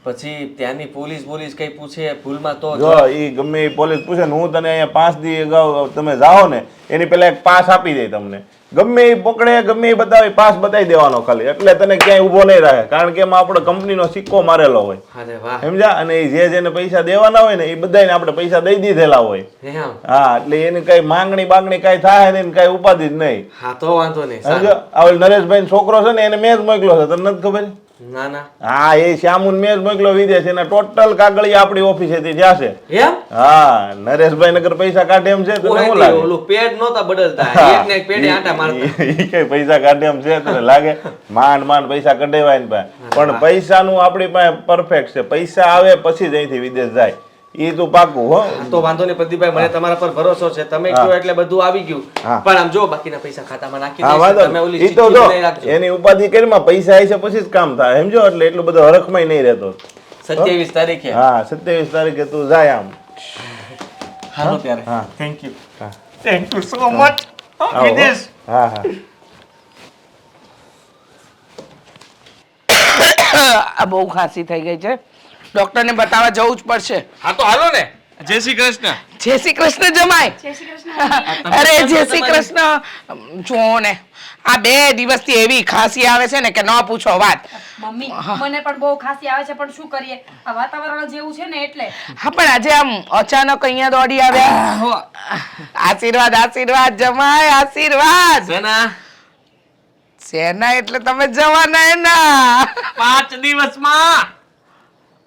પછી ત્યાંની પોલીસ કઈ પૂછે ભૂલમાં તો જો ઈ ગમે એ પોલીસ પૂછે ને, હું તને અહીંયા 5 દી અગાઉ તમે જાઓ ને એની પહેલા એક પાસ આપી દે તમને. ગમે એ પકડે, ગમે એ બતાવે, પાસ બતાવી દેવાનો ખાલી, એટલે તને ક્યાંય ઊભો નહીં રહે, કારણ કે એમાં આપણો કંપનીનો સિક્કો મારેલો હોય, અરે વાહ. સમજ્યા? અને એ જેને પૈસા દેવાના હોય ને એ બધાને આપણે પૈસા દઈ દીધેલા હોય. એમ? હા એટલે એની કઈ માંગણી બાંગણી કઈ થાય ને કઈ ઉપાધિ જ નહીં. હા તો વાંધો નહીં. સમજો? આ ઓલો નરેશભાઈ છોકરો છે ને એને મેં જ મોકલ્યો છે, તને નથી ખબર? ના ના. હા એ શ્યામુન મેં જ મોકલ્યો વિદેશ, એના ટોટલ કાગળિયા આપણી ઓફિસેથી જશે. એમ? હા નરેશભાઈ નગર પૈસા કાઢે એમ છે, તને શું લાગે? ઓલું પેડ નહોતા બદલતા, એક ને એક પેડે આટા મારતા. ઈ કઈ પૈસા કાઢે એમ છે તને લાગે? માંડ પૈસા કઢાવાય ને ભાઈ, પણ પૈસાનું આપણી પાસે પરફેક્ટ છે. પૈસા આવે પછી જ અહીંથી વિદેશ જાય, એ તું પાકું હો. હા તો વાંધો નહીં પ્રદીપભાઈ, મને તમારા પર ભરોસો છે. તમે કહો એટલે બધું આવી ગયું. હા. પણ આમ જો બાકીના પૈસા ખાતામાં નાખી હા દઈશ. વાંધો તમે ઓલી ઈ તો ચિઠ્ઠી જો બનાવી રાખજો. એની ઉપાધિ કરીમાં પૈસા આવી છે પછી જ કામ થાય, સમજો? એટલે એટલું બધો હરખમાં નહીં રહેતો. 27 તારીખે. હા 27 તારીખે તું જાય આમ. હાલો ત્યારે. હા થેન્ક યુ. હા થેન્ક યુ સો મચ. આવો. વિદેશ. હા હા આ બહુ ખાંસી થઈ ગઈ છે, ડોક્ટરને બતાવવા જવું જ પડશે. હા તો હાલો ને. જય શ્રી કૃષ્ણ. જય શ્રી કૃષ્ણ જમાય. અરે જય શ્રી કૃષ્ણ. જુઓ ને આ 2 દિવસથી એવી ખાંસી આવે છે ને કે ન પૂછો વાત. મમ્મી મને પણ બહુ ખાંસી આવે છે, પણ શું કરીએ, આ વાતાવરણ જેવું છે ને એટલે. હા પણ આજે આમ અચાનક અહીંયા દોડી આવ્યા. આશીર્વાદ આશીર્વાદ જમાય આશીર્વાદ. સેના સેના એટલે તમે જવાના એના 5 દિવસમાં.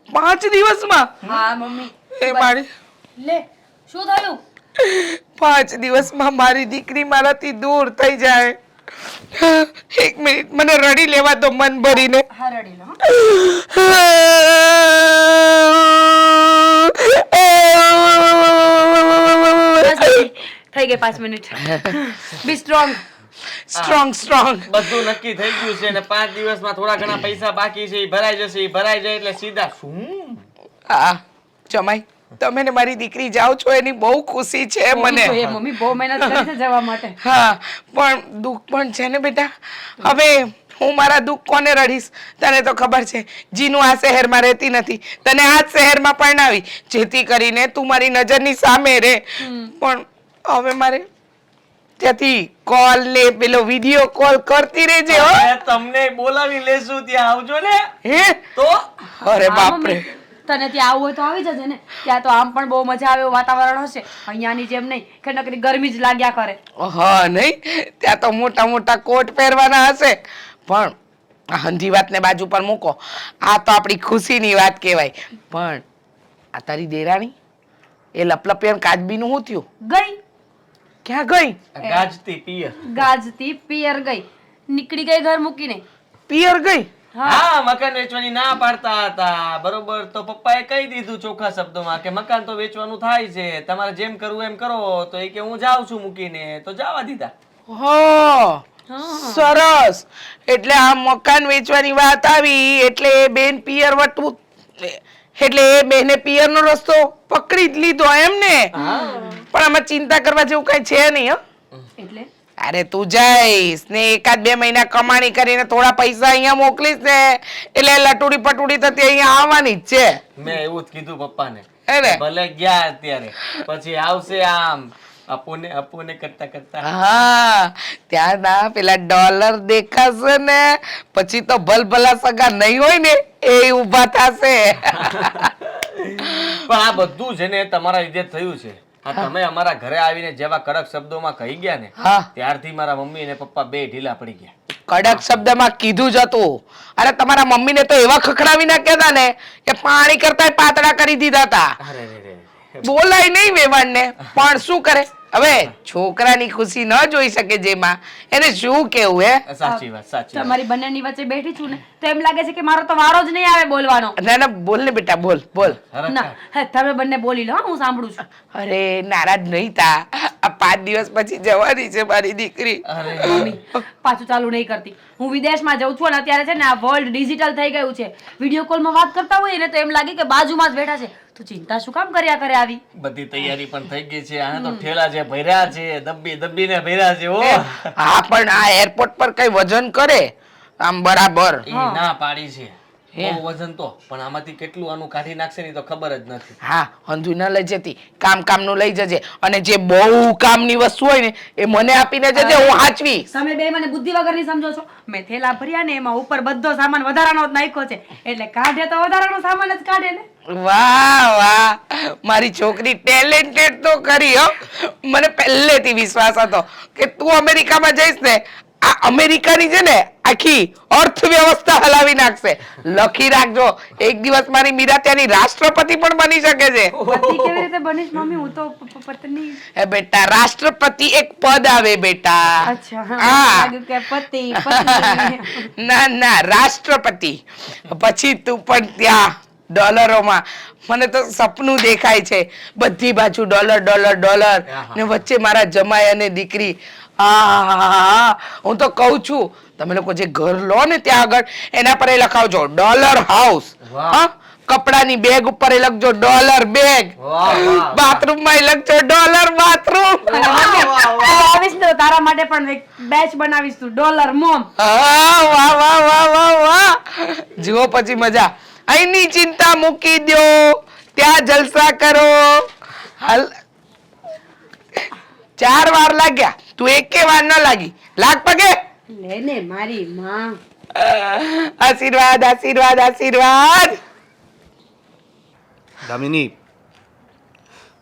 5 દિવસમાં? હા મમ્મી. એ મારી લે શું થયું? 5 દિવસમાં મારી દીકરી મારાથી દૂર થઈ જાય. 1 મિનિટ મને રડી લેવા દો મન ભરીને. હા રડી લો. થઈ ગઈ 5 મિનિટ. બી સ્ટ્રોંગ. સ્ટ્રોંગ બધું નક્કી થઈ ગયું છે ને 5 દિવસમાં થોડા ઘણા પૈસા બાકી છે, એ ભરાઈ જશે. એ ભરાઈ જાય એટલે સીધા શું. હા જમાઈ, તમે ને મારી દીકરી જાઓ છો એની બહુ ખુશી છે મને. મમ્મી બહુ મહેનત કરી છે જવા માટે. હા પણ દુઃખ પણ છે ને બેટા. હવે હું મારા દુઃખ કોને રડીશ? તને તો ખબર છે જીનું આ શહેરમાં રહેતી નથી, તને આ જ શહેરમાં પરણાવી જેથી કરીને તું મારી નજરની સામે રહે. પણ હવે મારે ત્યાંથી કોલ ને પેલો વિડિયો કોલ કરતી રહેજે હો. તમને બોલાવી લેશું, ત્યાં આવજો ને. હે તો અરે હા, બાપ રે. મમ્મી, તને ત્યાં આવવું હોય તો આવી જજે ને. ત્યાં તો આમ પણ બહુ મજા આવે એવું વાતાવરણ હશે. અહીંયાની જેમ નહીં કે નકરી ગરમી જ લાગ્યા કરે. હા નહીં, ત્યાં તો મોટા મોટા કોટ પહેરવાના હશે. પણ આ હંધી વાતને બાજુ પર મૂકો, આ તો આપણી ખુશીની વાત કહેવાય. પણ આ તારી દેરાણી એ લપલપિયન કાચબીનું શું થયું? ગઈ ક્યાં ગઈ? ગાજતી પિયર. ગાજતી પિયર ગઈ, નીકળી ગઈ ઘર મૂકીને. પિયર ગઈ? હા મકાન વેચવાની ના પાડતા હતા, બરોબર. તો પપ્પાએ કહી દીધું ચોખ્ખા શબ્દોમાં કે મકાન તો વેચવાનું થાય છે, તમારે જેમ કરવું એમ કરો. તો એ કે હું જાઉં છું મૂકીને, તો જવા દીધા. હો સરસ. એટલે આ મકાન વેચવાની વાત આવી એટલે એ બેન પિયર વટવું, એટલે એ બેને પિયરનો રસ્તો પકડી જ લીધો એમ ને. પણ આમાં ચિંતા કરવા જેવું કઈ છે નહીં. એટલે અરે તું જઈશ ને એકાદ 2 મહિના કમાણી કરીને થોડા પૈસા અહીંયા મોકલીશ ને એટલે લટુડી પટુડી તો તે અહીંયા આવવાની જ છે. મેં એવું જ કીધું પપ્પાને. અરે ભલે ગયા અત્યારે, પછી આવશે આમ અપુને કરતા કરતા. હા ત્યાં ના પેલા ડોલર દેખાશે ને પછી તો ભલભલા સગા નહીં હોય ને એ ઊભા થશે. પણ આ બધું છે ને તમારા લીધે થયું છે. આ તમે અમારા ઘરે આવીને જેવા કડક શબ્દોમાં કહી ગયા ને, હા. ત્યારથી મારા મમ્મી અને પપ્પા બે ઢીલા પડી ગયા. કડક શબ્દમાં કીધું જ હતું. અરે તમારા મમ્મીને તો એવા ખખડાવી નાખ્યા હતા ને કે પાણી કરતા પાતળા કરી દીધા હતા. અરે રે રે. બોલાય નહીં વેવાણને, પણ શું કરે હવે? છોકરાની ખુશી ન જોઈ શકે જેમાં એને શું કેવું હે? સાચી વાત, સાચી વાત. તમારી બંનેની વચ્ચે બેઠી છું ને તો એમ લાગે છે કે મારો તો વારો જ નહીં આવે બોલવાનો. ના ના બોલ ને બેટા, બોલ બોલ. ના હે, તમે બંને બોલી લો, હું સાંભળું છું. અરે નારાજ નહીં થા, આ 5 દિવસ પછી જવાની છે મારી દીકરી. મમ્મી પાછું ચાલુ નહીં કરતી. હું વિદેશમાં જઉં છું અને અત્યારે છે ને આ વર્લ્ડ ડિજિટલ થઈ ગયું છે. વિડીયો કોલમાં વાત કરતા હોઈએ ને તો એમ લાગે કે બાજુમાં જ બેઠા છે. તું ચિંતા શું કામ કર્યા કરે આવી? બધી તૈયારી પણ થઈ ગઈ છે. આને તો ઠેલા છે ભર્યા છે, દબ્બીને ભર્યા છે. ઓ હા પણ આ એરપોર્ટ પર કઈ વજન કરે આમ બરાબર? ઈ ના પાડી છે. બહુ વજન તો, પણ આમાંથી કેટલું આનું કાઢી નાખશે ને તો ખબર જ નથી. હા હંધુ ન લઈ જતી, કામનું લઈ જજે. અને જે બહુ કામની વસ્તુ હોય ને એ મને આપીને જજે, હું હાચવી. તમે બે મને બુદ્ધિ વગરની સમજો છો. મેં થેલા ભર્યા ને એમાં ઉપર બધો સામાન વધારાનો જ નાખ્યો છે, એટલે કાઢે તો વધારાનો સામાન જ કાઢે ને. વાહ વાહ, મારી છોકરી ટેલેન્ટેડ તો ખરી હો. મને પહેલેથી વિશ્વાસ હતો કે તું અમેરિકામાં જઈશ ને આ અમેરિકાની છે ને આખી અર્થવ્યવસ્થા હલાવી નાખશે. લખી રાખજો, એક દિવસ મારી મીરા ત્યાંની રાષ્ટ્રપતિ પણ બની શકે છે. પતિ કેવી રીતે બનીશ મમ્મી? હું તો પત્ની. હે બેટા, રાષ્ટ્રપતિ એક પદ આવે બેટા. અચ્છા, લાગ્યું કે પતિ પત્ની. ના ના, રાષ્ટ્રપતિ. પછી તું પણ ત્યાં ડોલરોમાં, મને તો સપનું દેખાય છે, બધી બાજુ ડોલર ડોલર ડોલર ને વચ્ચે મારા જમાઈ અને દીકરી. હું તો કહું છું તમે લોકો જે ઘર લો ને ત્યાં આગળ એના પર એ લખાવજો ડોલર હાઉસ. હા, કપડાની બેગ ઉપર એ લખજો ડોલર બેગ. બાથરૂમ માં એ લખજો ડોલર બાથરૂમ. આવીશ તો તારા માટે પણ એક બેચ બનાવીશ તું, ડોલર મોમ. વાહ વાહ વાહ વાહ વાહ, જુઓ પછી મજા. અહીંની ચિંતા મૂકી દો, ત્યાં જલસા કરો. હાલ 4 વાર લાગ્યા, તું એકે વાર ન લાગી. લાગ પગે. લે ને મારી માં. આશીર્વાદ આશીર્વાદ આશીર્વાદ. દામિની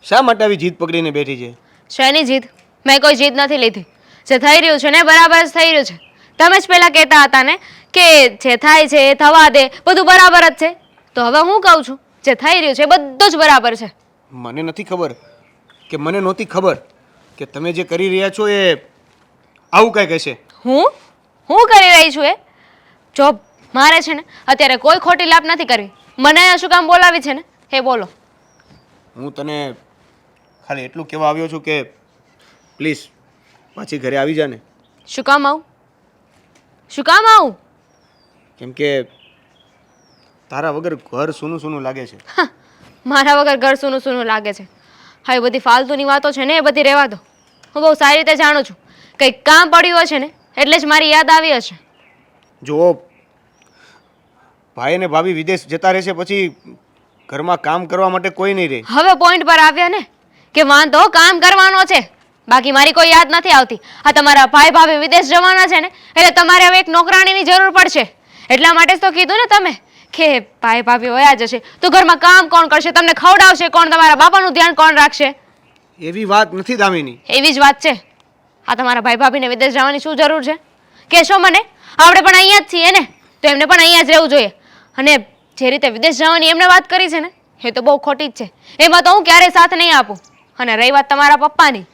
શા માટે આવી જીદ પકડીને બેઠી છે? શેની જીત? મેં કોઈ જીત નથી લીધી. જે થઈ રહ્યું છે ને બરાબર જ થઈ રહ્યું છે. તમે જ પહેલા કહેતા હતા ને કે જે થાય છે એ થવા દે, બધું બરાબર જ છે. તો હવે હું કહું છું જે થઈ રહ્યું છે એ બધું જ બરાબર છે. મને નથી ખબર કે મને નહોતી ખબર કે તમે જે કરી રહ્યા છો એ આવું કાંઈ કહેશે. હું કરી રહી છું એ જો મારે છે ને અત્યારે કોઈ ખોટી લાપ નથી કરવી. મને અહીંયા શું કામ બોલાવી છે ને એ બોલો. હું તને ખાલી એટલું કહેવા આવ્યો છું કે પ્લીઝ પાછી ઘરે આવી જા ને. શું કામ આવું? શું કામ આવું? કેમ કે તારા વગર ઘર સૂનું સૂનું લાગે છે. હા, મારા વગર ઘર સૂનું સૂનું લાગે છે. હા, એ બધી ફાલતુની વાતો છે ને એ બધી રહેવા દો. હું બહુ સારી રીતે જાણું છું કંઈક કામ પડ્યું હશે ને એટલે જ મારી યાદ આવી હશે. જો ભાઈ અને ભાભી વિદેશ જતા રહેશે પછી ઘરમાં કામ કરવા માટે કોઈ નહીં રહે. હવે પોઈન્ટ પર આવ્યા ને કે વાંધો કામ કરવાનો છે, બાકી મારી કોઈ યાદ નથી આવતી. આ તમારા ભાઈ ભાભી વિદેશ જવાના છે ને એટલે તમારે હવે એક નોકરાણીની જરૂર પડશે. એટલા માટે જ તો કીધું ને તમે કે ભાઈ ભાભી વયા જશે તો ઘરમાં કામ કોણ કરશે, તમને ખવડાવશે કોણ, તમારા બાપાનું ધ્યાન કોણ રાખશે? એવી વાત નથી દામિની. એવી જ વાત છે. આ તમારા ભાઈ ભાભીને વિદેશ જવાની શું જરૂર છે કહેશો મને? આપણે પણ અહીંયા જ છીએ ને તો એમને પણ અહીંયા જ રહેવું જોઈએ. અને જે રીતે વિદેશ જવાની એમને વાત કરી છે ને એ તો બહુ ખોટી જ છે. એમાં તો હું ક્યારેય સાથ નહીં આપું. અને રહી વાત તમારા પપ્પાની,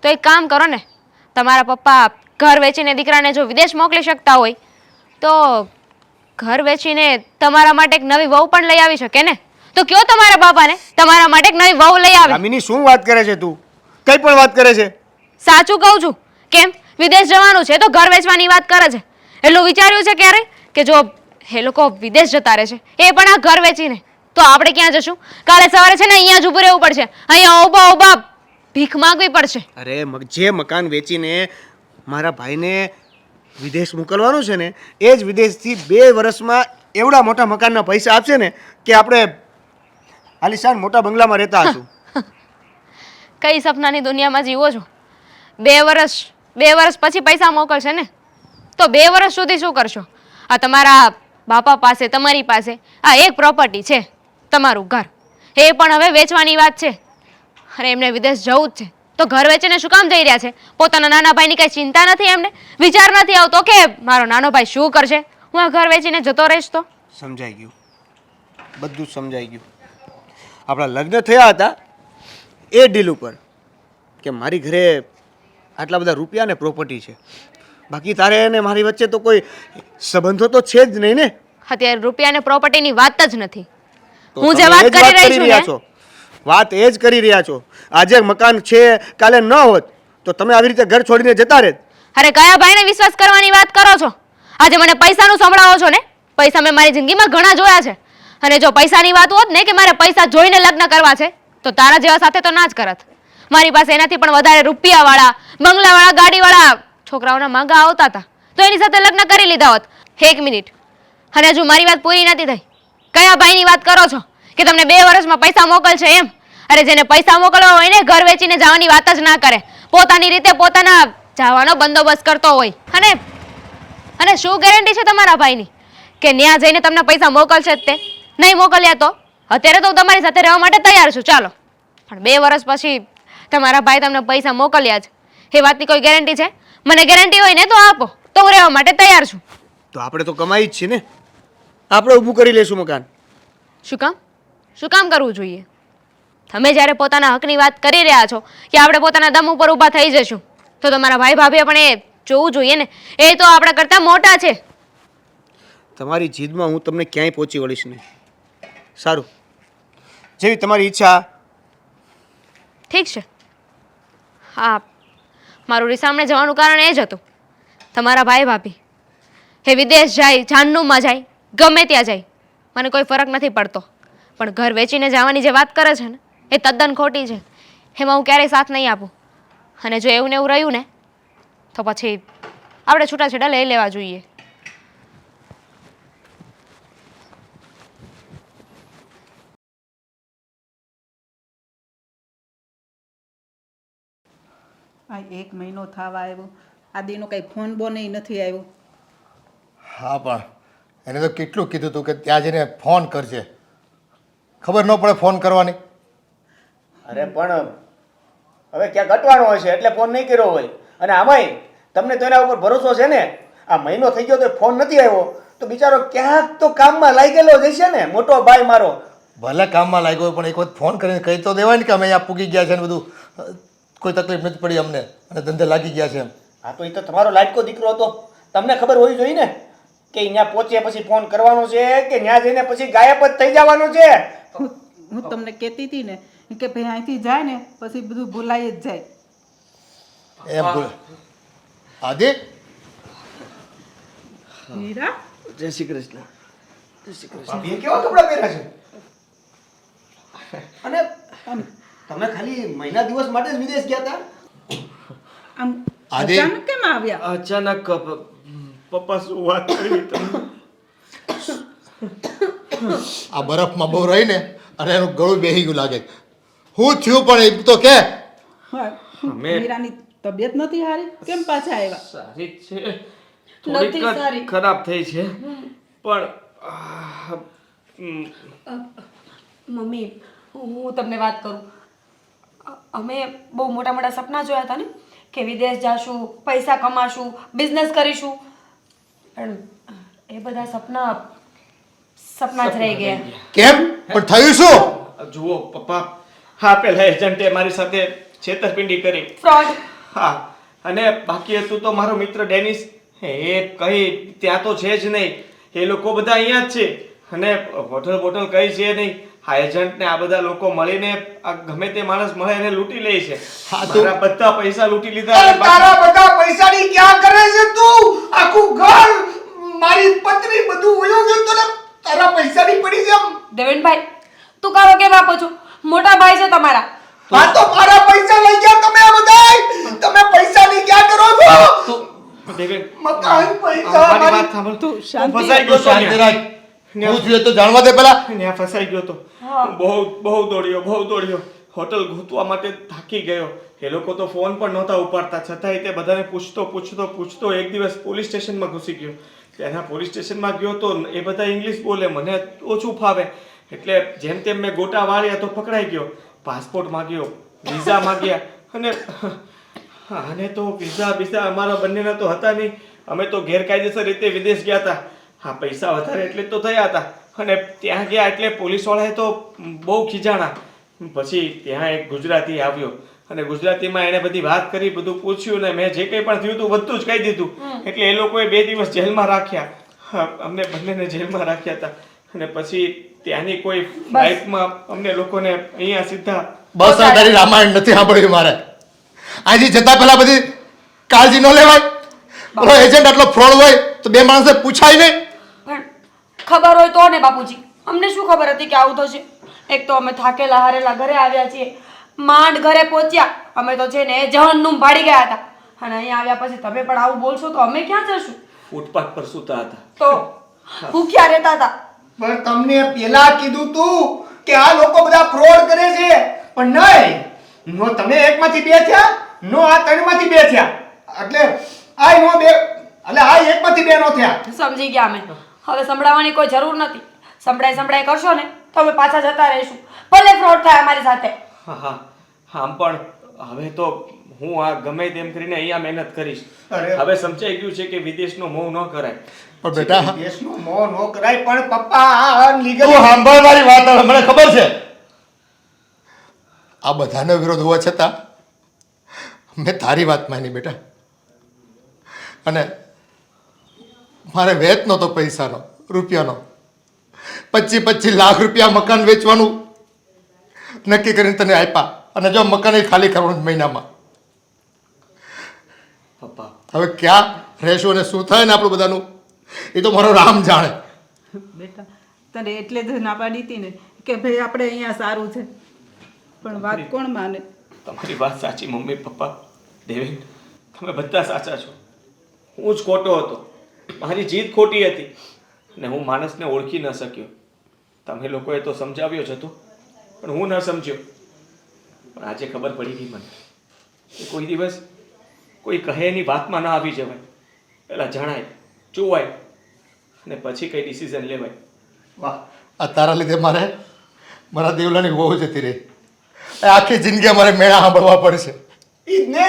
તો એક કામ કરો ને, તમારા પપ્પા ઘર વેચીને દીકરાને જો વિદેશ મોકલી શકતા હોય તો ઘર વેચીને તમારા માટે એક નવી વહુ પણ લઈ આવી શકે ને. તો કયો તમારા બાપાને તમારા માટે એક નવી વહુ લઈ આવે. દામિની શું વાત કરે છે તું? કઈ પણ વાત કરે છે? સાચું કહું છું. કેમ વિદેશ જવાનું છે તો ઘર વેચવાની વાત કરે છે? એટલું વિચાર્યું છે ક્યારે કે જો એ લોકો વિદેશ જતા રહેશે એ પણ આ ઘર વેચીને તો આપણે ક્યાં જશું? કાલે સવારે છે ને અહીંયા જ ઊભું રહેવું પડશે, અહીંયા ઊભા ઊભા ભીખ માંગવી પડશે. અરે જે મકાન વેચીને મારા ભાઈને વિદેશ મોકલવાનું છે ને એ જ વિદેશથી 2 વર્ષમાં એવડા મોટા મકાનના પૈસા આપશે ને કે આપણે આલિશાન મોટા બંગલામાં રહેતા હશું. કઈ સપનાની દુનિયામાં જીવો છો? 2 વર્ષ પછી પૈસા મોકલશે ને તો 2 વર્ષ સુધી શું કરશો? આ તમારા બાપા પાસે, તમારી પાસે આ એક પ્રોપર્ટી છે, તમારું ઘર, એ પણ હવે વેચવાની વાત છે. અને એમને વિદેશ જવું જ છે તો ઘર વેચીને શું કામ જઈ રહ્યા છે? પોતાના નાના ભાઈની કઈ ચિંતા નથી એમને? વિચાર નથી આવતો કે મારો નાનો ભાઈ શું કરશે, હું આ ઘર વેચીને જતો રહીશ તો? સમજાઈ ગયું, બધું જ સમજાઈ ગયું. આપણા લગ્ન થયા હતા એ ડીલ ઉપર કે મારી ઘરે આટલા બધા રૂપિયા ને પ્રોપર્ટી છે, બાકી તારે અને મારી વચ્ચે તો કોઈ સંબંધો તો છે જ નહીં ને. અત્યારે રૂપિયા અને પ્રોપર્ટીની વાત જ નથી. તો હું જે તમે વાત એ જ કરી રહી છું રહ્યા ને, છો. વાત એ જ કરી રહ્યા છો. આજે મકાન છે, કાલે ન હોત તો તમે આવી રીતે ઘર છોડીને જતા રહેત. અરે કયા ભાઈને વિશ્વાસ કરવાની વાત કરો છો? આજે મને પૈસાનું સંભળાવો છો ને? પૈસા મેં મારી જિંદગીમાં ઘણા જોયા છે, અને જો પૈસાની વાત હોત ને કે મારે પૈસા જોઈને લગ્ન કરવા છે તો તારા જેવા સાથે તો ના જ કરત. મારી પાસે એનાથી પણ વધારે રૂપિયાવાળા, બંગલાવાળા, ગાડીવાળા છોકરાઓના માંગા આવતા હતા તો એની સાથે લગ્ન કરી લીધા હોત. 1 મિનિટ, અને હજુ મારી વાત પૂરી નથી થઈ. કયા ભાઈની વાત કરો છો કે તમને 2 વર્ષમાં પૈસા મોકલશે એમ? અરે જેને પૈસા મોકલવા હોય ને ઘર વેચીને જવાની વાત જ ના કરે, પોતાની રીતે પોતાના જવાનો બંદોબસ્ત કરતો હોય. અને શું ગેરંટી છે તમારા ભાઈની કે ત્યાં જઈને તમને પૈસા મોકલશે જ? તે નહીં મોકલ્યા તો અત્યારે તો હું તમારી સાથે રહેવા માટે તૈયાર છું, ચાલો. પણ 2 વર્ષ પછી તમારા ભાઈ તમને પૈસા મોકલ્યા જ, એ વાતની કોઈ ગેરંટી છે? મને ગેરંટી હોય ને તો આપો, તો હું રહેવા માટે તૈયાર છું. તો આપણે તો કમાઈ જ છે ને, આપણે ઊભું કરી લઈશું મકાન. શું કામ? શું કામ કરવું જોઈએ? તમે જ્યારે પોતાના હકની વાત કરી રહ્યા છો કે આપણે પોતાના દમ ઉપર ઊભા થઈ જશું, તો તમારા ભાઈ ભાભીએ પણ એ જોવું જોઈએ ને. એ તો આપણા કરતાં મોટા છે. તમારી જીદમાં હું તમને ક્યાંય પહોંચી વળીશ નહીં. સારું, જેવી તમારી ઈચ્છા. ઠીક છે. હા, મારું રીસામણે જવાનું કારણ એ જ હતું. તમારા ભાઈ ભાભી એ વિદેશ જાય, જાનનુમાં જાય, ગમે ત્યાં જાય, મને કોઈ ફરક નથી પડતો, પણ ઘર વેચીને જવાની જે વાત કરે છે ને એ તદ્દન ખોટી છે. એમાં હું ક્યારેય સાથ નહીં આપું. અને જો એવું ને એવું રહ્યું ને તો પછી આપણે છૂટાછેડા લઈ લેવા જોઈએ. આ 1 મહિનો થવા આવ્યો, આદિનો કંઈ ફોન બોન નથી આવ્યો. હા, પણ એને તો કેટલું કીધું હતું કે ત્યાં જઈને ફોન કરજે, ખબર ન પડે ફોન કરવાની. અરે પણ હવે ક્યાં ઘટવાનો હોય છે એટલે ફોન નહીં કર્યો હોય. અને આમાંય તમને તો એના ઉપર ભરોસો છે ને. આ મહિનો થઈ ગયો તો ફોન નથી આવ્યો તો બિચારો ક્યાંક તો કામમાં લાગેલો જ છે ને, મોટો ભાઈ મારો. ભલે કામમાં લાગ્યો હોય પણ એક વખત ફોન કરીને કહી તો દેવાય ને કે અમે અહીંયા પૂગી ગયા છે ને બધું, કોઈ તકલીફ નથી પડી અમને અને ધંધે લાગી ગયા છે એમ. હા, તો એ તો તમારો લાડકો દીકરો હતો, તમને ખબર હોવી જોઈએ ને કે અહીંયા પહોંચે પછી ફોન કરવાનો છે કે ત્યાં જઈને પછી ગાયબ જ થઈ જવાનું છે. હું તમને કહેતી હતી ને કે ભાઈ અહીંથી જાય ને પછી બધું ભૂલાઈ જ જાય. એમ બોલ આદિ. મીરા, જય શ્રી કૃષ્ણ. ભાભીએ કેવા કપડાં પહેર્યા છે? અને તમે ખાલી મહિના દિવસ માટે જ વિદેશ ગયા હતા? આમ આદિ. અચાનક કેમ આવ્યા? અચાનક પપ્પા શું વાત કરી તમે? આ બરફમાં બહુ રહીને અને એનું ગળું બેસી ગયું લાગે. હું થયું પણ એ તો કે હા, મીરાની તબિયત નથી સારી, કેમ પાછા આવ્યા? સારી જ છે, નથી થોડીક જ સારી. ખરાબ થઈ છે, પણ મમ્મી, હું તમને વાત કરું. અમે બહુ મોટા મોટા સપના જોયા હતા ને કે વિદેશ જાશું, પૈસા કમાશું, બિઝનેસ કરીશું, પણ એ બધા સપના જ રહી ગયા. કેમ પણ થયું શું? જુઓ પપ્પા, હા પેલા એજન્ટે મારી સાથે છેતરપિંડી કરી. ફ્રોડ. હા, અને બાકી હતું તો મારો મિત્ર ડેનિસ, એ કઈ ત્યાં તો છે જ નહીં. એ લોકો બધા અહીંયા જ છે અને હોટલ કઈ છે નહીં. આ એજન્ટ ને આ બધા લોકો મળીને આ ગમે તે માણસ મળે એને લૂંટી લે છે. હા, તો- મારા બધા પૈસા લૂંટી લીધા. અરે તારા બધા પૈસાની ક્યાં કરે છે તું? આખું ઘર, મારી પત્ની, બધું વયો ગયું તો ને તારા પૈસાની પડી છે એમ. દેવેનભાઈ, તું કારો કેમ આપો છો? મોટા ભાઈ છે તમારા. આ તો મારા પૈસા લઈ ગયા તમે આ બધાય. તમે પૈસા ની ક્યાં કરો છો? દેવેન મકાન પૈસા મારી વાત સાંભળ તું ફસાઈ ગયો તો શાંતિ રાખ. હું છું એ તો જાણવા દે પેલા. ત્યાં ફસાઈ ગયો તો બહુ દોડ્યો હોટલ ગોતવા માટે થાકી ગયો. એ લોકો તો ફોન પણ નહોતા ઉપાડતા, છતાંય તે બધાને પૂછતો એક દિવસ પોલીસ સ્ટેશનમાં ઘૂસી ગયો. ત્યાંના પોલીસ સ્ટેશનમાં ગયો તો એ બધા ઇંગ્લિશ બોલે, મને ઓછું ફાવે, એટલે જેમ તેમ મેં ગોટા વાળ્યા તો પકડાઈ ગયો. પાસપોર્ટ માંગ્યો, વિઝા માંગ્યા, અને તો વિઝા અમારા બંનેના તો હતા નહીં. અમે તો ગેરકાયદેસર રીતે વિદેશ ગયા હતા. હા, પૈસા વધારે એટલે તો થયા હતા, અને ત્યાં ગયા એટલે પોલીસવાળાએ તો બહુ ખીજાણા. પછી ત્યાં એક ગુજરાતી આવ્યો અને ગુજરાતીમાં એણે બધી વાત કરી, બધું પૂછ્યું, ને મેં જે કંઈ પણ થયું હતું બધું જ કહી દીધું. એટલે એ લોકોએ 2 દિવસ જેલમાં રાખ્યા. હા, અમને બંનેને જેલમાં રાખ્યા હતા. અને પછી ત્યાંની કોઈ ફ્લાઇટમાં અમને લોકોને અહીંયા સીધા બસ આ તારી રામાયણ નથી સાંભળવી મારે. અહીંથી જતા પહેલા બધી કાળજી ન લેવાય. ઓલો એજન્ટ આટલો ફ્રોડ હોય તો 2 માણસે પૂછાય નહીં. પણ ખબર હોય તો ને બાપુજી, અમને શું ખબર હતી કે આવું થશે? એક તો અમે થાકેલા હારેલા ઘરે આવ્યા છીએ, માંડ ઘરે પહોંચ્યા. અમે તો છે ને જહન્નુમ ભાડી ગયા હતા, અને અહીંયા આવ્યા પછી તમે પણ આવું બોલશો તો અમે ક્યાં જશું? ફૂટપાથ પર સૂતા હતા. તો ભૂખ્યા રહેતા હતા. પણ તમને પેલા કીધું તું કે આ લોકો બધા ફ્રોડ કરે છે, પણ નહીં. નો તમે એકમાંથી 2 થયા, નો આ 3માંથી 2 થયા, એટલે આ નો 2, એટલે આ એકમાંથી 2 નો થયા. સમજી ગયા અમે. હવે સંભળાવવાની કોઈ જરૂર નથી. સંભળાય કરશો ને તો અમે પાછા જતા રહીશું, ભલે ફ્રોડ થાય અમારી સાથે. હા, આમ પણ હવે તો હું આ ગમે તેમ કરીને અહીંયા મહેનત કરીશ. અરે. હવે સમજાઈ ગયું છે કે વિદેશનો મોહ ન કરાય. પણ બેટા દેશનો મોહ નો કરાય, પણ પપ્પા આ લીગલ તું સાંભળ મારી વાત. હવે મને ખબર છે આ બધાનો વિરોધ હોવા છતાં મેં તારી વાત માની બેટા. અને મારે વેચ નહોતો પૈસાનો, રૂપિયાનો. 25 લાખ રૂપિયા મકાન વેચવાનું નક્કી કરીને તને આપ્યા, અને જો મકાન એ ખાલી કરવાનું મહિનામાં. પપ્પા, હવે ક્યાં રહેશું અને શું થાય ને આપણું બધાનું એ તો મારો રામ જાણે. બેટા તને એટલે જ ના પાડી હતી ને કે ભાઈ આપણે અહીંયા સારું છે, પણ વાત કોણ માને? તમારી વાત સાચી મમ્મી પપ્પા. દેવેન, તમે બધા સાચા છો. હું જ ખોટો હતો, મારી જીત ખોટી હતી, ને હું માણસને ઓળખી ન શક્યો. તમે લોકોએ તો સમજાવ્યો જ હતો, પણ હું ન સમજ્યો. પણ આજે ખબર પડી ગઈ મને કે કોઈ દિવસ કોઈ કહે એની વાતમાં ના આવી જવાય. પહેલાં જણાય, જોવાય, અને પછી કંઈ ડિસિઝન લેવાય. વાહ, આ તારા લીધે મારે મારા દેવલાની વહુ જતી રહી. આ આખી જિંદગી અમારે મેળા સાંભળવા પડશે. ઈ જ ને.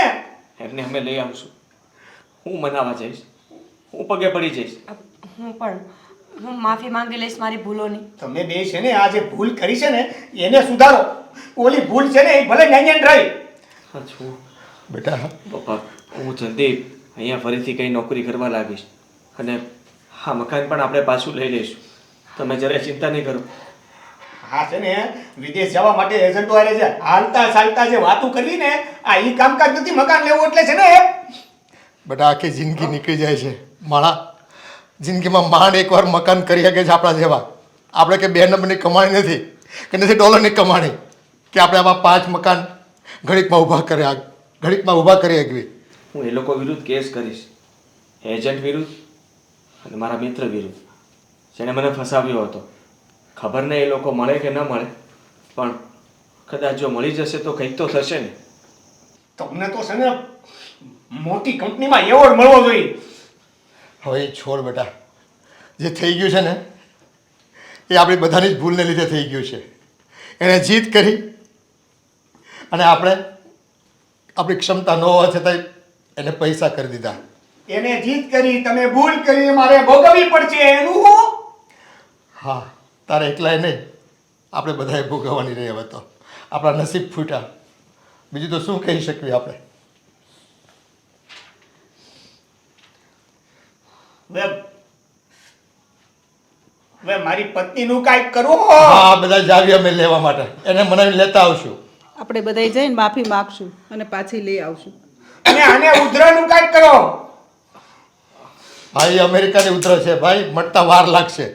એમને અમે લઈ આવશું. હું મનાવા જઈશ, હું પગે પડી જઈશ. હું માફી માંગી લઈશ મારી ભૂલોની. તમે બે છે ને આ જે ભૂલ કરી છે ને એને સુધારો. ઓલી ભૂલ છે ને એ ભલે ન્યાય રહી. હા છું બેટા પપ્પા. હું જલ્દી અહીંયા ફરીથી કંઈ નોકરી કરવા લાગીશ, અને હા, મકાન પણ આપણે પાછું લઈ લઈશું. તમે જરાય ચિંતા નહીં કરો. હા છે ને વિદેશ જવા માટે એજન્ટો આરે છે, હાલતા ચાલતા જે વાતો કરવી ને આ ઈ કામકાજ નથી. મકાન લેવું એટલે છે ને બેટા આખી જિંદગી નીકળી જાય છે. માણા જિંદગીમાં માંડ એકવાર મકાન કરી શકે છે આપણા જેવા. આપણે કે 2 નંબરની કમાણી નથી કે નથી ડોલરની કમાણી કે આપણે આમાં 5 મકાન ઘડીકમાં ઊભા કરી શકીએ. હું એ લોકો વિરુદ્ધ કેસ કરીશ, એજન્ટ વિરુદ્ધ અને મારા મિત્ર વિરુદ્ધ, જેણે મને ફસાવ્યો હતો. ખબર નહીં એ લોકો મળે કે ન મળે, પણ કદાચ જો મળી જશે તો કંઈક તો થશે ને. તમને તો છે ને મોટી કંપનીમાં એવોર્ડ મળવો જોઈએ. હવે એ છોડ બેટા, જે થઈ ગયું છે ને એ આપણી બધાની જ ભૂલને લીધે થઈ ગયું છે. એણે જીત કરી અને આપણે આપણી ક્ષમતા ન હોવા છતાંય એને પૈસા કરી દીધા. એને જીત કરી, તમે ભૂલ કરી, મારે ભોગવવી પડશે એનું હું. હા, તારે એકલાય નહીં, આપણે બધાએ ભોગવવાની રહી. હવે તો આપણા નસીબ ફૂટ્યા, બીજું તો શું કહી શકીએ આપણે. હવે મારી પત્નીનું કાંઈક કરો. હા, બધા જ આવીએ અમે લેવા માટે, એને મનાવીને લેતા આવશું. આપણે બધાય જઈને માફી માગશું અને પાછી લઈ આવશું. અને આને ઉધરાનું કાંઈક કરો. ભાઈ અમેરિકાની ઉતરે છે ભાઈ, મળતા વાર લાગશે.